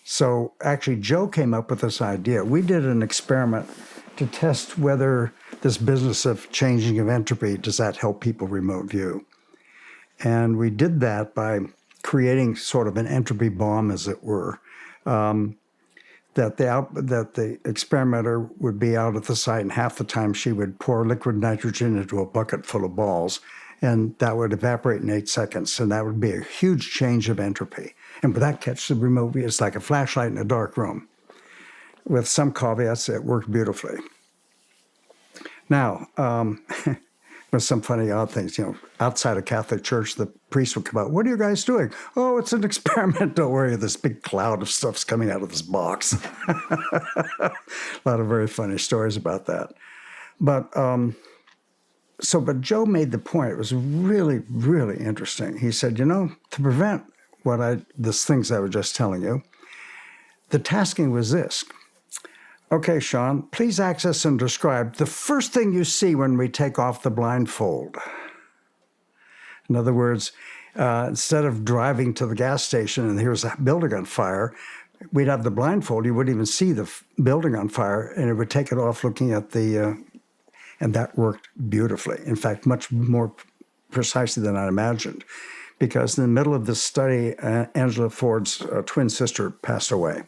So actually, Joe came up with this idea. We did an experiment to test whether this business of changing of entropy, does that help people remote view? And we did that by creating sort of an entropy bomb, as it were, that the experimenter would be out at the site, and half the time she would pour liquid nitrogen into a bucket full of balls, and that would evaporate in 8 seconds, and that would be a huge change of entropy. And with that catch the remote view, it's like a flashlight in a dark room. With some caveats, it worked beautifully. Now, there's some funny odd things. Outside a Catholic church, the priest would come out, what are you guys doing? Oh, it's an experiment. Don't worry, this big cloud of stuff's coming out of this box. A lot of very funny stories about that. But but Joe made the point. It was really, really interesting. He said, to prevent these things I was just telling you, the tasking was this. Okay, Shawn, please access and describe the first thing you see when we take off the blindfold. In other words, instead of driving to the gas station and here's a building on fire, we'd have the blindfold. You wouldn't even see the building on fire, and it would take it off looking at and that worked beautifully. In fact, much more precisely than I imagined, because in the middle of this study, Angela Ford's twin sister passed away.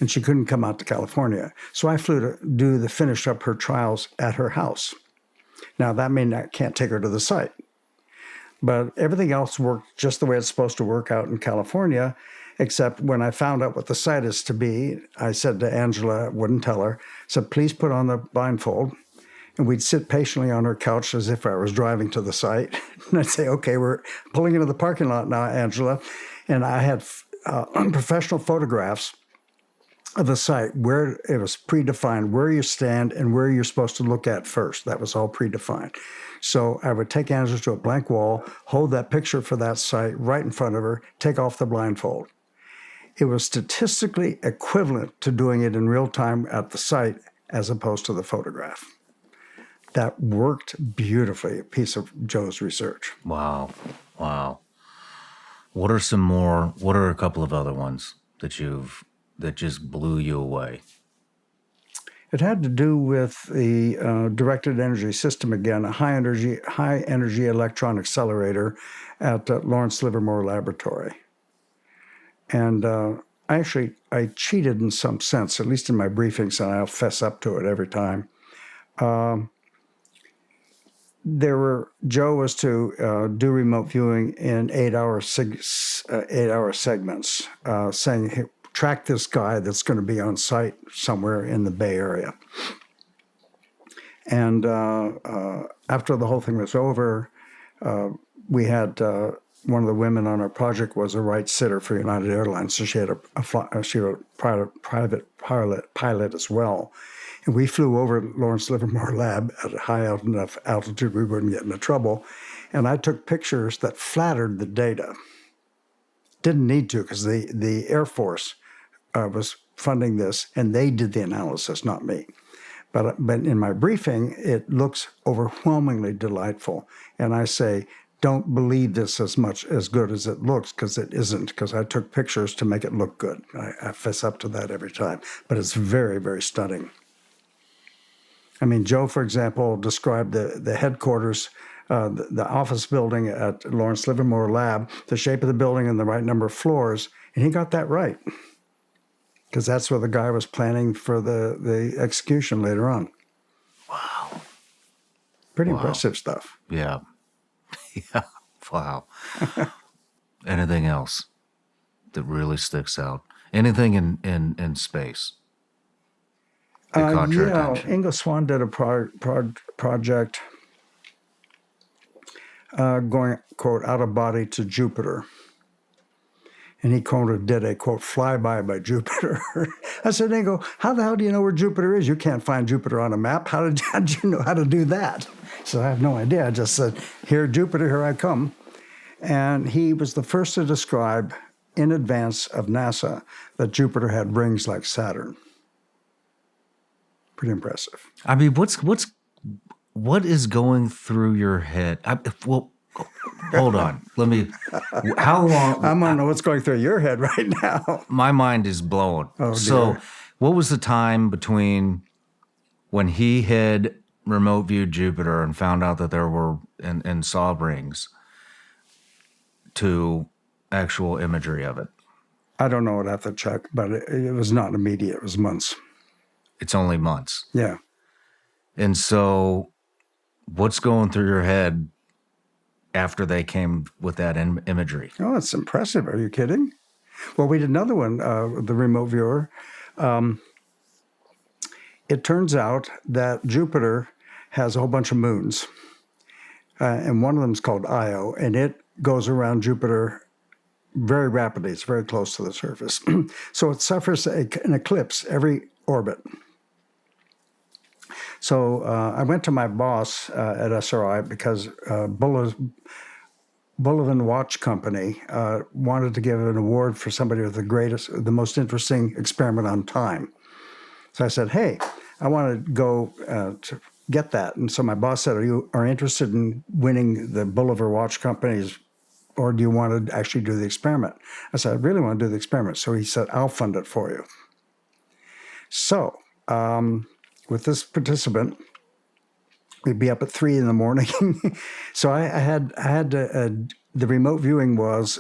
And she couldn't come out to California. So I flew to finish up her trials at her house. Now, that means I can't take her to the site. But everything else worked just the way it's supposed to work out in California, except when I found out what the site is to be, I said to Angela, wouldn't tell her, said, please put on the blindfold. And we'd sit patiently on her couch as if I was driving to the site. And I'd say, okay, we're pulling into the parking lot now, Angela. And I had professional photographs of the site where it was predefined, where you stand and where you're supposed to look at first. That was all predefined. So I would take Angela to a blank wall, hold that picture for that site right in front of her, take off the blindfold. It was statistically equivalent to doing it in real time at the site as opposed to the photograph. That worked beautifully, a piece of Joe's research. Wow. What are a couple of other ones that just blew you away? It had to do with the directed energy system again, a high energy electron accelerator at Lawrence Livermore Laboratory. And I cheated in some sense, at least in my briefings, and I'll fess up to it every time. Joe was to do remote viewing in 8-hour segments, saying, hey, track this guy that's going to be on site somewhere in the Bay Area. And after the whole thing was over, we had one of the women on our project was a right sitter for United Airlines, so she had she was a private pilot as well. And we flew over Lawrence Livermore Lab at a high enough altitude we wouldn't get into trouble. And I took pictures that flattered the data. Didn't need to, because the Air Force was funding this, and they did the analysis, not me. But in my briefing, it looks overwhelmingly delightful. And I say, don't believe this as good as it looks, because it isn't, because I took pictures to make it look good. I fess up to that every time. But it's very, very stunning. I mean, Joe, for example, described the headquarters, the office building at Lawrence Livermore Lab, the shape of the building and the right number of floors, and he got that right, because that's where the guy was planning for the execution later on. Wow. Pretty impressive stuff. Yeah. Yeah. Wow. Anything else that really sticks out? Anything in space that caught your attention? Ingo Swann did a project going, quote, out of body to Jupiter. And he, quote, did a, quote, flyby by Jupiter. I said, Ingo, how the hell do you know where Jupiter is? You can't find Jupiter on a map. How did you know how to do that? So I have no idea. I just said, here, Jupiter, here I come. And he was the first to describe in advance of NASA that Jupiter had rings like Saturn. Pretty impressive. I mean, what is going through your head? Hold on. How long? I want to know what's going through your head right now. My mind is blown. Oh, dear. So what was the time between when he had remote viewed Jupiter and found out that there were and saw rings to actual imagery of it? I don't know. I'd have to check, but it was not immediate. It was months. It's only months. Yeah. And so what's going through your head after they came with that imagery? Oh, it's impressive. Are you kidding? Well, we did another one, the remote viewer. It turns out that Jupiter has a whole bunch of moons, and one of them is called Io, and it goes around Jupiter very rapidly. It's very close to the surface. So it suffers an eclipse every orbit. So I went to my boss at SRI because Bulletin Watch Company wanted to give an award for somebody with the most interesting experiment on time. So I said, hey, I want to go to get that. And so my boss said, are interested in winning the Bulletin Watch Company's, or do you want to actually do the experiment? I said, I really want to do the experiment. So he said, I'll fund it for you. So with this participant, we'd be up at 3 a.m. So I had the remote viewing was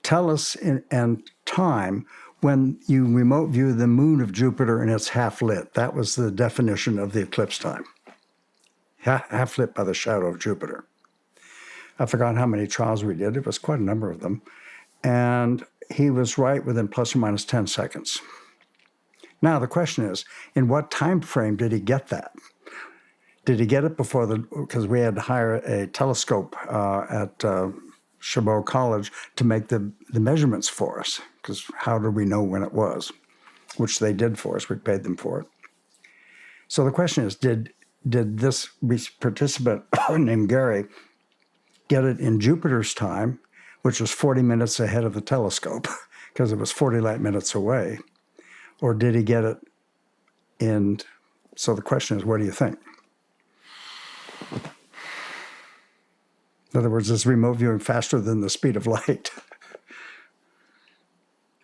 tell us in time when you remote view the moon of Jupiter and it's half lit. That was the definition of the eclipse time. half lit by the shadow of Jupiter. I forgot how many trials we did. It was quite a number of them. And he was right within plus or minus 10 seconds. Now, the question is, in what time frame did he get that? Did he get it before because we had to hire a telescope at Chabot College to make the measurements for us, because how did we know when it was? Which they did for us. We paid them for it. So the question is, did this participant named Gary get it in Jupiter's time, which was 40 minutes ahead of the telescope, because it was 40 light minutes away, or did he get it in? So the question is, what do you think? In other words, is remote viewing faster than the speed of light?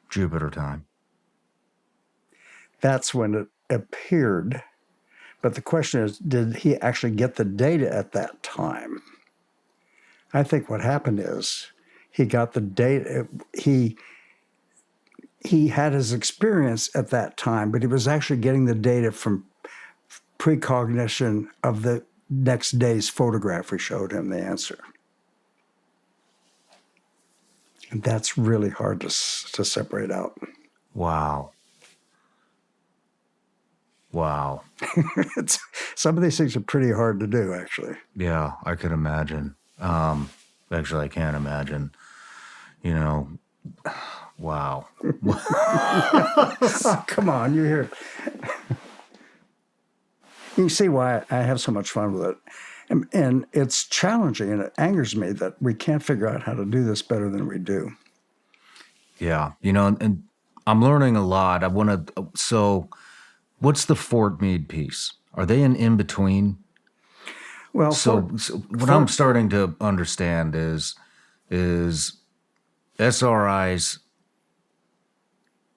Jupiter time. That's when it appeared. But the question is, did he actually get the data at that time? I think what happened is he got the data. He had his experience at that time, but he was actually getting the data from precognition of the next day's photograph we showed him the answer. And that's really hard to separate out. Wow. Some of these things are pretty hard to do, actually. Yeah, I could imagine. Actually, I can't imagine. You know, wow. Oh, come on, you're here. You see why I have so much fun with it. And it's challenging, and it angers me that we can't figure out how to do this better than we do. Yeah, and I'm learning a lot. So what's the Fort Meade piece? Are they an in-between? Well, So what I'm starting to understand is SRI's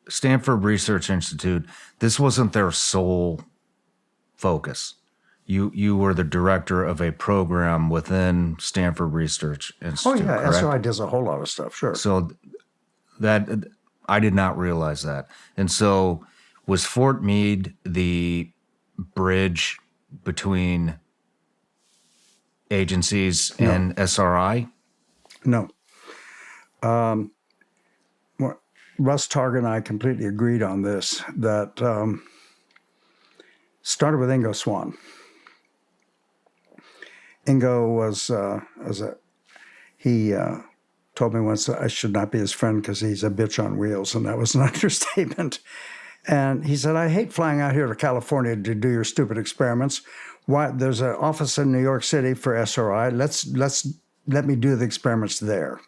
Stanford Research Institute, this wasn't their sole focus. You were the director of a program within Stanford Research Institute. yeah, correct? SRI does a whole lot of stuff, sure. So that I did not realize that. And so was Fort Meade the bridge between agencies and SRI? No. Russ Targ and I completely agreed on this, that started with Ingo Swann. Ingo was, he told me once that I should not be his friend because he's a bitch on wheels, and that was an understatement. And he said, I hate flying out here to California to do your stupid experiments. Why? There's an office in New York City for SRI. Let me do the experiments there.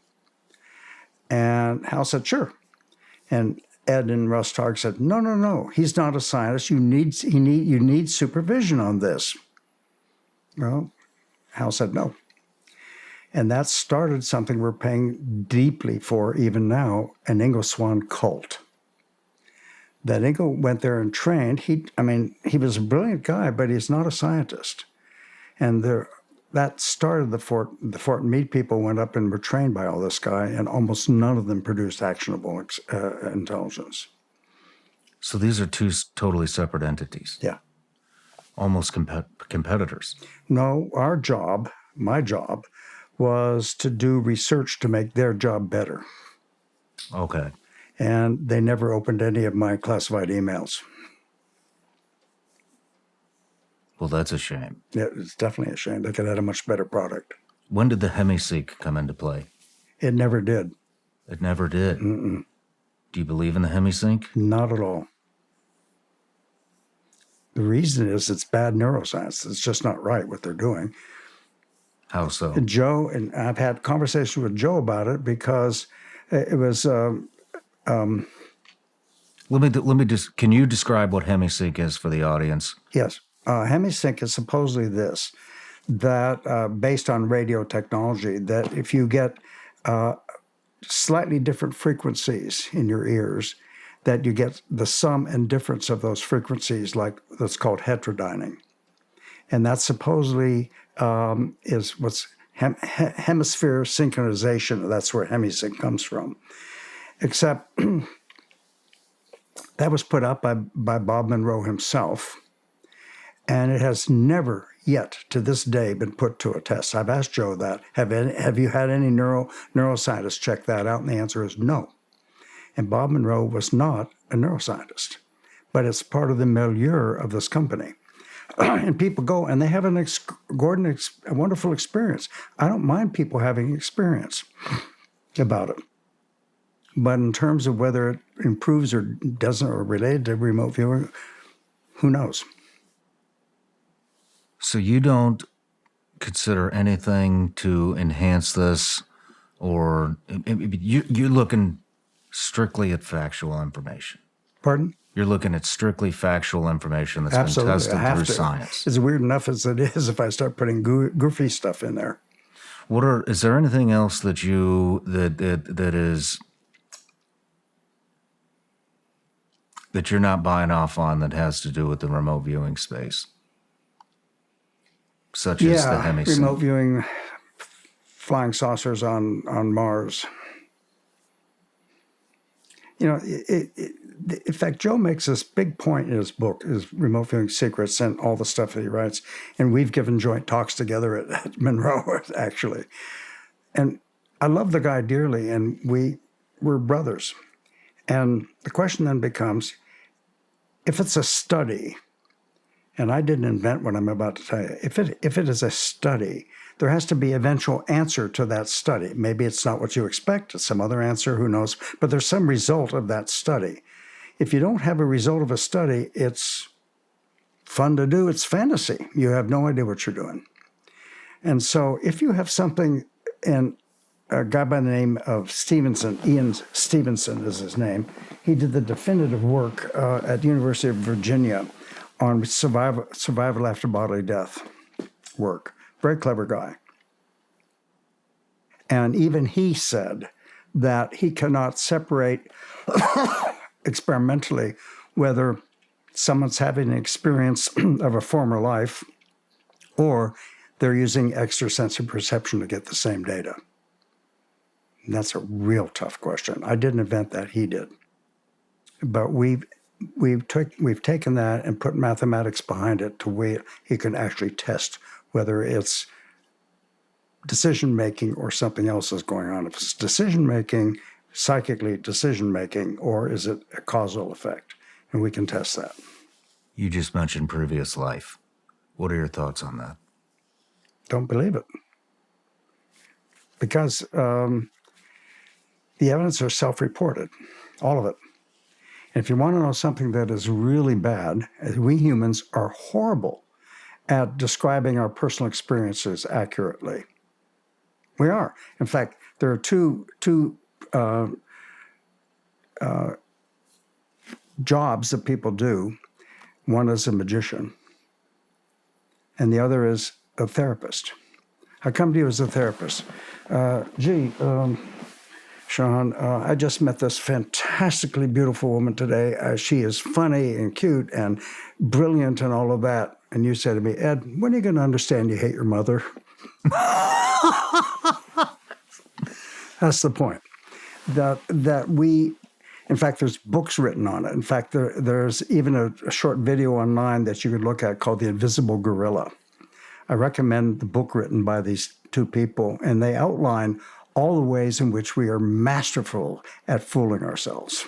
And Hal said, sure. And Ed and Russ Targ said, no, he's not a scientist. You need supervision on this. Well, Hal said no. And that started something we're paying deeply for even now, an Ingo Swann cult. That Ingo went there and trained. He was a brilliant guy, but he's not a scientist. And that started the Fort Meade people went up and were trained by all this guy, and almost none of them produced actionable intelligence. So these are two totally separate entities. Yeah. Almost competitors. No, my job, was to do research to make their job better. Okay. And they never opened any of my classified emails. Well, that's a shame. Yeah, it's definitely a shame. They could have had a much better product. When did the Hemi Sync come into play? It never did. It never did. Mm-mm. Do you believe in the Hemi Sync? Not at all. The reason is it's bad neuroscience. It's just not right what they're doing. How so? And Joe, and I've had conversations with Joe about it because it was... Let me just. Can you describe what Hemi Sync is for the audience? Yes. Hemi Sync is supposedly this, that based on radio technology, that if you get slightly different frequencies in your ears, that you get the sum and difference of those frequencies, like that's called heterodyning. And that supposedly is what's hemisphere synchronization. That's where Hemi Sync comes from. Except that was put up by Bob Monroe himself. And it has never yet to this day been put to a test. I've asked Joe that. Have you had any neuroscientists check that out? And the answer is no. And Bob Monroe was not a neuroscientist, but it's part of the milieu of this company. And people go and they have a wonderful experience. I don't mind people having experience about it. But in terms of whether it improves or doesn't or related to remote viewing, who knows? So you don't consider anything to enhance this, or you're looking strictly at factual information? Pardon? You're looking at strictly factual information that's Absolutely. been tested through science. It's weird enough as it is if I start putting goofy stuff in there. Is there anything else that that you're not buying off on that has to do with the remote viewing space? Such as the Hemi Sync. Remote viewing flying saucers on Mars. You know, in fact, Joe makes this big point in his book, his Remote Viewing Secrets, and all the stuff that he writes. And we've given joint talks together at Monroe, actually. And I love the guy dearly, and we're brothers. And the question then becomes, if it's a study, and I didn't invent what I'm about to tell you, if it is a study, there has to be eventual answer to that study. Maybe it's not what you expect, it's some other answer, who knows, but there's some result of that study. If you don't have a result of a study, it's fun to do, it's fantasy. You have no idea what you're doing. And so if you have something, and a guy by the name of Stevenson, Ian Stevenson is his name, he did the definitive work at the University of Virginia on survival after bodily death work. Very clever guy. And even he said that he cannot separate experimentally whether someone's having an experience of a former life or they're using extrasensory perception to get the same data. And that's a real tough question. I didn't invent that, he did. But we've taken that and put mathematics behind it to where he can actually test whether it's decision-making or something else is going on. If it's decision-making, psychically decision-making, or is it a causal effect? And we can test that. You just mentioned previous life. What are your thoughts on that? Don't believe it. Because the evidence are self-reported, all of it. And if you want to know something that is really bad, we humans are horrible at describing our personal experiences accurately. We are. In fact, there are two jobs that people do. One is a magician, and the other is a therapist. I come to you as a therapist. Shawn, I just met this fantastically beautiful woman today. She is funny and cute and brilliant and all of that. And you said to me, Ed, when are you going to understand you hate your mother? That's the point. That we, in fact, there's books written on it. In fact, there's even a short video online that you could look at called The Invisible Gorilla. I recommend the book written by these two people, and they outline all the ways in which we are masterful at fooling ourselves.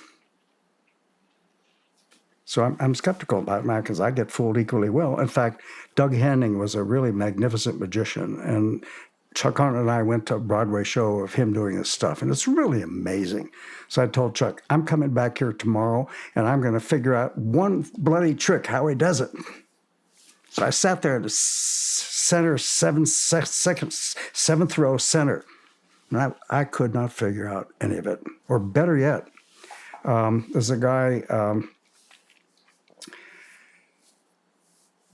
So I'm skeptical about it now because I get fooled equally well. In fact, Doug Henning was a really magnificent magician, and Chuck Hunt and I went to a Broadway show of him doing this stuff, and it's really amazing. So I told Chuck, I'm coming back here tomorrow, and I'm going to figure out one bloody trick, how he does it. So I sat there in the center, seventh row center, and I could not figure out any of it. Or better yet, there's a guy,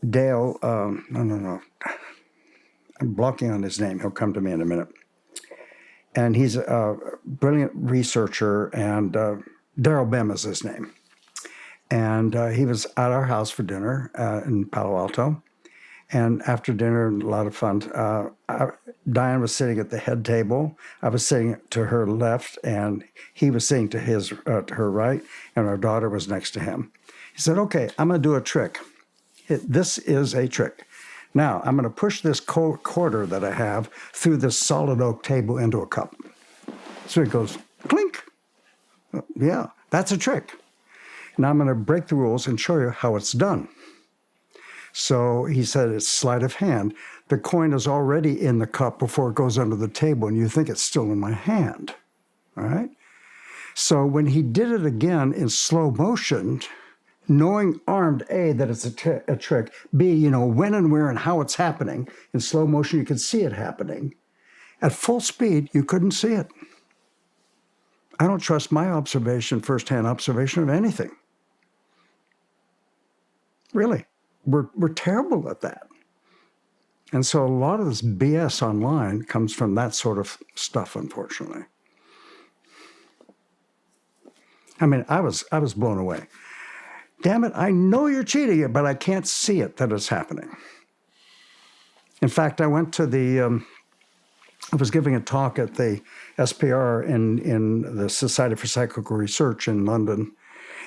Dale, no. I'm blocking on his name. He'll come to me in a minute. And he's a brilliant researcher, and Daryl Bem is his name. And he was at our house for dinner in Palo Alto. And after dinner, a lot of fun. Diane was sitting at the head table. I was sitting to her left, and he was sitting to her right, and our daughter was next to him. He said, okay, I'm going to do a trick. This is a trick. Now, I'm going to push this quarter that I have through this solid oak table into a cup. So it goes clink. Yeah, that's a trick. Now I'm going to break the rules and show you how it's done. So he said it's sleight of hand. The coin is already in the cup before it goes under the table, and you think it's still in my hand. All right? So when he did it again in slow motion, knowing armed A, that it's a trick, B, when and where and how it's happening, in slow motion you could see it happening. At full speed, you couldn't see it. I don't trust my observation, firsthand observation of anything. Really. We're terrible at that. And so a lot of this BS online comes from that sort of stuff, unfortunately. I mean, I was blown away. Damn it, I know you're cheating it, but I can't see it that it's happening. In fact, I went to I was giving a talk at the SPR in the Society for Psychical Research in London,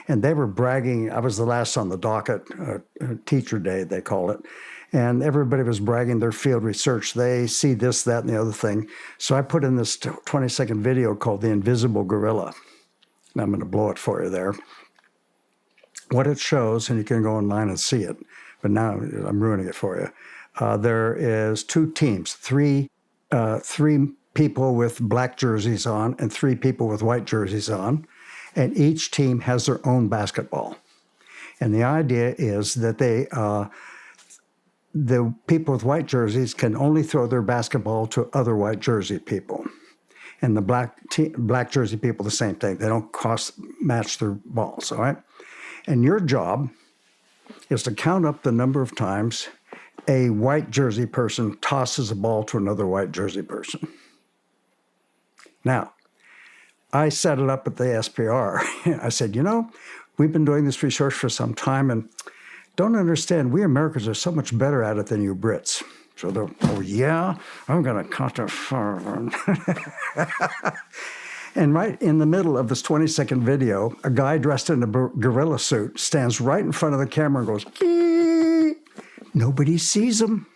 and they were bragging. I was the last on the docket, teacher day, they call it, and everybody was bragging their field research. They see this, that, and the other thing. So I put in this 20-second video called The Invisible Gorilla. And I'm going to blow it for you there. What it shows, and you can go online and see it, but now I'm ruining it for you. There is two teams, three people with black jerseys on and three people with white jerseys on, and each team has their own basketball. And the idea is that the people with white jerseys can only throw their basketball to other white jersey people. And the black jersey people, the same thing. They don't match their balls, all right? And your job is to count up the number of times a white jersey person tosses a ball to another white jersey person. Now, I set it up at the SPR. I said, we've been doing this research for some time and don't understand, we Americans are so much better at it than you Brits. So they're, oh yeah, I'm going to count to 5. And right in the middle of this 20-second video, a guy dressed in a gorilla suit stands right in front of the camera and goes, Kee! Nobody sees him.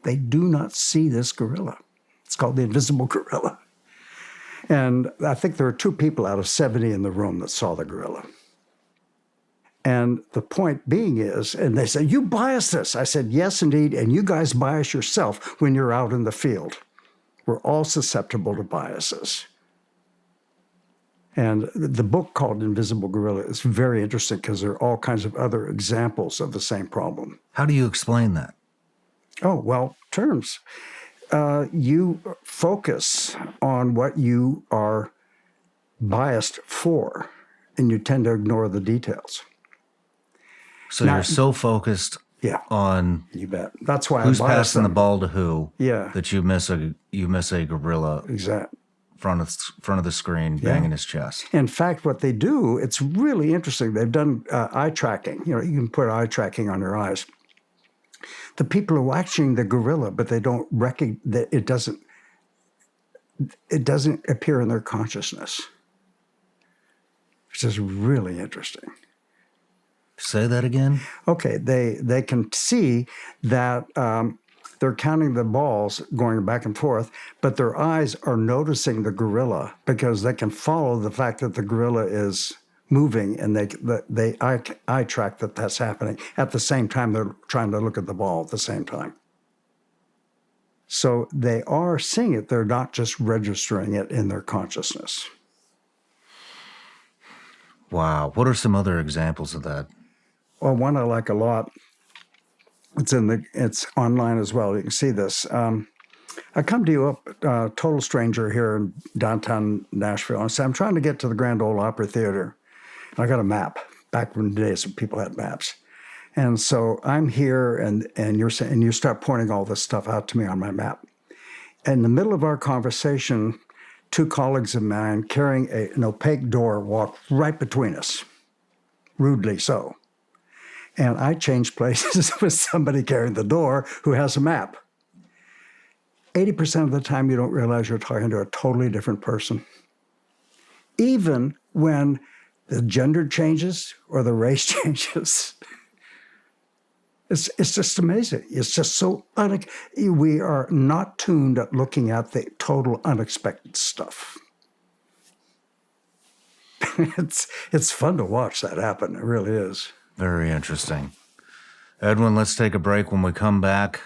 They do not see this gorilla. It's called the invisible gorilla. And I think there are 2 people out of 70 in the room that saw the gorilla. And the point being is, and they say, you bias this. I said, yes, indeed, and you guys bias yourself when you're out in the field. We're all susceptible to biases. And the book called Invisible Gorilla is very interesting because there are all kinds of other examples of the same problem. How do you explain that? Oh, well, terms. You focus on what you are biased for, and you tend to ignore the details. So you're so focused on you bet. That's why who's I bias passing them. the ball to who. Yeah. That you miss a gorilla Exactly. front of the screen banging his chest. In fact, what they do, it's really interesting. They've done eye tracking. You can put eye tracking on your eyes. The people are watching the gorilla, but they don't recognize that it doesn't appear in their consciousness, which is really interesting. Say that again? Okay, they can see that they're counting the balls going back and forth, but their eyes are noticing the gorilla because they can follow the fact that the gorilla is moving, and they eye track that that's happening. At the same time, they're trying to look at the ball at the same time. So they are seeing it. They're not just registering it in their consciousness. Wow. What are some other examples of that? Well, one I like a lot. It's online as well. You can see this. I come to you up, total stranger here in downtown Nashville, and I say, I'm trying to get to the Grand Ole Opry Theater. And I got a map. Back in the days when people had maps. And so I'm here, and you start pointing all this stuff out to me on my map. In the middle of our conversation, 2 colleagues of mine carrying an opaque door walk right between us, rudely so. And I change places with somebody carrying the door who has a map. 80% of the time, you don't realize you're talking to a totally different person. Even when the gender changes or the race changes. It's just amazing. It's just so we are not tuned at looking at the total unexpected stuff. It's fun to watch that happen. It really is. Very interesting. Edwin, let's take a break. When we come back,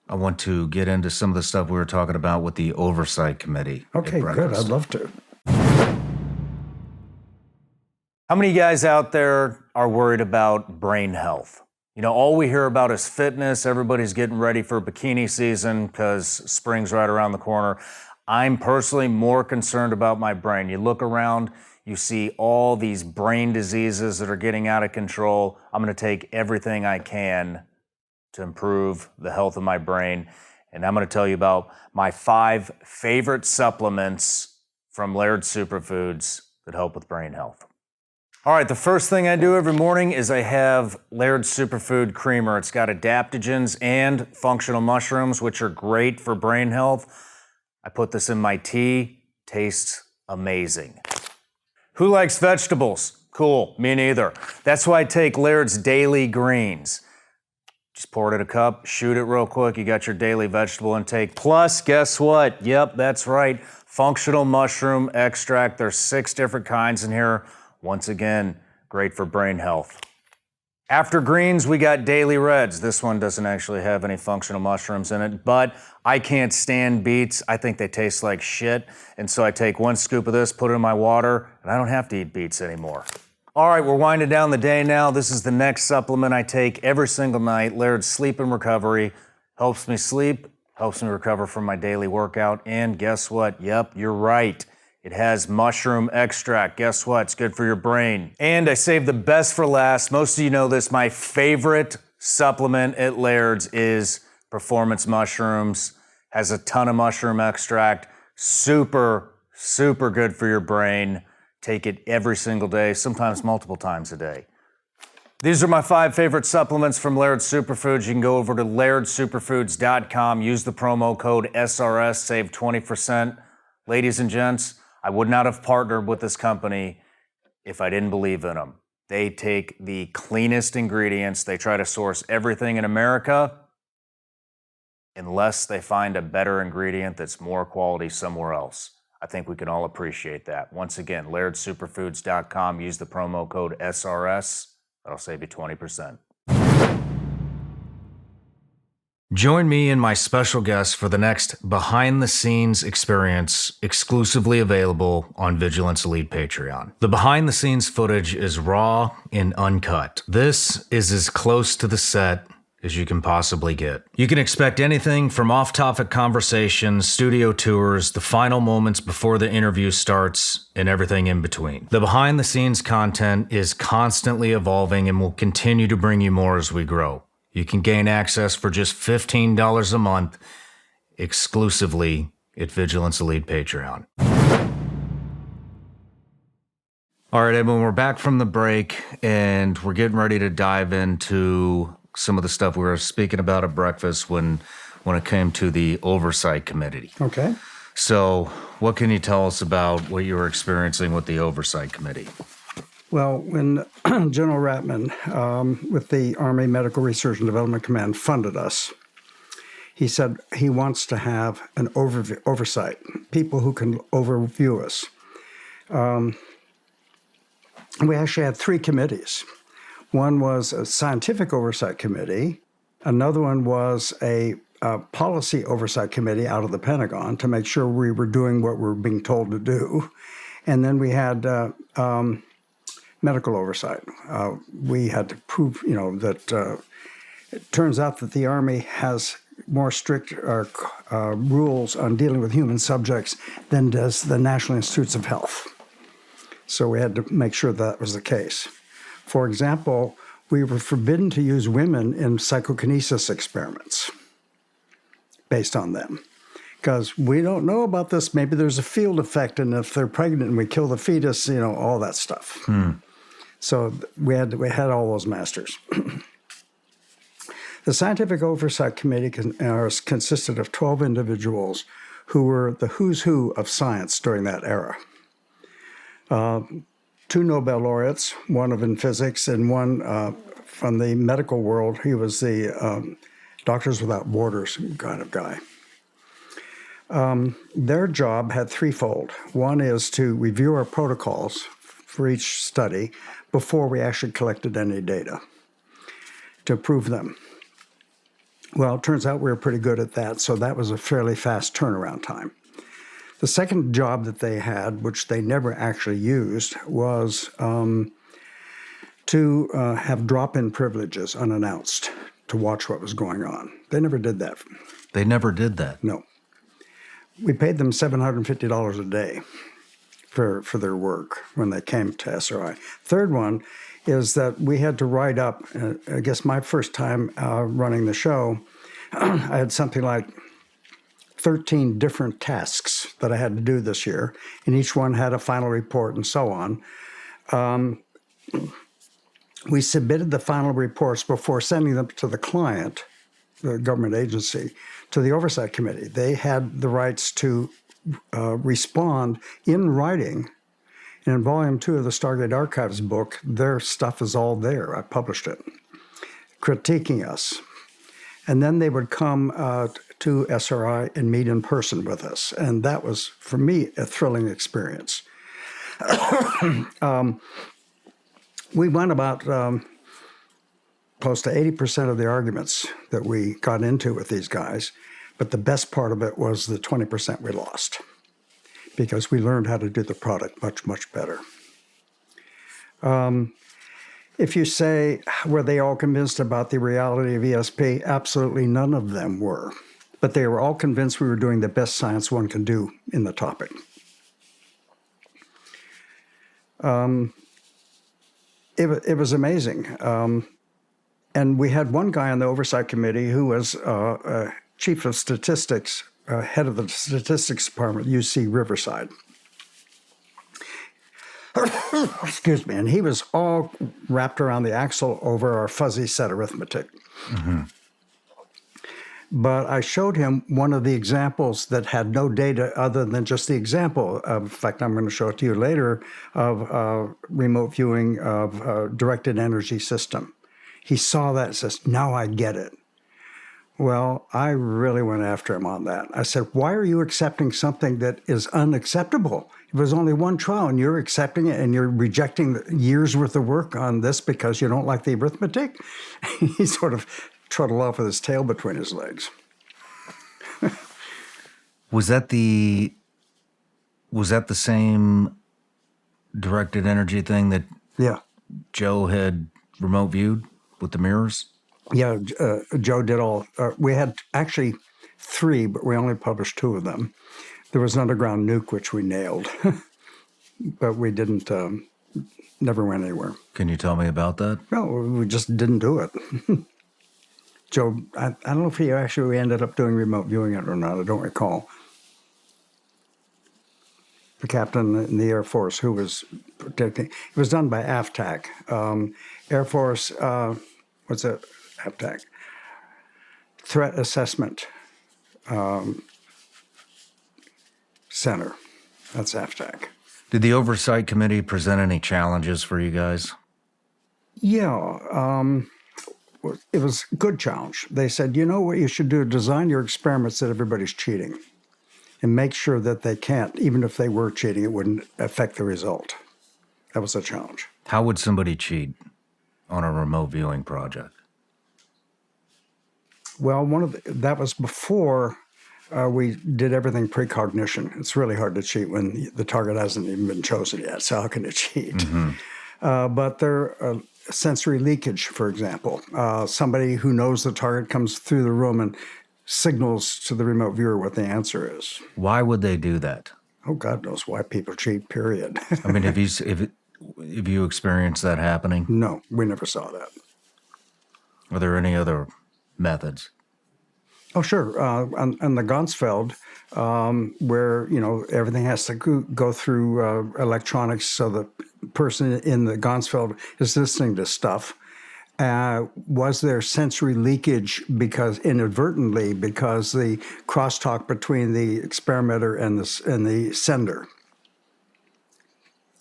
I want to get into some of the stuff we were talking about with the Oversight Committee. Okay, good. I'd love to. How many guys out there are worried about brain health? You know, all we hear about is fitness. Everybody's getting ready for bikini season because spring's right around the corner. I'm personally more concerned about my brain. You look around, you see all these brain diseases that are getting out of control. I'm going to take everything I can to improve the health of my brain. And I'm going to tell you about my 5 favorite supplements from Laird Superfoods that help with brain health. All right, the first thing I do every morning is I have Laird Superfood Creamer. It's got adaptogens and functional mushrooms, which are great for brain health. I put this in my tea. Tastes amazing. Who likes vegetables? Cool, me neither. That's why I take Laird's Daily Greens. Just pour it in a cup, shoot it real quick. You got your daily vegetable intake. Plus, guess what? Yep, that's right. Functional mushroom extract. There's 6 different kinds in here. Once again, great for brain health. After greens, we got daily reds. This one doesn't actually have any functional mushrooms in it, but I can't stand beets. I think they taste like shit. And so I take 1 scoop of this, put it in my water, and I don't have to eat beets anymore. All right, we're winding down the day now. This is the next supplement I take every single night. Laird Sleep and Recovery. Helps me sleep, helps me recover from my daily workout. And guess what? Yep, you're right. It has mushroom extract. Guess what? It's good for your brain. And I saved the best for last. Most of you know this. My favorite supplement at Laird's is Performance Mushrooms. Has a ton of mushroom extract. Super, super good for your brain. Take it every single day, sometimes multiple times a day. These are my 5 favorite supplements from Laird Superfoods. You can go over to lairdsuperfoods.com. Use the promo code SRS. Save 20%. Ladies and gents, I would not have partnered with this company if I didn't believe in them. They take the cleanest ingredients. They try to source everything in America unless they find a better ingredient that's more quality somewhere else. I think we can all appreciate that. Once again, lairdsuperfoods.com. Use the promo code SRS. That'll save you 20%. Join me and my special guest for the next behind-the-scenes experience exclusively available on Vigilance Elite Patreon. The behind-the-scenes footage is raw and uncut. This is as close to the set as you can possibly get. You can expect anything from off-topic conversations, studio tours, the final moments before the interview starts, and everything in between. The behind-the-scenes content is constantly evolving and will continue to bring you more as we grow. You can gain access for just $15 a month exclusively at Vigilance Elite Patreon. All right, Edwin, we're back from the break and we're getting ready to dive into some of the stuff we were speaking about at breakfast when it came to the Oversight Committee. Okay. So what can you tell us about what you were experiencing with the Oversight Committee? Well, when General Ratman with the Army Medical Research and Development Command funded us, he said he wants to have an oversight, people who can overview us. We actually had 3 committees. One was a scientific oversight committee. Another one was a policy oversight committee out of the Pentagon to make sure we were doing what we were being told to do. And then we had medical oversight. We had to prove, that it turns out that the Army has more strict rules on dealing with human subjects than does the National Institutes of Health. So we had to make sure that was the case. For example, we were forbidden to use women in psychokinesis experiments based on them. Because we don't know about this. Maybe there's a field effect, and if they're pregnant and we kill the fetus, all that stuff. So we had all those masters. The Scientific Oversight Committee consisted of 12 individuals who were the who's who of science during that era. 2 Nobel laureates, one in physics and one from the medical world. He was the Doctors Without Borders kind of guy. Their job had threefold. One is to review our protocols for each study before we actually collected any data to approve them. Well, it turns out we were pretty good at that, so that was a fairly fast turnaround time. The second job that they had, which they never actually used, was to have drop-in privileges unannounced to watch what was going on. They never did that. They never did that? No. We paid them $750 a day for their work when they came to SRI. Third one is that we had to write up, I guess my first time running the show, I had something like 13 different tasks that I had to do this year, and each one had a final report and so on. We submitted the final reports before sending them to the client, the government agency, to the oversight committee. They had the rights to respond in writing. And in Volume 2 of the Stargate Archives book, their stuff is all there. I published it, critiquing us. And then they would come to SRI and meet in person with us. And that was, for me, a thrilling experience. We won about close to 80% of the arguments that we got into with these guys. But the best part of it was the 20% we lost, because we learned how to do the product much, much better. If you say, were they all convinced about the reality of ESP? Absolutely none of them were. But they were all convinced we were doing the best science one can do in the topic. It was amazing. And we had one guy on the oversight committee who was chief of statistics, head of the statistics department at UC Riverside. Excuse me. And he was all wrapped around the axle over our fuzzy set arithmetic. Mm-hmm. But I showed him one of the examples that had no data other than just the example. In fact, I'm going to show it to you later, of remote viewing of a directed energy system. He saw that and says, now I get it. Well, I really went after him on that. I said, why are you accepting something that is unacceptable? It was only one trial, and you're accepting it, and you're rejecting the years' worth of work on this because you don't like the arithmetic? He sort of trottled off with his tail between his legs. Was that the same directed energy thing that Joe had remote viewed with the mirrors? Yeah, Joe did all. We had actually 3, but we only published 2 of them. There was an underground nuke, which we nailed, but we didn't, never went anywhere. Can you tell me about that? No, we just didn't do it. Joe, I don't know if he actually ended up doing remote viewing it or not. I don't recall. The captain in the Air Force who was protecting, it was done by AFTAC. Air Force, what's it? AFTAC. Threat Assessment Center. That's AFTAC. Did the Oversight Committee present any challenges for you guys? Yeah. It was a good challenge. They said, you know what you should do? Design your experiments that everybody's cheating and make sure that they can't, even if they were cheating, it wouldn't affect the result. That was a challenge. How would somebody cheat on a remote viewing project? Well, that was before we did everything precognition. It's really hard to cheat when the target hasn't even been chosen yet, so how can it cheat? Mm-hmm. But there sensory leakage, for example. Somebody who knows the target comes through the room and signals to the remote viewer what the answer is. Why would they do that? Oh, God knows why people cheat, period. I mean, have you experienced that happening? No, we never saw that. Are there any other methods? Oh, sure. On the Ganzfeld, where, everything has to go through electronics, so the person in the Ganzfeld is listening to stuff. Was there sensory leakage inadvertently because the crosstalk between the experimenter and the sender?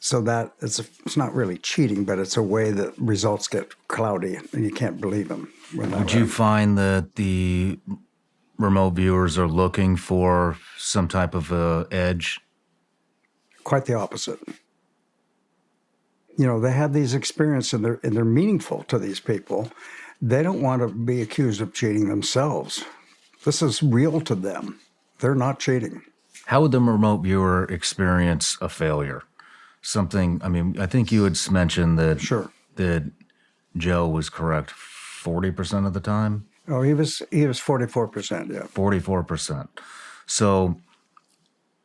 So that it's not really cheating, but it's a way that results get cloudy and you can't believe them. Would you find that the remote viewers are looking for some type of edge? Quite the opposite. You know, they have these experiences and they're meaningful to these people. They don't want to be accused of cheating themselves. This is real to them. They're not cheating. How would the remote viewer experience a failure? Something, I mean, I think you had mentioned that, Sure. that Joe was correct 40% of the time? Oh, he was 44%, yeah. 44%. So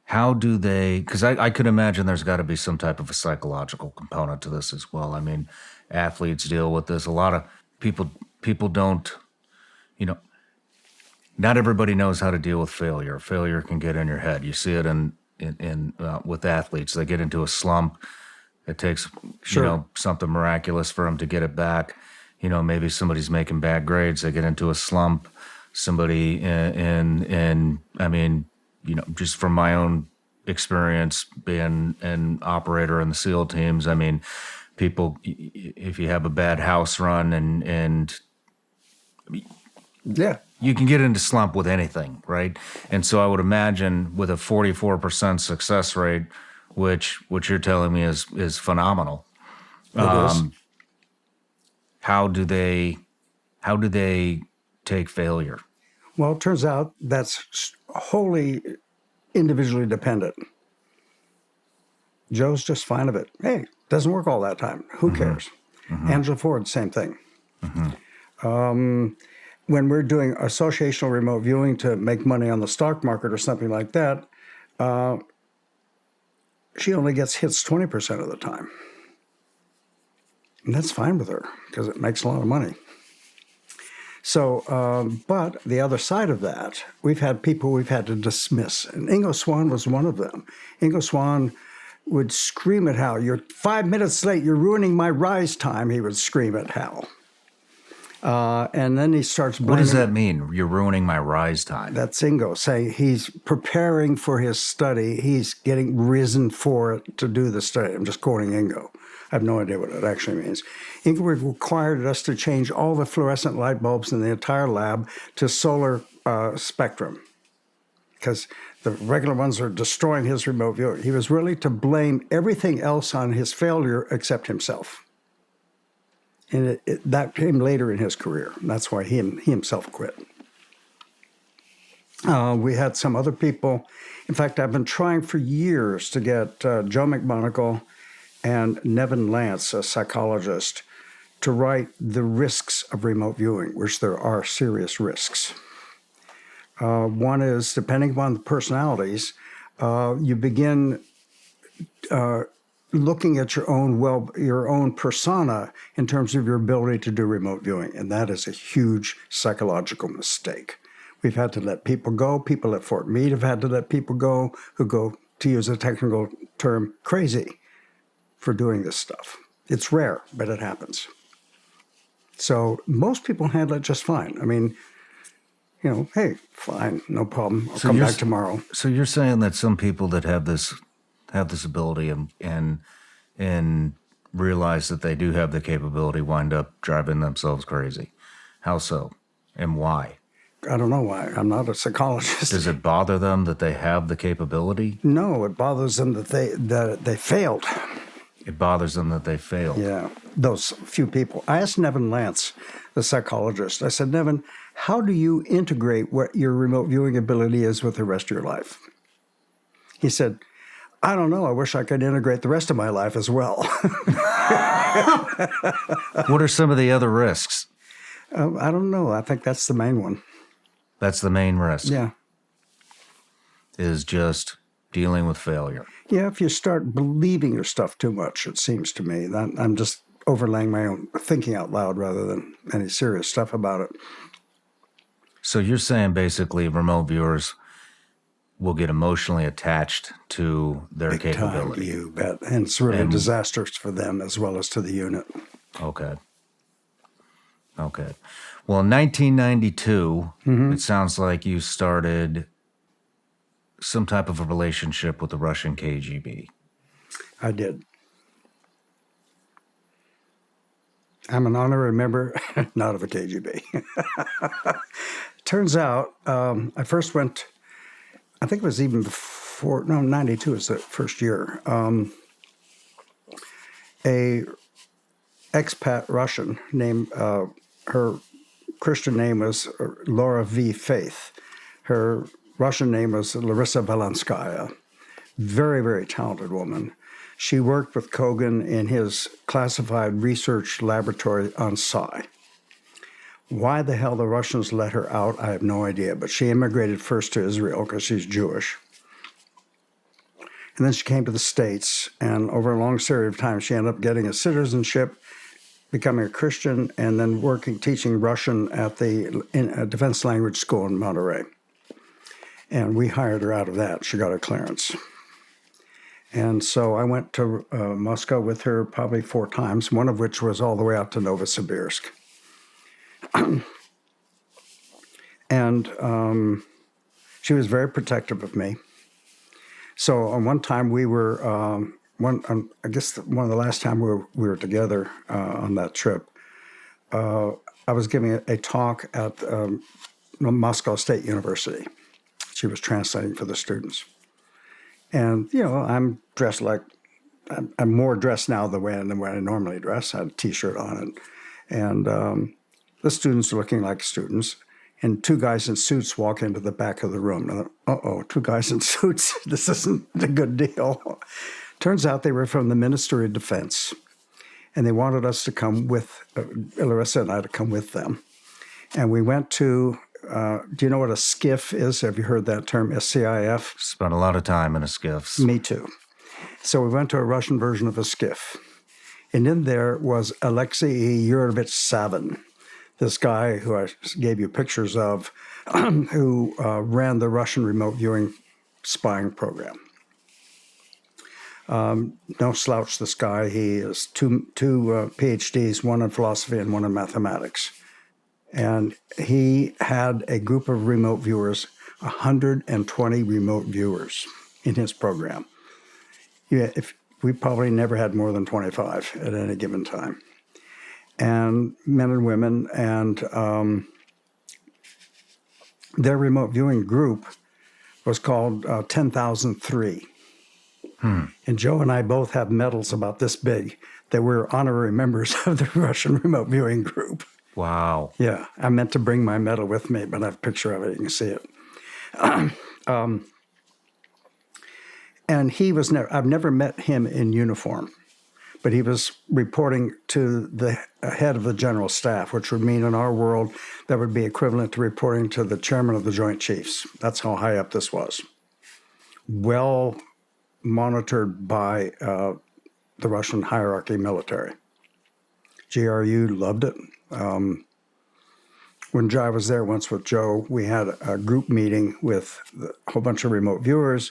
how do they, because I could imagine there's got to be some type of a psychological component to this as well. I mean, athletes deal with this. A lot of people don't, you know, not everybody knows how to deal with failure. Failure can get in your head. You see it in with athletes. They get into a slump. It takes, Sure. you know, something miraculous for them to get it back. You know, maybe somebody's making bad grades. They get into a slump. Somebody and I mean, you know, just from my own experience being an operator in the SEAL teams, I mean, people, if you have a bad house run and Yeah. you can get into slump with anything, right? And so I would imagine with a 44% success rate, which you're telling me is phenomenal. It is. How do they take failure? Well, it turns out that's wholly individually dependent. Joe's just fine of it. Hey, doesn't work all that time. Who cares? Angela Ford, same thing. When we're doing associational remote viewing to make money on the stock market or something like that, she only gets hits 20% of the time. And that's fine with her because it makes a lot of money. So, but the other side of that, we've had people we've had to dismiss. And Ingo Swann was one of them. Ingo Swann would scream at Hal, "You're 5 minutes late. You're ruining my rise time," he would scream at Hal. And then he starts blaming. What does that mean? You're ruining my rise time. That's Ingo saying he's preparing for his study. He's getting risen for it to do the study. I'm just quoting Ingo. I have no idea what it actually means. Ingo required us to change all the fluorescent light bulbs in the entire lab to solar spectrum because the regular ones are destroying his remote viewer. He was really to blame everything else on his failure except himself. And that came later in his career. That's why he himself quit. We had some other people. In fact, I've been trying for years to get Joe McMoneagle and Nevin Lance, a psychologist, to write the risks of remote viewing, which there are serious risks. One is, depending upon the personalities, you begin looking at your own persona in terms of your ability to do remote viewing, and that is a huge psychological mistake. We've had to let people go. People at Fort Meade have had to let people go who go, to use a technical term, crazy for doing this stuff. It's rare, but it happens. So most people handle it just fine. I mean, you know, hey, fine, no problem. I'll come back tomorrow. So you're saying that some people that have this ability and realize that they do have the capability wind up driving themselves crazy. How so? And why? I don't know why. I'm not a psychologist. Does it bother them that they have the capability? No, it bothers them that they failed. It bothers them that they failed. Yeah, those few people. I asked Nevin Lance, the psychologist, I said, Nevin, how do you integrate what your remote viewing ability is with the rest of your life? He said, I don't know. I wish I could integrate the rest of my life as well. What are some of the other risks? I don't know. I think that's the main one. That's the main risk. Yeah. Is just dealing with failure. Yeah, if you start believing your stuff too much, it seems to me. That I'm just overlaying my own thinking out loud rather than any serious stuff about it. So you're saying basically remote viewers will get emotionally attached to their Big capability. Time, you bet. And it's really disastrous for them as well as to the unit. Okay. Well, in 1992, it sounds like you started some type of a relationship with the Russian KGB. I did. I'm an honorary member, not of the KGB. Turns out, I first went, I think it was even before, no, 92 was the first year. A expat Russian named, her Christian name was Laura V. Faith. Her Russian name was Larissa Valenskaya. Very, very talented woman. She worked with Kogan in his classified research laboratory on Psi. Why the hell the Russians let her out, I have no idea, but she immigrated first to Israel because she's Jewish. And then she came to the States, and over a long series of time, she ended up getting a citizenship, becoming a Christian, and then teaching Russian at the Defense Language School in Monterey. And we hired her out of that. She got her clearance. And so I went to Moscow with her probably 4 times, one of which was all the way out to Novosibirsk. And she was very protective of me. So on one time we were, I guess one of the last time we were together on that trip, I was giving a talk at Moscow State University. She was translating for the students. And, I'm dressed like, I'm more dressed now than when I normally dress. I had a T-shirt on it. And the students are looking like students. And 2 guys in suits walk into the back of the room. And uh-oh, 2 guys in suits. This isn't a good deal. Turns out they were from the Ministry of Defense. And they wanted us to come with, Larissa and I to come with them. And we went to, do you know what a skiff is? Have you heard that term, SCIF? Spent a lot of time in a skiff. Me too. So we went to a Russian version of a skiff. And in there was Alexei Yurovich Savin, this guy who I gave you pictures of, who ran the Russian remote viewing spying program. No slouch, this guy. He has two Ph.D s, one in philosophy and one in mathematics. And he had a group of remote viewers, 120 remote viewers in his program. We probably never had more than 25 at any given time. And men and women, and their remote viewing group was called 10,003. And Joe and I both have medals about this big that we're honorary members of the Russian remote viewing group. Wow. Yeah, I meant to bring my medal with me, but I have a picture of it. You can see it. And he was I've never met him in uniform, but he was reporting to the head of the general staff, which would mean in our world that would be equivalent to reporting to the chairman of the Joint Chiefs. That's how high up this was. Well monitored by the Russian hierarchy military. GRU loved it. When I was there once with Joe, we had a group meeting with a whole bunch of remote viewers.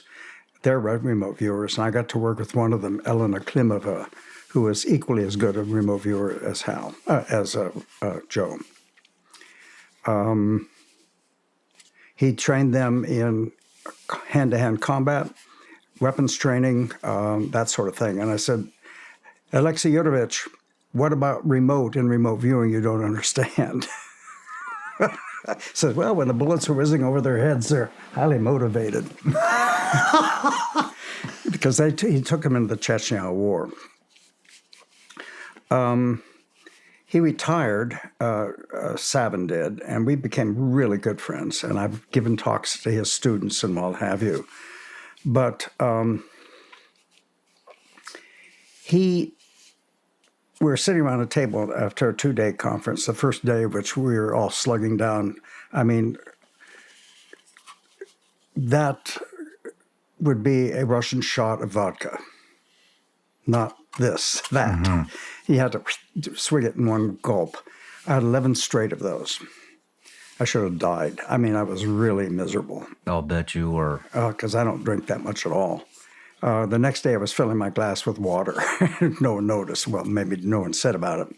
They're remote viewers, and I got to work with one of them, Elena Klimova, who was equally as good a remote viewer as Joe. He trained them in hand-to-hand combat, weapons training, that sort of thing. And I said, Alexei Yurovich, what about remote and remote viewing you don't understand? He says, well, when the bullets are whizzing over their heads, they're highly motivated. Because he took them into the Chechnya War. He retired, Savin did, and we became really good friends. And I've given talks to his students and what have you. But we were sitting around a table after a 2-day conference, the first day of which we were all slugging down. I mean, that would be a Russian shot of vodka. Not this, that. Mm-hmm. You had to swig it in one gulp. I had 11 straight of those. I should have died. I mean, I was really miserable. I'll bet you were. Because I don't drink that much at all. The next day I was filling my glass with water. No one noticed. Well, maybe no one said about it.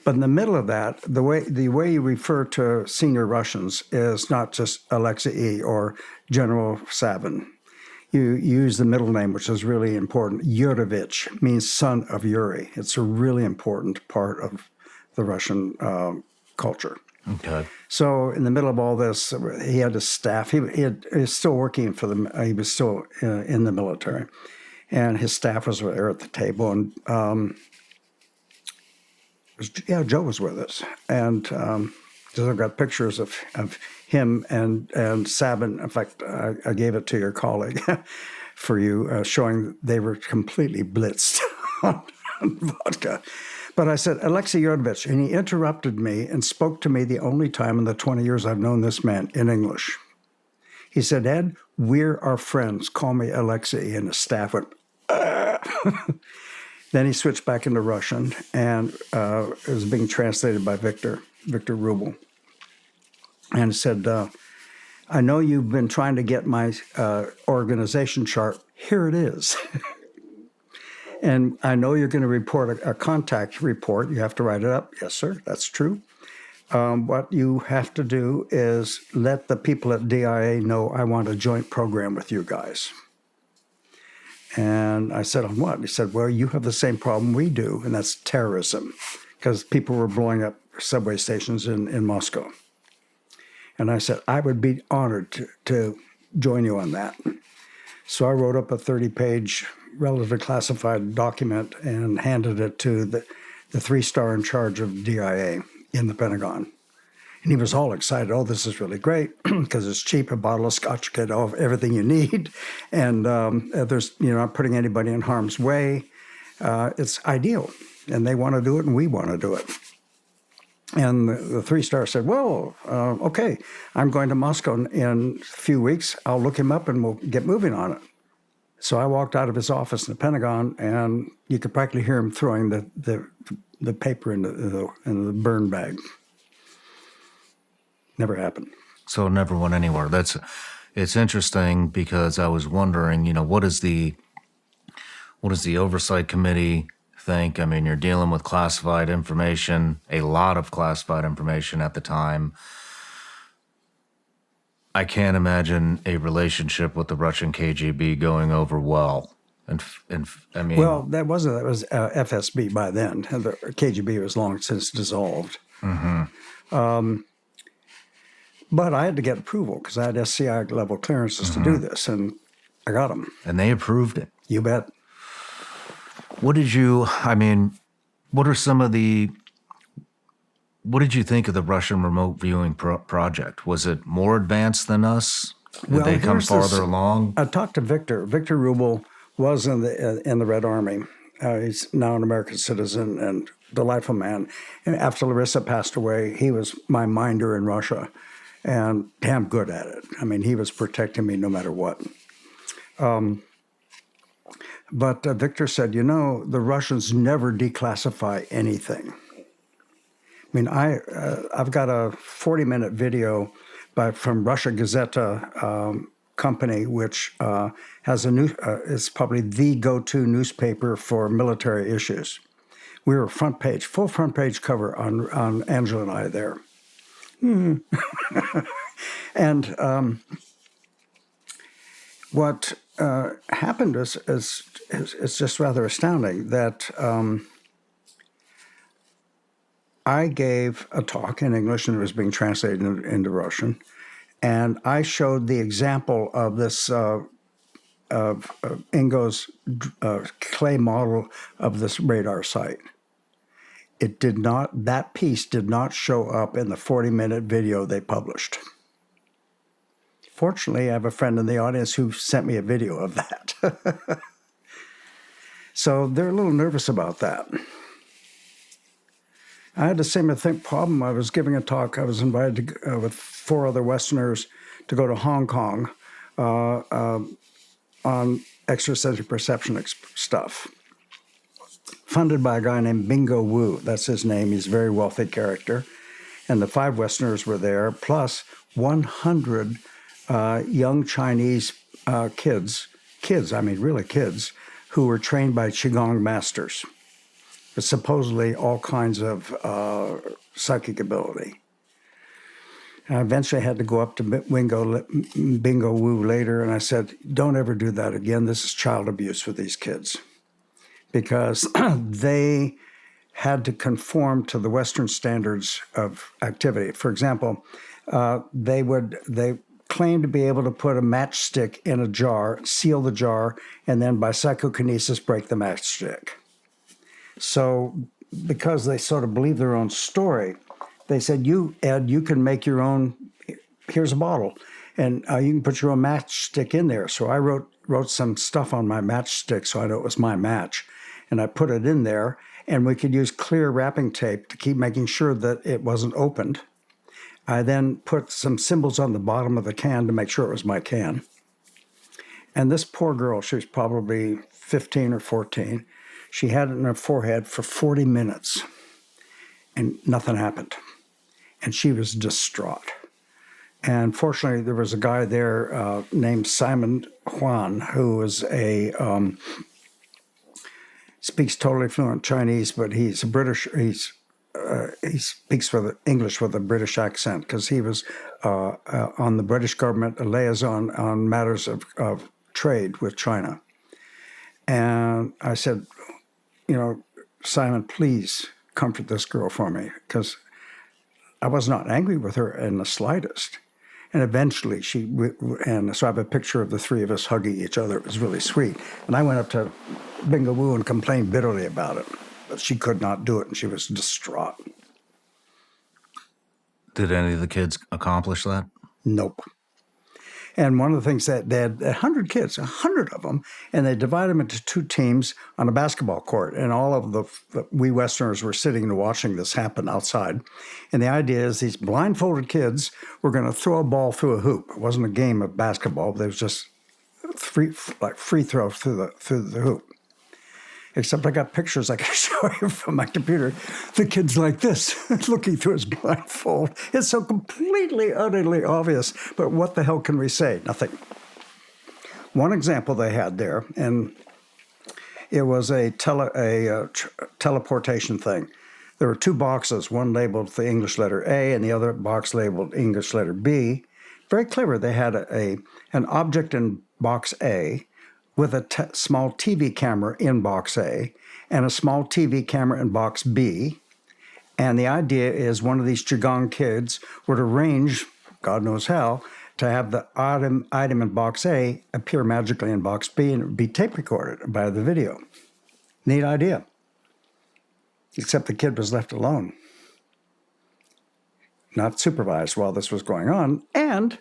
But in the middle of that, the way you refer to senior Russians is not just Alexei or General Savin. You use the middle name, which is really important. Yurovich means son of Yuri. It's a really important part of the Russian culture. Okay. So in the middle of all this, he had his staff. He was still working for them. He was still in the military, and his staff was there at the table. And Joe was with us, and so I've got pictures of him and Sabin. In fact, I gave it to your colleague for you, showing they were completely blitzed on vodka. But I said, Alexei Yordovich, and he interrupted me and spoke to me the only time in the 20 years I've known this man in English. He said, Ed, we're our friends. Call me Alexei. And the staff went, Then he switched back into Russian, and it was being translated by Victor Rubel. And said, I know you've been trying to get my organization chart. Here it is. And I know you're going to report a contact report. You have to write it up. Yes, sir, that's true. What you have to do is let the people at DIA know I want a joint program with you guys. And I said, on what? He said, well, you have the same problem we do, and that's terrorism, because people were blowing up subway stations in Moscow. And I said, I would be honored to join you on that. So I wrote up a 30-page relatively classified document and handed it to the 3-star in charge of DIA in the Pentagon. And he was all excited. Oh, this is really great because it's cheap. A bottle of scotch, you get everything you need. And there's, not putting anybody in harm's way. It's ideal. And they want to do it and we want to do it. And the 3-star said, well, okay, I'm going to Moscow in a few weeks. I'll look him up and we'll get moving on it. So I walked out of his office in the Pentagon, and you could practically hear him throwing the paper in the burn bag. Never happened. So it never went anywhere. It's interesting because I was wondering, what does the oversight committee think? I mean, you're dealing with classified information, a lot of classified information at the time. I can't imagine a relationship with the Russian KGB going over well. And I mean, well, that was FSB by then. The KGB was long since dissolved. Mm-hmm. But I had to get approval because I had SCI level clearances to do this, and I got them. And they approved it. You bet. What did you think of the Russian remote viewing project? Was it more advanced than us? Did they come farther along? I talked to Victor. Victor Rubel was in the Red Army. He's now an American citizen and delightful man. And after Larissa passed away, he was my minder in Russia and damn good at it. I mean, he was protecting me no matter what. But Victor said, the Russians never declassify anything. I mean, I've got a 40-minute video from Russia Gazeta company, which has is probably the go-to newspaper for military issues. We were full front page cover on Angela and I there. And what happened is just rather astounding that I gave a talk in English and it was being translated into Russian, and I showed the example of this of Ingo's clay model of this radar site. That piece did not show up in the 40-minute video they published. Fortunately, I have a friend in the audience who sent me a video of that. So they're a little nervous about that. I had the same problem. I was giving a talk. I was invited with 4 other Westerners to go to Hong Kong on extrasensory perception stuff, funded by a guy named Bingo Wu. That's his name. He's a very wealthy character. And the 5 Westerners were there, plus 100 young Chinese kids, I mean really kids, who were trained by Qigong masters, with supposedly all kinds of psychic ability. And I eventually had to go up to Bingo Wu later, and I said, don't ever do that again. This is child abuse with these kids. Because they had to conform to the Western standards of activity. For example, they claimed to be able to put a matchstick in a jar, seal the jar, and then by psychokinesis break the matchstick. So because they sort of believe their own story, they said, you, Ed, you can make your own, here's a bottle, and you can put your own matchstick in there. So I wrote some stuff on my matchstick so I know it was my match, and I put it in there, and we could use clear wrapping tape to keep making sure that it wasn't opened. I then put some symbols on the bottom of the can to make sure it was my can. And this poor girl, she was probably 15 or 14, she had it in her forehead for 40 minutes, and nothing happened. And she was distraught. And fortunately, there was a guy there named Simon Huan, who was speaks totally fluent Chinese, but he's a British. He speaks English with a British accent because he was on the British government liaison on matters of trade with China. And I said, Simon, please comfort this girl for me, because I was not angry with her in the slightest. And eventually and so I have a picture of the three of us hugging each other. It was really sweet. And I went up to Bingo Wu and complained bitterly about it. But she could not do it, and she was distraught. Did any of the kids accomplish that? Nope. And one of the things that they had 100 kids, 100 of them, and they divided them into two teams on a basketball court. And all of we Westerners were sitting and watching this happen outside. And the idea is these blindfolded kids were going to throw a ball through a hoop. It wasn't a game of basketball. There was just free throw through the hoop. Except I got pictures I can show you from my computer. The kid's like this, looking through his blindfold. It's so completely, utterly obvious. But what the hell can we say? Nothing. One example they had there, and it was a teleportation thing. There were two boxes, one labeled the English letter A and the other box labeled English letter B. Very clever. They had an object in box A with a small TV camera in box A and a small TV camera in box B. And the idea is one of these Qigong kids would arrange, God knows how, to have the item in box A appear magically in box B, and it would be tape recorded by the video. Neat idea. Except the kid was left alone, not supervised while this was going on. And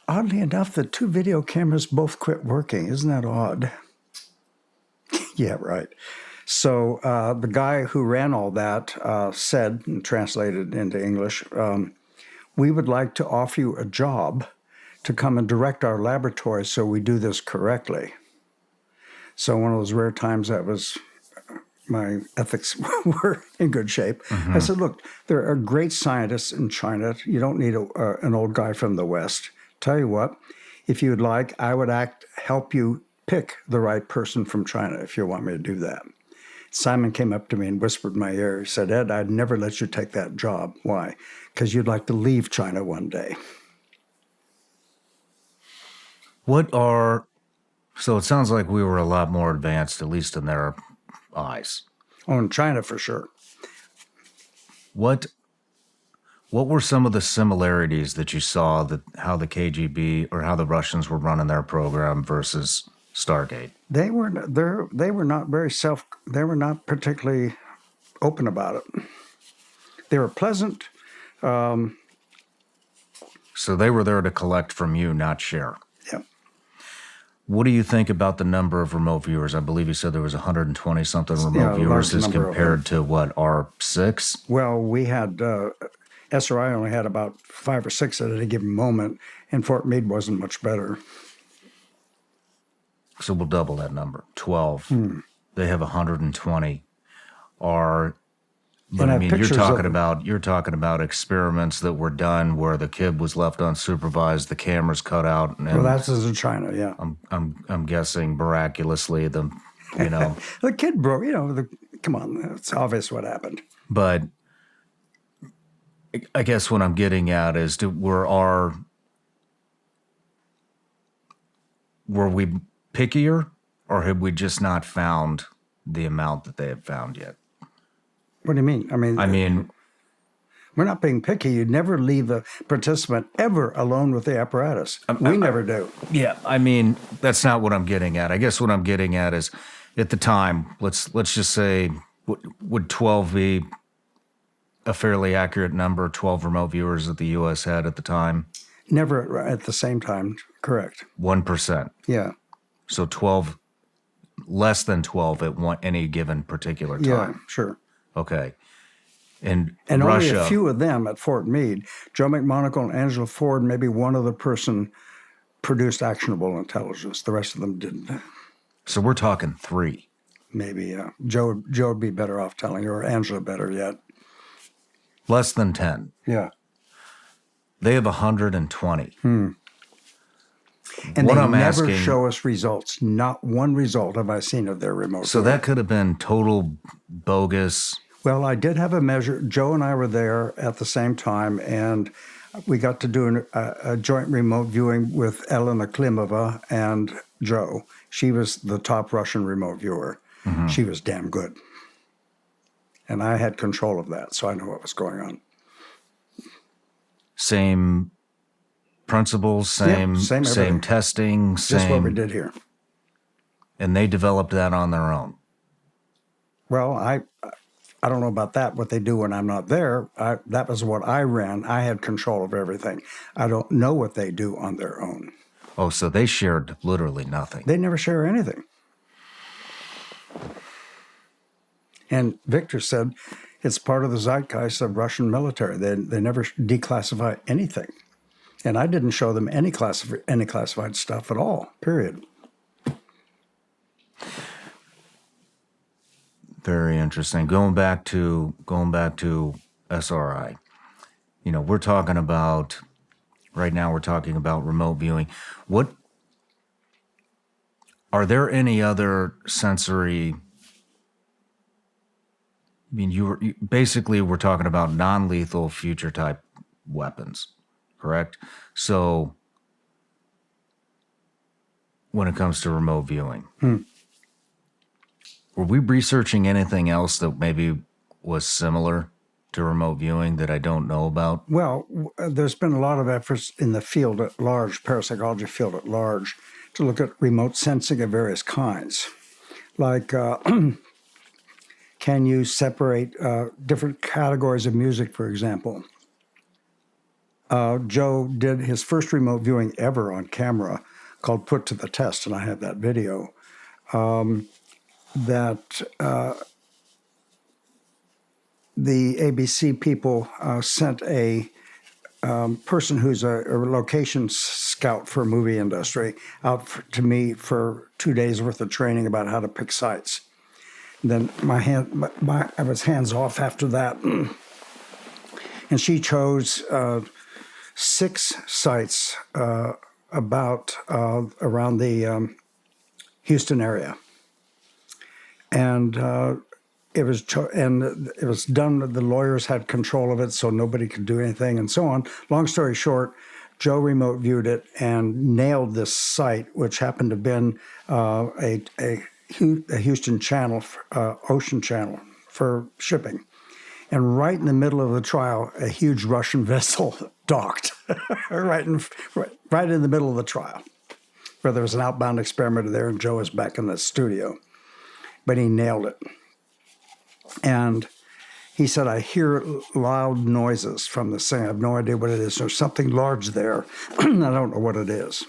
oddly enough, the two video cameras both quit working. Isn't that odd? Yeah, right. So the guy who ran all that said, and translated into English, we would like to offer you a job to come and direct our laboratories so we do this correctly. So one of those rare times that was my ethics were in good shape. Mm-hmm. I said, look, there are great scientists in China. You don't need an old guy from the West. Tell you what, if you'd like, I would help you pick the right person from China if you want me to do that. Simon came up to me and whispered in my ear. He said, Ed, I'd never let you take that job. Why? Because you'd like to leave China one day. So it sounds like we were a lot more advanced, at least in their eyes. Oh, in China for sure. What were some of the similarities that you saw how the KGB or how the Russians were running their program versus Stargate? They were not particularly open about it. They were pleasant. So they were there to collect from you, not share. Yeah. What do you think about the number of remote viewers? I believe you said there was 120-something remote viewers as compared to, what, our 6? Well, we had, SRI only had about 5 or 6 at any given moment, and Fort Meade wasn't much better. So we'll double that number, 12. They have 120. But I mean, you're talking about experiments that were done where the kid was left unsupervised, the cameras cut out. And well, that's in China, yeah. I'm guessing miraculously the kid broke. Come on, it's obvious what happened. But I guess what I'm getting at is, were we pickier, or had we just not found the amount that they have found yet? What do you mean? I mean, we're not being picky. You'd never leave the participant ever alone with the apparatus. We never do. yeah, I mean, that's not what I'm getting at. I guess what I'm getting at is, at the time, let's just say, would 12 be a fairly accurate number? 12 remote viewers that the U.S. had at the time? Never at the same time, correct. 1%. Yeah. So 12, less than 12 at any given particular time. Yeah, sure. Okay. And only Russia, a few of them at Fort Meade. Joe McMoneagle and Angela Ford, maybe one other person produced actionable intelligence. The rest of them didn't. so we're talking 3. Maybe Joe would be better off telling her, or Angela better yet. Less than 10. Yeah. They have 120. And What they I'm never asking- show us results. Not one result have I seen of their remote. So that could have been total bogus. Well, I did have a measure. Joe and I were there at the same time, and we got to do a joint remote viewing with Elena Klimova and Joe. She was the top Russian remote viewer. She was damn good. And I had control of that, so I know what was going on. Same principles, same everything. testing, Just what we did here. And they developed that on their own. Well, I don't know about that, what they do when I'm not there. That was what I ran. I had control of everything. I don't know what they do on their own. Oh, so they shared literally nothing. They never share anything. And Victor said it's part of the zeitgeist of Russian military. They never declassify anything. And I didn't show them any classified stuff at all, period. Very interesting. Going back to SRI. You know, we're talking about remote viewing. Are there any other sensory? I mean, basically we're talking about non-lethal future type weapons, correct? So when it comes to remote viewing, were we researching anything else that maybe was similar to remote viewing that I don't know about? Well, there's been a lot of efforts in the field at large, parapsychology field at large, to look at remote sensing of various kinds. Like, can you separate different categories of music, for example? Joe did his first remote viewing ever on camera called Put to the Test, and I have that video. The ABC people sent a person who's a location scout for movie industry out to me for 2 days worth of training about how to pick sites. Then I was hands off after that, and she chose 6 sites around the Houston area, and it was done. The lawyers had control of it, so nobody could do anything, and so on. Long story short, Joe remote viewed it and nailed this site, which happened to have been a Houston channel, ocean channel for shipping. And right in the middle of the trial, a huge Russian vessel docked, right in the middle of the trial, where there was an outbound experimenter there, and Joe was back in the studio. But he nailed it. And he said, I hear loud noises from this thing. I have no idea what it is. There's something large there. I don't know what it is.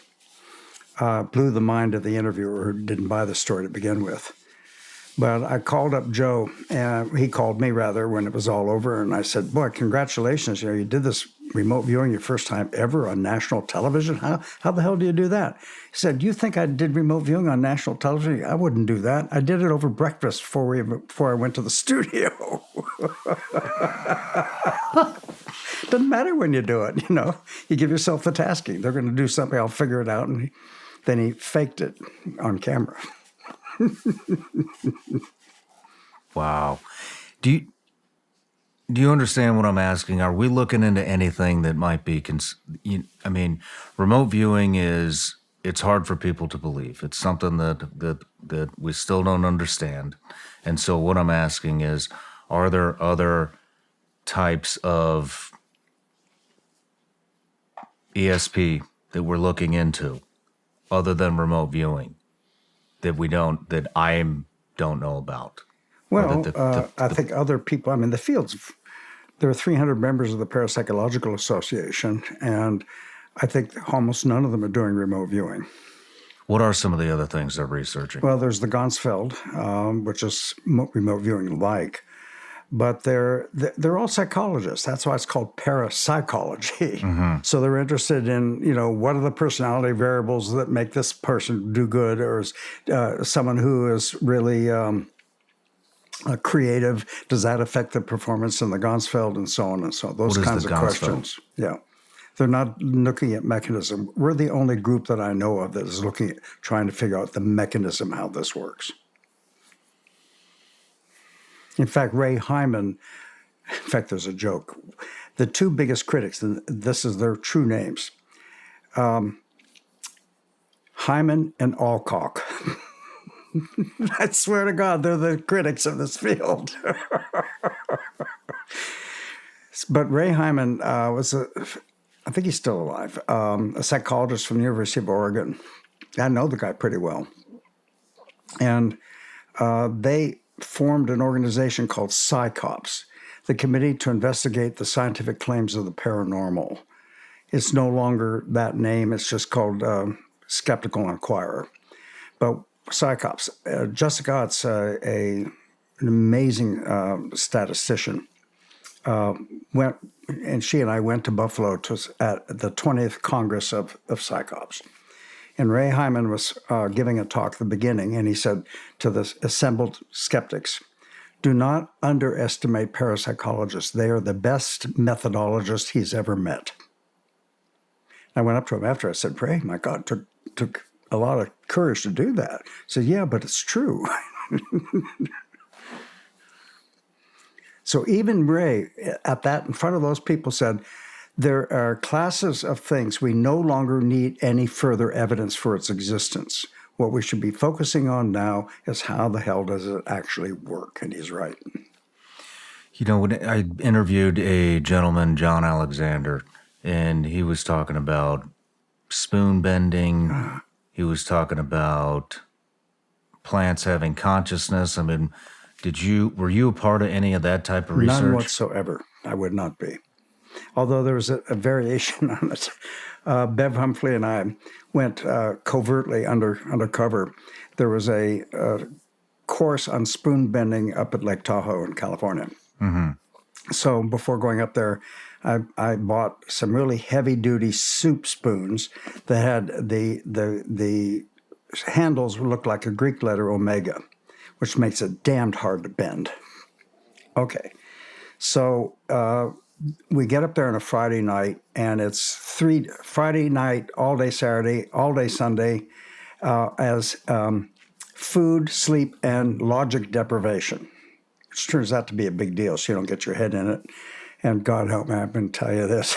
Blew the mind of the interviewer who didn't buy the story to begin with. But I called up Joe, and he called me rather when it was all over, and I said, boy, congratulations, you did this remote viewing your first time ever on national television? How the hell do you do that? He said, do you think I did remote viewing on national television? I wouldn't do that. I did it over breakfast before I went to the studio. Doesn't matter when you do it, You give yourself the tasking. They're going to do something, I'll figure it out. And then he faked it on camera. Wow. Do you understand what I'm asking? Are we looking into anything that might be, remote viewing it's hard for people to believe. It's something that we still don't understand. And so what I'm asking is, Are there other types of ESP that we're looking into other than remote viewing that I don't know about? Well, I think other people, I mean, the fields, there are 300 members of the Parapsychological Association, and I think almost none of them are doing remote viewing. What are some of the other things they're researching? Well, there's the Gonsfeld, which is remote viewing like, but they're all psychologists. That's why it's called parapsychology. Mm-hmm. So they're interested in, what are the personality variables that make this person do good, or is someone who is really creative, does that affect the performance in the Gonsfeld, and so on and so on. Those kinds of questions. Yeah. They're not looking at mechanism. We're the only group that I know of that is looking at trying to figure out the mechanism, how this works. In fact, Ray Hyman, in fact, there's a joke. The two biggest critics, and this is their true names, Hyman and Alcock. I swear to God, they're the critics of this field. But Ray Hyman I think he's still alive, a psychologist from the University of Oregon. I know the guy pretty well. And they formed an organization called PsyCops, the Committee to Investigate the Scientific Claims of the Paranormal. It's no longer that name. It's just called Skeptical Inquirer. But PsyCops, Jessica Ott's an amazing statistician. She and I went to Buffalo at the 20th Congress of PsyCops. And Ray Hyman was giving a talk at the beginning, and he said to the assembled skeptics, do not underestimate parapsychologists. They are the best methodologists he's ever met. I went up to him after. I said, Ray, my God, took a lot of courage to do that. He said, yeah, but it's true. So even Ray, in front of those people, said, there are classes of things we no longer need any further evidence for its existence. What we should be focusing on now is how the hell does it actually work? And he's right. When I interviewed a gentleman, John Alexander, and he was talking about spoon bending. He was talking about plants having consciousness. I mean, were you a part of any of that type of research? None whatsoever. I would not be. Although there was a variation on it. Bev Humphrey and I went covertly undercover. There was a course on spoon bending up at Lake Tahoe in California. Mm-hmm. So before going up there, I bought some really heavy-duty soup spoons that had the handles looked like a Greek letter omega, which makes it damned hard to bend. Okay, so we get up there on a Friday night, and it's Friday night, all day Saturday, all day Sunday, as food, sleep, and logic deprivation, which turns out to be a big deal, so you don't get your head in it. And God help me, I've been telling you this.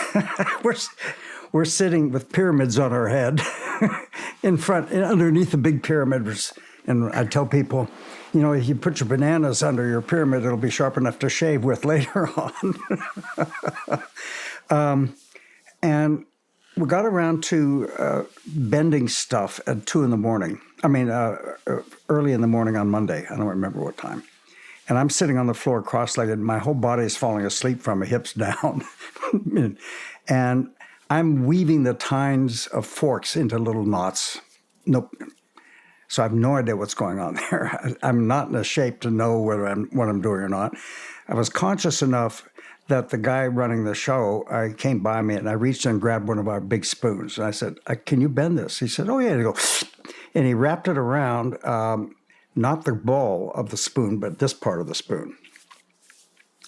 We're sitting with pyramids on our head underneath the big pyramid. And I tell people, if you put your bananas under your pyramid, it'll be sharp enough to shave with later on. And we got around to bending stuff at 2 a.m. Early in the morning on Monday. I don't remember what time. And I'm sitting on the floor cross-legged. My whole body is falling asleep from my hips down. And I'm weaving the tines of forks into little knots. Nope. So I have no idea what's going on there. I'm not in a shape to know what I'm doing or not. I was conscious enough that the guy running the show, I came by me and I reached in and grabbed one of our big spoons. And I said, can you bend this? He said, oh, yeah. And he wrapped it around, not the ball of the spoon, but this part of the spoon.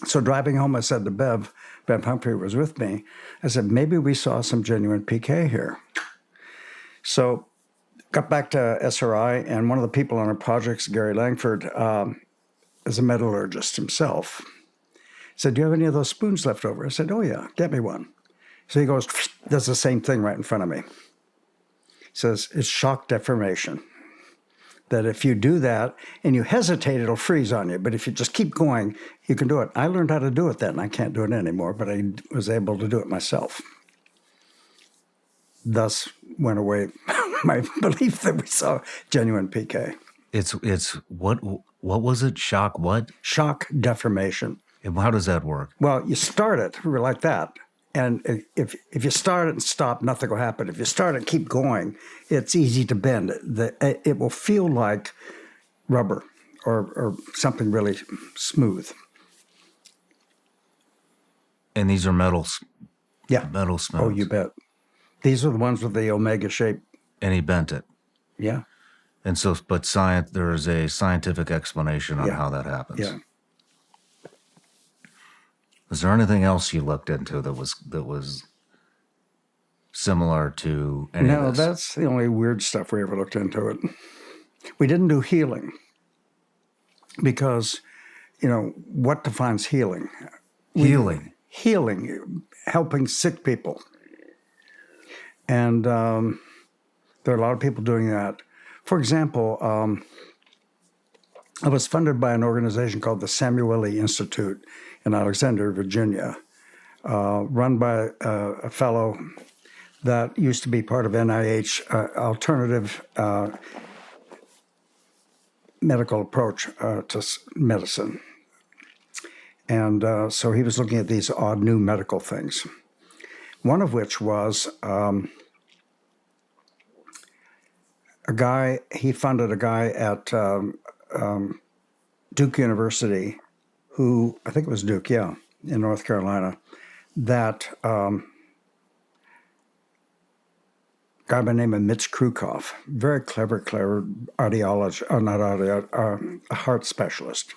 So driving home, I said to Bev Humphrey was with me, I said, maybe we saw some genuine PK here. So got back to SRI, and one of the people on our projects, Gary Langford, is a metallurgist himself. He said, do you have any of those spoons left over? I said, oh, yeah, get me one. So he goes, does the same thing right in front of me. He says, it's shock deformation. that if you do that and you hesitate, it'll freeze on you. But if you just keep going, you can do it. I learned how to do it then. I can't do it anymore, but I was able to do it myself. Thus went away my belief that we saw genuine PK. It's what was it? Shock what? Shock deformation. And how does that work? Well, you start it like that. And if you start it and stop, nothing will happen. If you start it and keep going, it's easy to bend. It will feel like rubber or something really smooth. And these are metals. Yeah. Metal stones. Oh, you bet. These are the ones with the omega shape. And he bent it. Yeah. And so, but there is a scientific explanation on how that happens. Yeah. Is there anything else you looked into that was similar to any of No, this? that's the only weird stuff we ever looked into it. We didn't do healing because, what defines healing? Healing. Healing, helping sick people. And there are a lot of people doing that. For example, I was funded by an organization called the Samuel Institute in Alexandria, Virginia, run by a fellow that used to be part of NIH, alternative medical approach to medicine. And so he was looking at these odd new medical things, one of which was he funded a guy at Duke University who, I think it was Duke, in North Carolina, that guy by the name of Mitch Krukoff, very clever a heart specialist.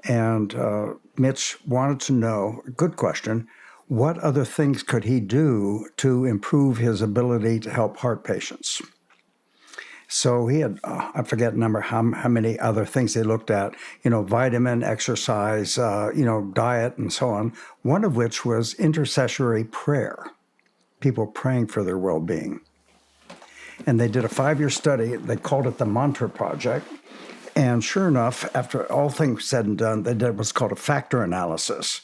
And Mitch wanted to know, good question, what other things could he do to improve his ability to help heart patients? So he had, I forget how many other things they looked at, vitamin, exercise, diet, and so on, one of which was intercessory prayer, people praying for their well-being. And they did a 5-year study. They called it the Mantra Project. And sure enough, after all things said and done, they did what's called a factor analysis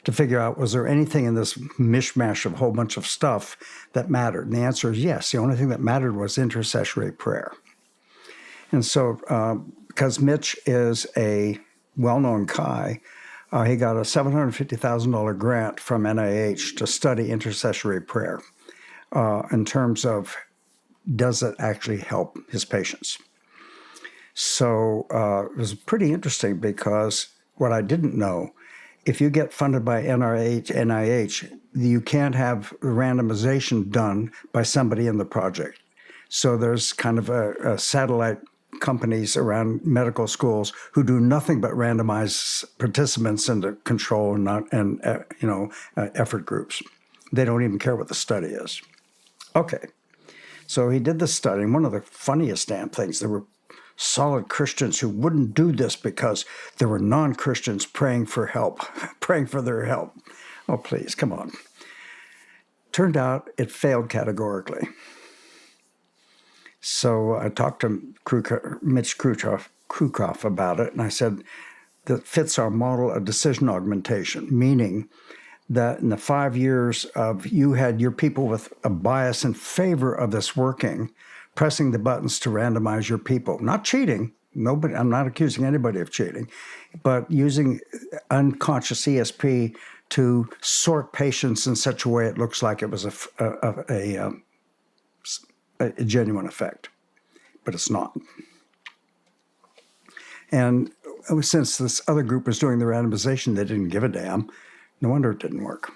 to figure out, was there anything in this mishmash of a whole bunch of stuff that mattered? And the answer is yes. The only thing that mattered was intercessory prayer. And so because Mitch is a well-known guy, he got a $750,000 grant from NIH to study intercessory prayer in terms of, does it actually help his patients? So it was pretty interesting because what I didn't know, if you get funded by NIH, you can't have randomization done by somebody in the project. So there's kind of a satellite companies around medical schools who do nothing but randomize participants into control and effort groups. They don't even care what the study is. Okay, so he did the study, and one of the funniest damn things, there were solid Christians who wouldn't do this because there were non-Christians praying for help, praying for their help. Oh, please, come on. Turned out it failed categorically. So I talked to Mitch Krukoff about it, and I said, that fits our model of decision augmentation, meaning that in the 5 years of you had your people with a bias in favor of this working, pressing the buttons to randomize your people, not cheating. Nobody, I'm not accusing anybody of cheating, but using unconscious ESP to sort patients in such a way it looks like it was a genuine effect, but it's not. And since this other group was doing the randomization, they didn't give a damn. No wonder it didn't work.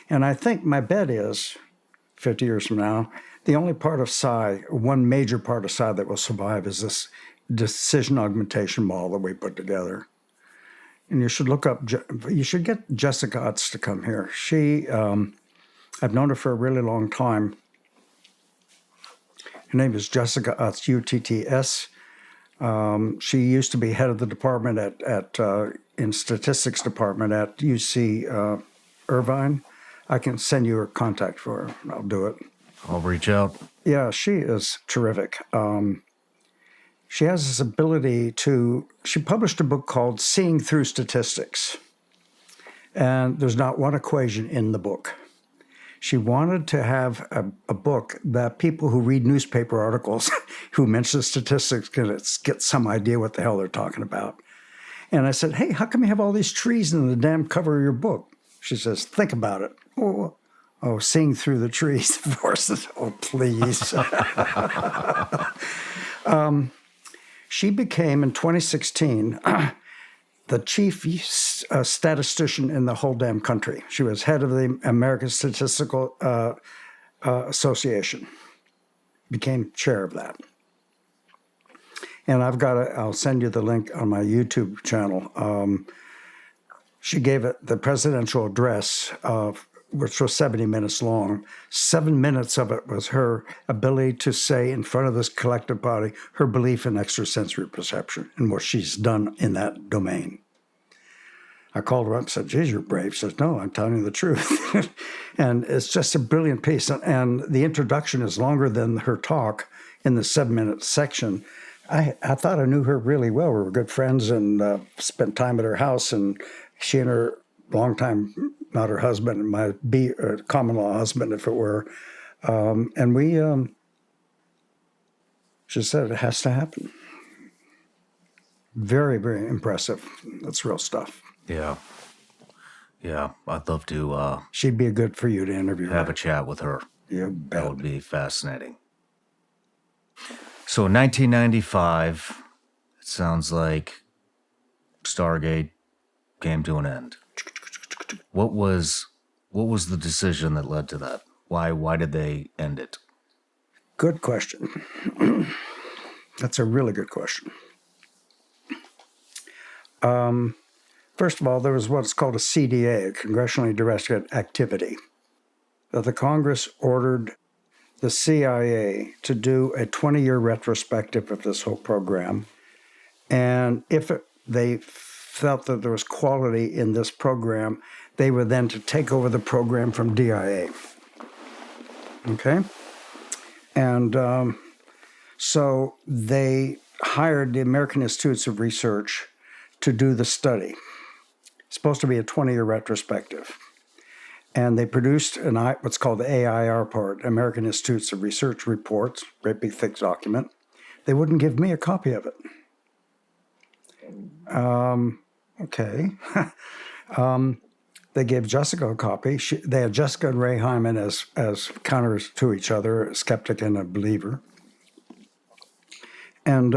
And I think my bet is, 50 years from now, the only part of Psi, one major part of Psi that will survive is this decision augmentation model that we put together. And you should you should get Jessica Utz to come here. She, I've known her for a really long time. Her name is Jessica Utz, UTTS. She used to be head of the department in statistics department at UC Irvine. I can send you her contact for her. I'll do it. I'll reach out. Yeah, she is terrific. She has this ability she published a book called Seeing Through Statistics. And there's not one equation in the book. She wanted to have a book that people who read newspaper articles who mention statistics can get some idea what the hell they're talking about. And I said, hey, how come you have all these trees in the damn cover of your book? She says, think about it. Oh, seeing through the trees, of course. Oh, please. She became, in 2016, the chief statistician in the whole damn country. She was head of the American Statistical Association, became chair of that. And I'll send you the link on my YouTube channel. She gave it the presidential address, which was 70 minutes long. 7 minutes of it was her ability to say in front of this collective body her belief in extrasensory perception and what she's done in that domain. I called her up and said, geez, you're brave. She says, no, I'm telling you the truth. And it's just a brilliant piece. And the introduction is longer than her talk in the 7-minute section. I thought I knew her really well. We were good friends and spent time at her house. And she and her longtime, not her husband, my common-law husband, if it were. She said it has to happen. Very, very impressive. That's real stuff. Yeah. Yeah, I'd love to She'd be good for you to interview have her. a chat with her. You bet. That would be fascinating. So in 1995, it sounds like Stargate came to an end. What was the decision that led to that? Why did they end it? Good question. That's a really good question. First of all, there was what's called a CDA, a Congressionally Directed Activity, that the Congress ordered the CIA to do a 20-year retrospective of this whole program. And if they felt that there was quality in this program, they were then to take over the program from DIA. Okay? And so they hired the American Institutes of Research to do the study. It's supposed to be a 20-year retrospective. And they produced what's called the AIR report, American Institutes of Research Reports, great big thick document. They wouldn't give me a copy of it. Okay. They gave Jessica a copy. They had Jessica and Ray Hyman as counters to each other, a skeptic and a believer. And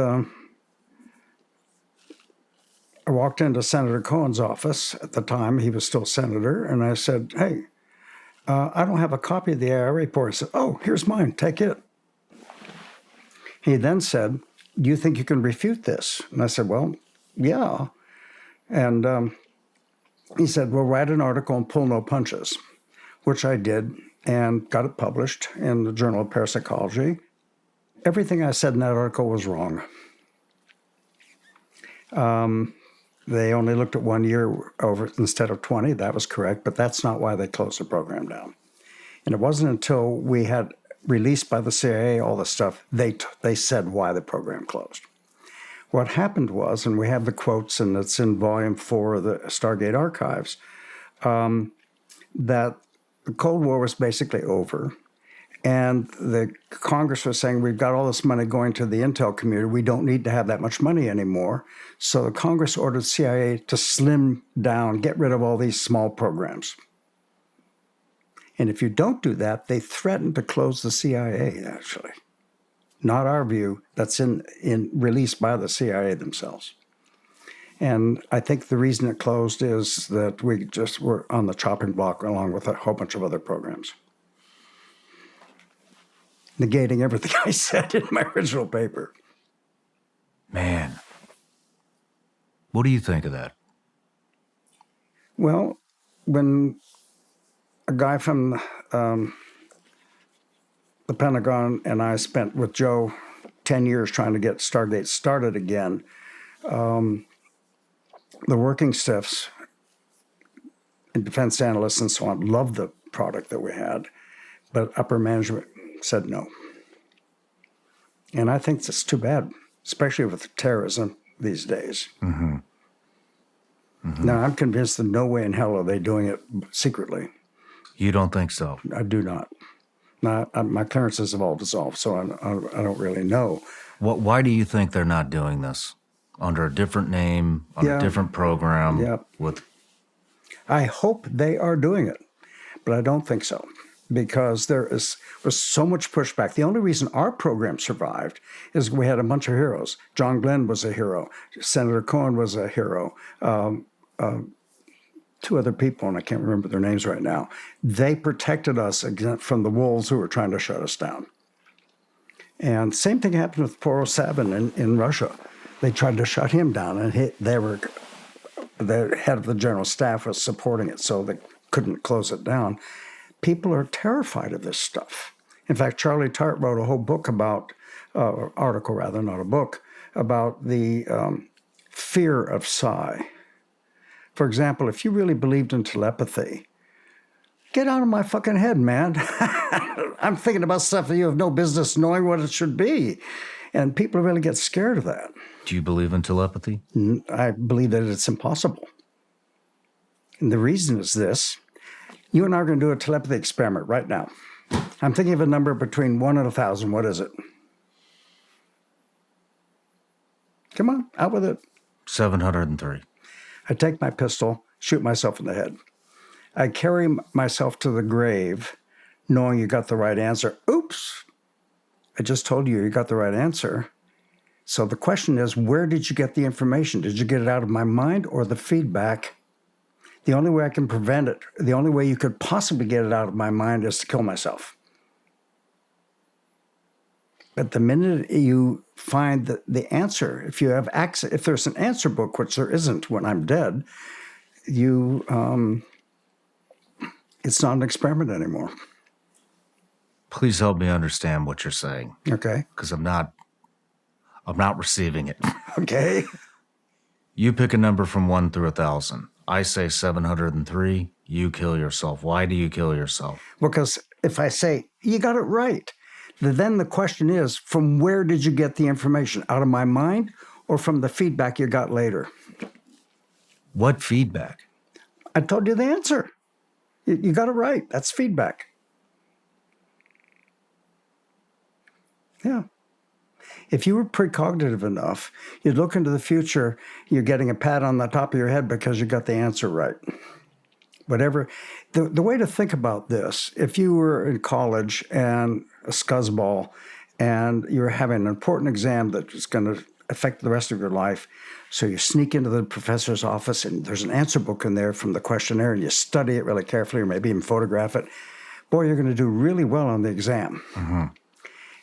I walked into Senator Cohen's office at the time. He was still senator. And I said, hey, I don't have a copy of the AIR report. He said, oh, here's mine. Take it. He then said, do you think you can refute this? And I said, well, yeah. And he said, well, write an article and pull no punches, which I did and got it published in the Journal of Parapsychology. Everything I said in that article was wrong. They only looked at 1 year over instead of 20. That was correct, but that's not why they closed the program down. And it wasn't until we had released by the CIA all the stuff, they said why the program closed. What happened was, and we have the quotes, and it's in Volume 4 of the Stargate Archives, that the Cold War was basically over. And the Congress was saying, we've got all this money going to the intel community. We don't need to have that much money anymore. So the Congress ordered CIA to slim down, get rid of all these small programs. And if you don't do that, they threaten to close the CIA, actually. Not our view. That's in released by the CIA themselves. And I think the reason it closed is that we just were on the chopping block along with a whole bunch of other programs. Negating everything I said in my original paper. Man. What do you think of that? Well, when a guy from the Pentagon and I spent with Joe 10 years trying to get Stargate started again, the working stiffs and defense analysts and so on loved the product that we had, but upper management said no. And I think that's too bad, especially with terrorism these days. Mm-hmm. Mm-hmm. Now, I'm convinced that no way in hell are they doing it secretly. You don't think so? I do not. My clearances have all dissolved, so I don't really know. Why do you think they're not doing this under a different name, on a different program? Yeah. I hope they are doing it, but I don't think so, because was so much pushback. The only reason our program survived is we had a bunch of heroes. John Glenn was a hero. Senator Cohen was a hero. Two other people, and I can't remember their names right now. They protected us from the wolves who were trying to shut us down. And same thing happened with Porosavin in Russia. They tried to shut him down, and the head of the general staff was supporting it, so they couldn't close it down. People are terrified of this stuff. In fact, Charlie Tart wrote a whole book article rather, not a book, about the fear of psi. For example, if you really believed in telepathy, get out of my fucking head, man. I'm thinking about stuff that you have no business knowing what it should be. And people really get scared of that. Do you believe in telepathy? I believe that it's impossible. And the reason is this. You and I are going to do a telepathy experiment right now. I'm thinking of a number between 1 and 1,000. What is it? Come on, out with it. 703. I take my pistol, shoot myself in the head. I carry myself to the grave, knowing you got the right answer. Oops, I just told you got the right answer. So the question is, where did you get the information? Did you get it out of my mind or the feedback? The only way I can prevent it, the only way you could possibly get it out of my mind is to kill myself. But the minute you find the answer, if you have access, if there's an answer book, which there isn't when I'm dead, it's not an experiment anymore. Please help me understand what you're saying. Okay. Because I'm not receiving it. Okay. You pick a number from 1 through 1,000. I say 703. You kill yourself. Why do you kill yourself? Because if I say, you got it right, then the question is, from where did you get the information? Out of my mind or from the feedback you got later? What feedback? I told you the answer. You got it right. That's feedback. Yeah. If you were precognitive enough, you'd look into the future, you're getting a pat on the top of your head because you got the answer right. Whatever. The way to think about this, if you were in college and a scuzzball and you're having an important exam that is going to affect the rest of your life, so you sneak into the professor's office and there's an answer book in there from the questionnaire and you study it really carefully or maybe even photograph it, boy, you're going to do really well on the exam. Mm-hmm.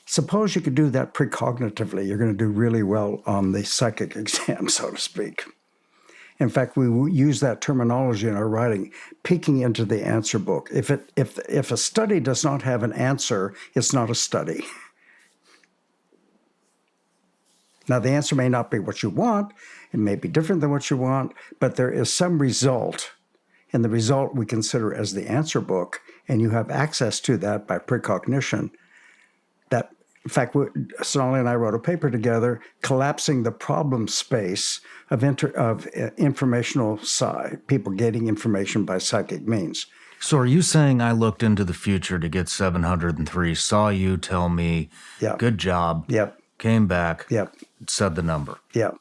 Suppose you could do that precognitively. You're going to do really well on the psychic exam, so to speak. In fact, we use that terminology in our writing, peeking into the answer book. If a study does not have an answer, it's not a study. Now, the answer may not be what you want. It may be different than what you want, but there is some result. And the result we consider as the answer book, and you have access to that by precognition. That, in fact, Sonali and I wrote a paper together collapsing the problem space of informational psi, people getting information by psychic means. So are you saying I looked into the future to get 703, saw you tell me, good job, came back, said the number? Yeah.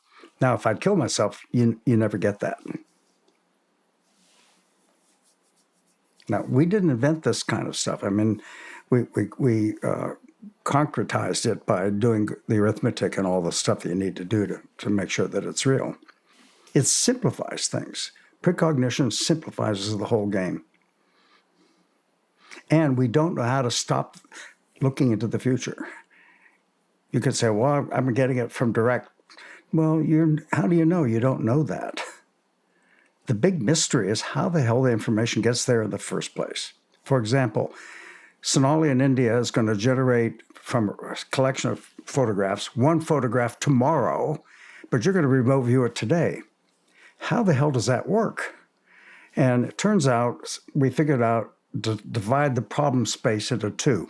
Now, if I'd kill myself, you never get that. Now, we didn't invent this kind of stuff. I mean, we concretized it by doing the arithmetic and all the stuff that you need to do to make sure that it's real. It simplifies things. Precognition simplifies the whole game. And we don't know how to stop looking into the future. You could say, well, I'm getting it from direct. Well, how do you know? You don't know that. The big mystery is how the hell the information gets there in the first place. For example, Sonali in India is going to generate from a collection of photographs, one photograph tomorrow, but you're going to remote view it today. How the hell does that work? And it turns out we figured out to divide the problem space into two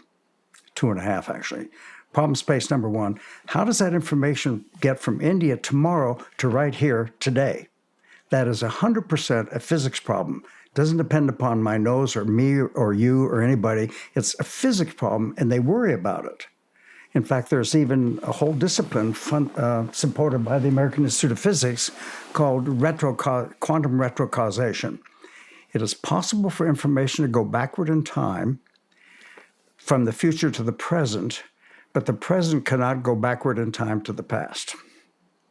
and a half actually. Problem space number one. How does that information get from India tomorrow to right here today? That is 100% a physics problem. It doesn't depend upon my nose or me or you or anybody. It's a physics problem, and they worry about it. In fact, there's even a whole discipline supported by the American Institute of Physics called quantum retrocausation. It is possible for information to go backward in time from the future to the present, but the present cannot go backward in time to the past.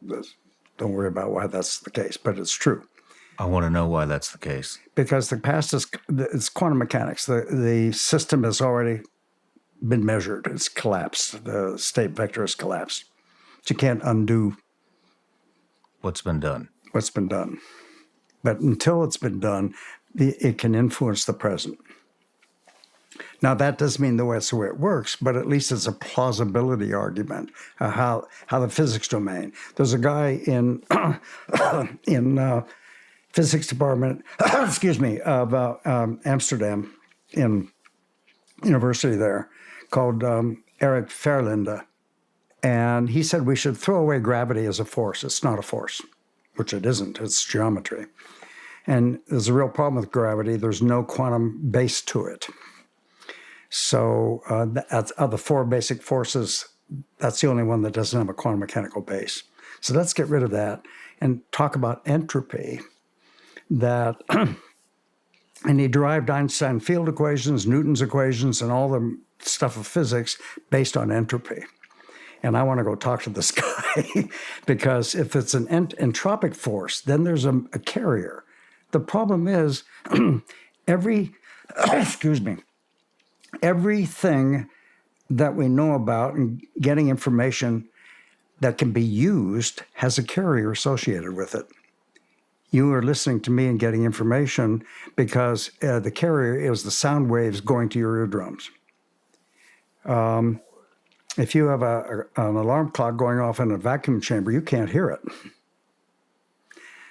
Don't worry about why that's the case, but it's true. I want to know why that's the case. Because the past it's quantum mechanics. The system has already been measured. It's collapsed. The state vector has collapsed. But you can't undo what's been done. But until it's been done, it can influence the present. Now, that doesn't mean that's the way it works, but at least it's a plausibility argument, how the physics domain. There's a guy in physics department, of Amsterdam, in university there, called Eric Verlinde. And he said we should throw away gravity as a force. It's not a force, which it isn't. It's geometry. And there's a real problem with gravity. There's no quantum base to it. So of the four basic forces, that's the only one that doesn't have a quantum mechanical base. So let's get rid of that and talk about entropy. And he derived Einstein field equations, Newton's equations, and all the stuff of physics based on entropy. And I want to go talk to this guy because if it's an entropic force, then there's a carrier. The problem is everything that we know about and getting information that can be used has a carrier associated with it. You are listening to me and getting information because the carrier is the sound waves going to your eardrums. If you have an alarm clock going off in a vacuum chamber, you can't hear it.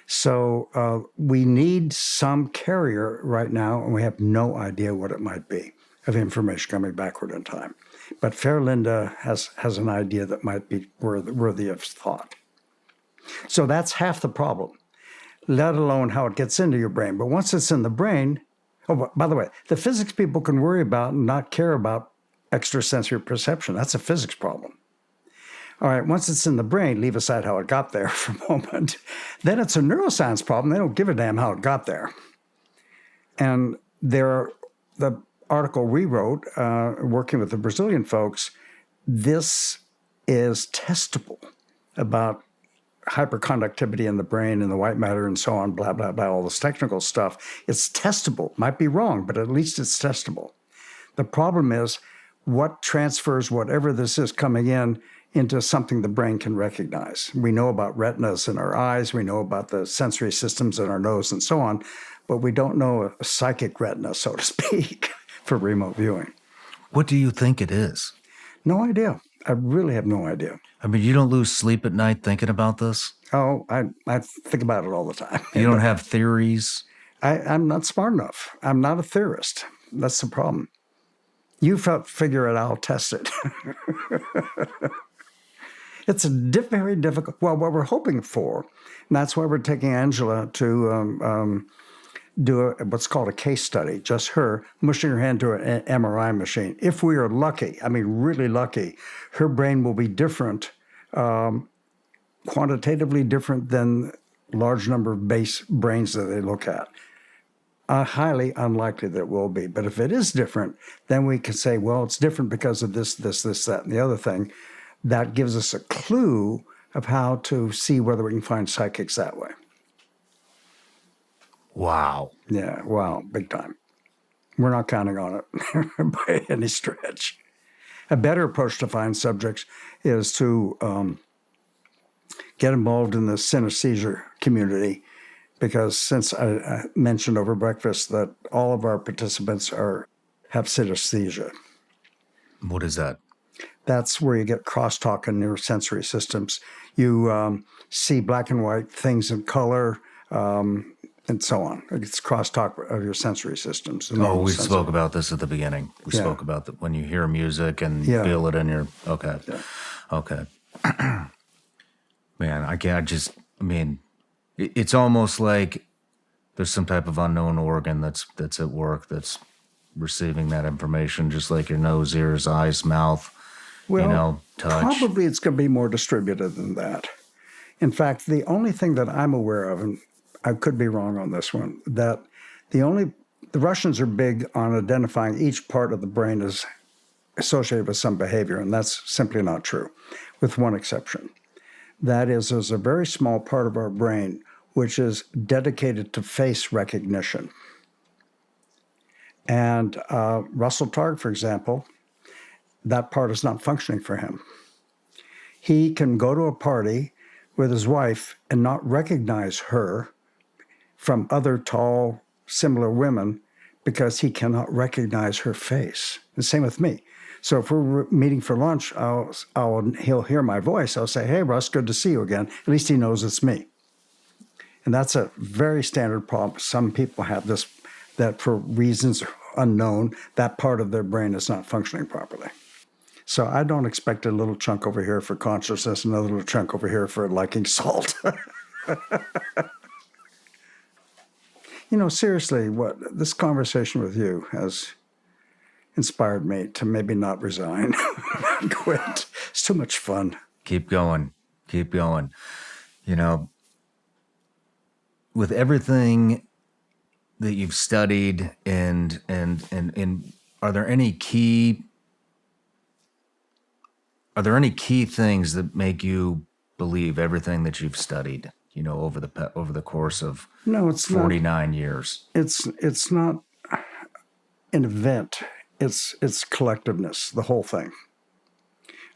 So we need some carrier right now, and we have no idea what it might be of information coming backward in time. But Verlinde has an idea that might be worthy of thought. So that's half the problem, let alone how it gets into your brain. But once it's in the brain, by the way, the physics people can worry about and not care about extrasensory perception. That's a physics problem. All right, once it's in the brain, leave aside how it got there for a moment. Then it's a neuroscience problem. They don't give a damn how it got there. And the article we wrote, working with the Brazilian folks, this is testable about hyperconductivity in the brain and the white matter and so on, blah, blah, blah, all this technical stuff. It's testable. Might be wrong, but at least it's testable. The problem is what transfers whatever this is coming in into something the brain can recognize. We know about retinas in our eyes. We know about the sensory systems in our nose and so on, but we don't know a psychic retina, so to speak, for remote viewing. What do you think it is? No idea. I really have no idea. I mean, you don't lose sleep at night thinking about this? Oh, I think about it all the time. You don't have theories? I'm not smart enough. I'm not a theorist. That's the problem. You figure it out, I'll test it. It's very difficult. Well, what we're hoping for, and that's why we're taking Angela to do what's called a case study, just her mushing her hand to an MRI machine. If we are lucky, I mean really lucky, her brain will be different, quantitatively different than large number of base brains that they look at. Highly unlikely that it will be. But if it is different, then we can say, well, it's different because of this, that, and the other thing. That gives us a clue of how to see whether we can find psychics that way. Wow. Yeah, wow, big time. We're not counting on it by any stretch. A better approach to find subjects is to get involved in the synesthesia community, because since I mentioned over breakfast that all of our participants have synesthesia. What is that? That's where you get crosstalk in your sensory systems. You see black and white things in color. and so on. It's crosstalk of your sensory systems. the Oh, normal we sensory- spoke about this at the beginning. We Yeah. spoke about when you hear music and Yeah. feel it in your. Okay. Yeah. Okay. Man, I can't just. I mean, it's almost like there's some type of unknown organ that's at work that's receiving that information, just like your nose, ears, eyes, mouth. Well, Touch. probably it's going to be more distributed than that. In fact, the only thing that I'm aware of, and I could be wrong on this one, that the Russians are big on identifying each part of the brain as associated with some behavior, and that's simply not true, with one exception. That is, there's a very small part of our brain which is dedicated to face recognition. And Russell Targ, for example, that part is not functioning for him. He can go to a party with his wife and not recognize her from other tall, similar women because he cannot recognize her face. The same with me. So if we're meeting for lunch, he'll hear my voice. I'll say, "Hey, Russ, good to see you again." At least he knows it's me. And that's a very standard problem. Some people have this, that for reasons unknown, that part of their brain is not functioning properly. So I don't expect a little chunk over here for consciousness, another little chunk over here for liking salt. Seriously, this conversation with you has inspired me to maybe not resign and quit. It's too much fun. Keep going. Keep going. With everything that you've studied and are there any key things that make you believe everything that you've studied, over the course of 49 years? It's not an event. It's collectiveness, the whole thing.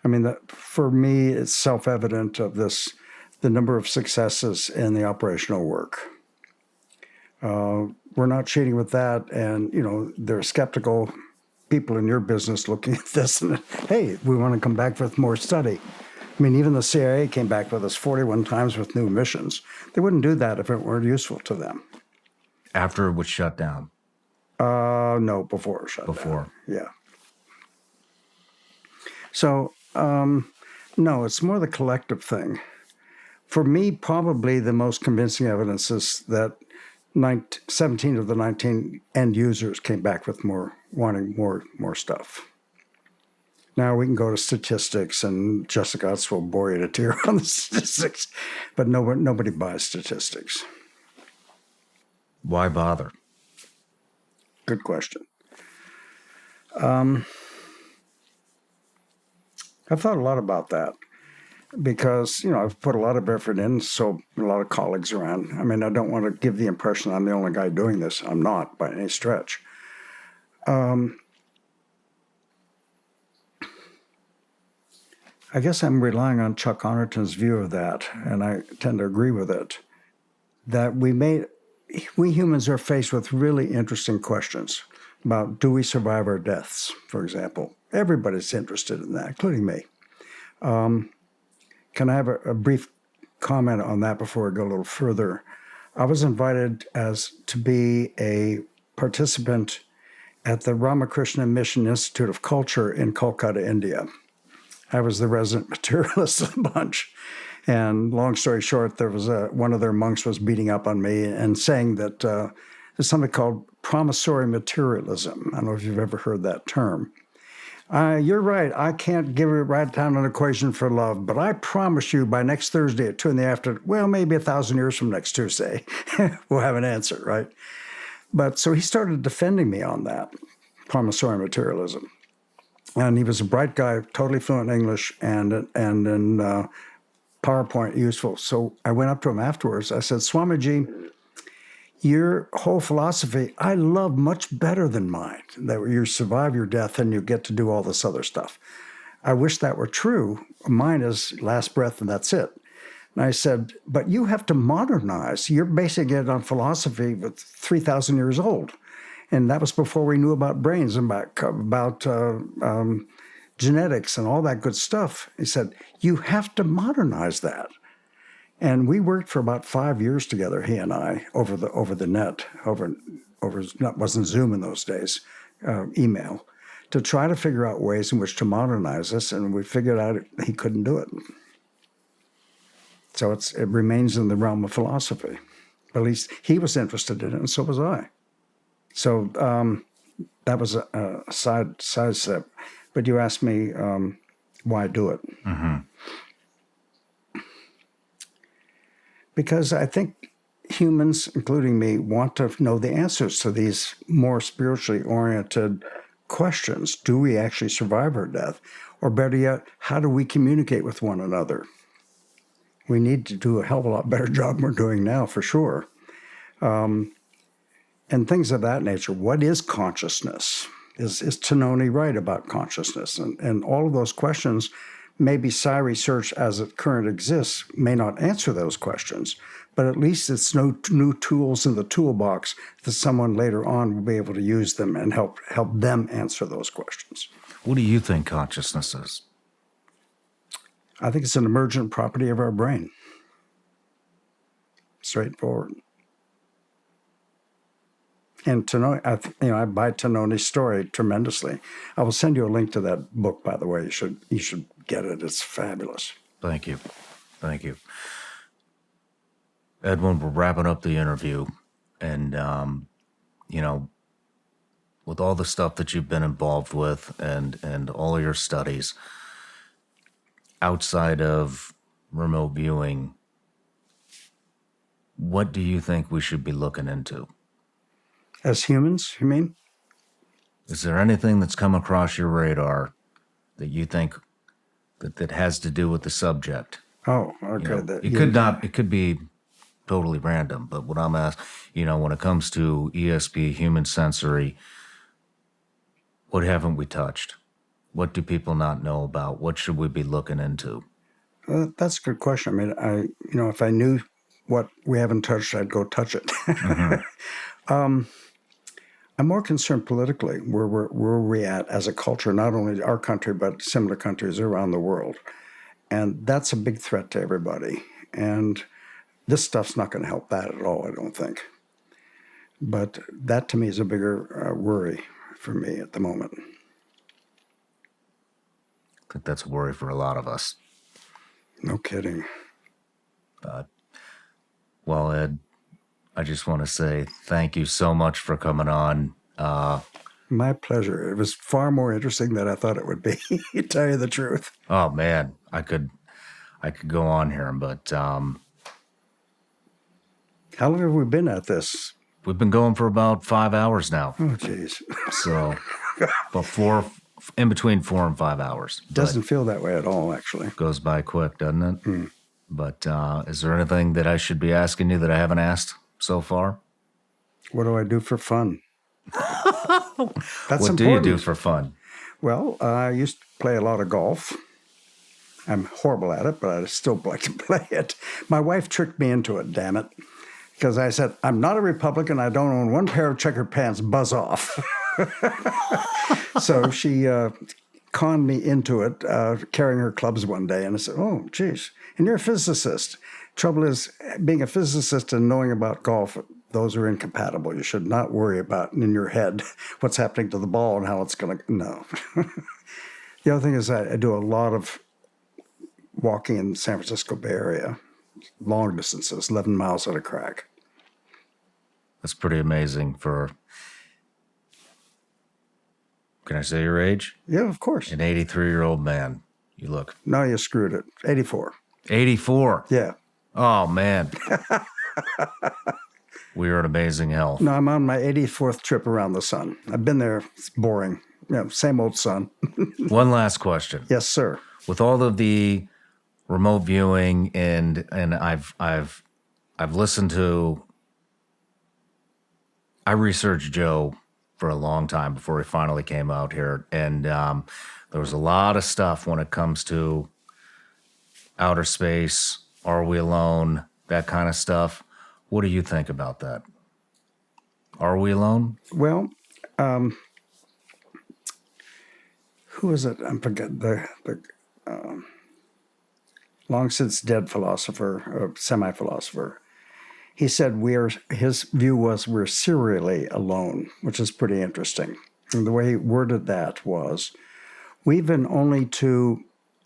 I mean, for me, it's self-evident of the number of successes in the operational work. We're not cheating with that, and there are skeptical people in your business looking at this and, hey, we want to come back with more study. I mean, even the CIA came back with us 41 times with new missions. They wouldn't do that if it weren't useful to them. After it was shut down? No, before it was shut down. Before. Yeah. So, no, it's more the collective thing. For me, probably the most convincing evidence is that 17 of the 19 end users came back with wanting more stuff. Now we can go to statistics, and Jessica Utz will bore you to tears on the statistics, but nobody buys statistics. Why bother? Good question. I've thought a lot about that because, I've put a lot of effort in, so a lot of colleagues around. I mean, I don't want to give the impression I'm the only guy doing this. I'm not by any stretch. I guess I'm relying on Chuck Honerton's view of that, and I tend to agree with it, that we humans are faced with really interesting questions about, do we survive our deaths, for example? Everybody's interested in that, including me. Can I have a brief comment on that before I go a little further? I was invited to be a participant at the Ramakrishna Mission Institute of Culture in Kolkata, India. I was the resident materialist of the bunch. And long story short, there was one of their monks was beating up on me and saying that there's something called promissory materialism. I don't know if you've ever heard that term. You're right. I can't write down an equation for love, but I promise you by next Thursday at 2 in the afternoon, well, maybe 1,000 years from next Tuesday, we'll have an answer, right? But so he started defending me on that, promissory materialism. And he was a bright guy, totally fluent in English and in PowerPoint useful. So I went up to him afterwards. I said, Swamiji, your whole philosophy, I love much better than mine, that you survive your death and you get to do all this other stuff. I wish that were true. Mine is last breath and that's it. And I said, but you have to modernize. You're basing it on philosophy with 3,000 years old. And that was before we knew about brains and about genetics and all that good stuff. He said, you have to modernize that. And we worked for about 5 years together, he and I, over the net, not wasn't Zoom in those days, email, to try to figure out ways in which to modernize us, and we figured out he couldn't do it. So it remains in the realm of philosophy. At least he was interested in it, and so was I. So that was a side step. But you asked me why do it? Mm-hmm. Because I think humans, including me, want to know the answers to these more spiritually oriented questions. Do we actually survive our death? Or better yet, how do we communicate with one another? We need to do a hell of a lot better job than we're doing now, for sure. And things of that nature. What is consciousness? Is Tononi right about consciousness? And all of those questions, maybe psi research as it currently exists may not answer those questions, but at least it's no new tools in the toolbox that someone later on will be able to use them and help them answer those questions. What do you think consciousness is? I think it's an emergent property of our brain. Straightforward. And Tononi, I buy Tononi's story tremendously. I will send you a link to that book, by the way. You should get it. It's fabulous. Thank you. Edwin, we're wrapping up the interview, and with all the stuff that you've been involved with and all your studies outside of remote viewing, what do you think we should be looking into? As humans, you mean? Is there anything that's come across your radar that you think that has to do with the subject? Oh, okay. It could be totally random, but what I'm asking, when it comes to ESP, human sensory, what haven't we touched? What do people not know about? What should we be looking into? That's a good question. I mean, if I knew what we haven't touched, I'd go touch it. Mm-hmm. I'm more concerned politically where we're at as a culture, not only our country, but similar countries around the world. And that's a big threat to everybody. And this stuff's not going to help that at all, I don't think. But that to me is a bigger worry for me at the moment. I think that's a worry for a lot of us. No kidding. Well, Ed, I just want to say thank you so much for coming on. My pleasure. It was far more interesting than I thought it would be, to tell you the truth. Oh, man, I could go on here, but... How long have we been at this? We've been going for about 5 hours now. Oh, geez. So, about in between 4 and 5 hours. Doesn't feel that way at all, actually. Goes by quick, doesn't it? Mm. But is there anything that I should be asking you that I haven't asked so far? What do I do for fun? That's what important. do you do for fun? Well, I used to play a lot of golf. I'm horrible at it, but I still like to play it. My wife tricked me into it, damn it. Because I said, I'm not a Republican. I don't own one pair of checkered pants. Buzz off. So she conned me into it, carrying her clubs one day. And I said, oh, geez. And you're a physicist. Trouble is, being a physicist and knowing about golf, those are incompatible. You should not worry about in your head what's happening to the ball and how it's going to... No. The other thing is I do a lot of walking in the San Francisco Bay Area. Long distances, 11 miles at a crack. That's pretty amazing for... Can I say your age? Yeah, of course. An 83-year-old man. You look... No, you screwed it. 84. 84? Yeah. Oh, man. We are in amazing health. No, I'm on my 84th trip around the sun. I've been there. It's boring. Same old sun. One last question. Yes, sir. With all of the remote viewing and I've listened to... I researched Joe for a long time before he finally came out here, and there was a lot of stuff when it comes to outer space, are we alone, that kind of stuff. What do you think about that? Are we alone? Well, who is it? I forget long since dead philosopher, or semi-philosopher. He said his view was we're serially alone, which is pretty interesting. And the way he worded that was, we've been only to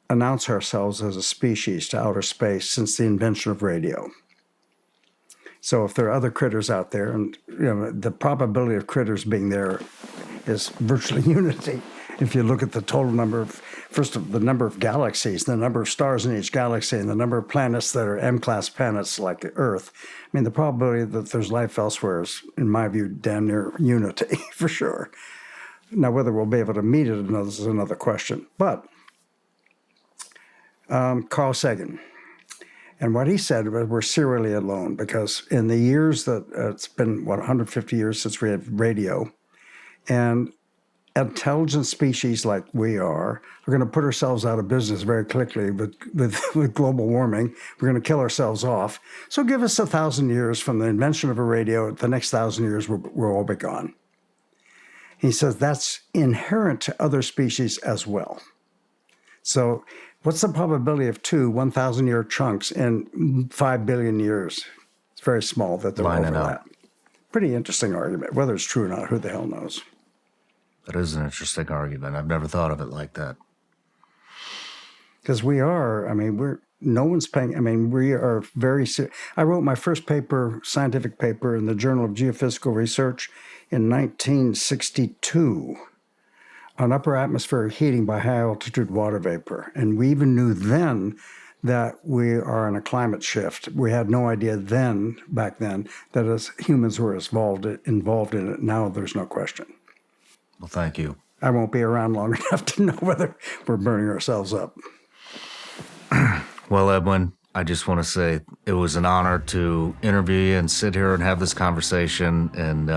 announce ourselves as a species to outer space since the invention of radio. So if there are other critters out there, and the probability of critters being there is virtually unity. If you look at the total number of, the number of galaxies, the number of stars in each galaxy, and the number of planets that are M-class planets like the Earth, I mean, the probability that there's life elsewhere is, in my view, damn near unity, for sure. Now, whether we'll be able to meet it is another question. But Carl Sagan, and what he said was we're serially alone, because in the years that it's been, 150 years since we had radio, and intelligent species like we are going to put ourselves out of business very quickly with global warming. We're going to kill ourselves off. So give us 1,000 years from the invention of a radio. The next 1,000 years, we'll all be gone. He says that's inherent to other species as well. So what's the probability of two 1,000-year chunks in 5 billion years? It's very small that they'll overlap. Pretty interesting argument. Whether it's true or not, who the hell knows? That is an interesting argument. I've never thought of it like that. Because we are, no one's paying, we are very serious. I wrote my first scientific paper in the Journal of Geophysical Research in 1962 on upper atmospheric heating by high altitude water vapor. And we even knew then that we are in a climate shift. We had no idea back then, that as humans were involved in it. Now there's no question. Well, thank you. I won't be around long enough to know whether we're burning ourselves up. Well, Edwin, I just want to say it was an honor to interview you and sit here and have this conversation. And the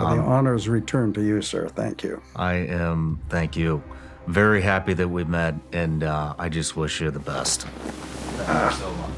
honor is returned to you, sir. Thank you. Thank you. Very happy that we met, and I just wish you the best. Thank you so much.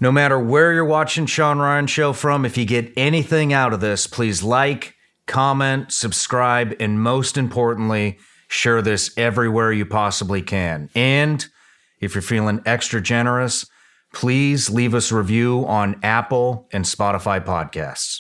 No matter where you're watching Shawn Ryan Show from, if you get anything out of this, please like, comment, subscribe, and most importantly, share this everywhere you possibly can. And if you're feeling extra generous, please leave us a review on Apple and Spotify podcasts.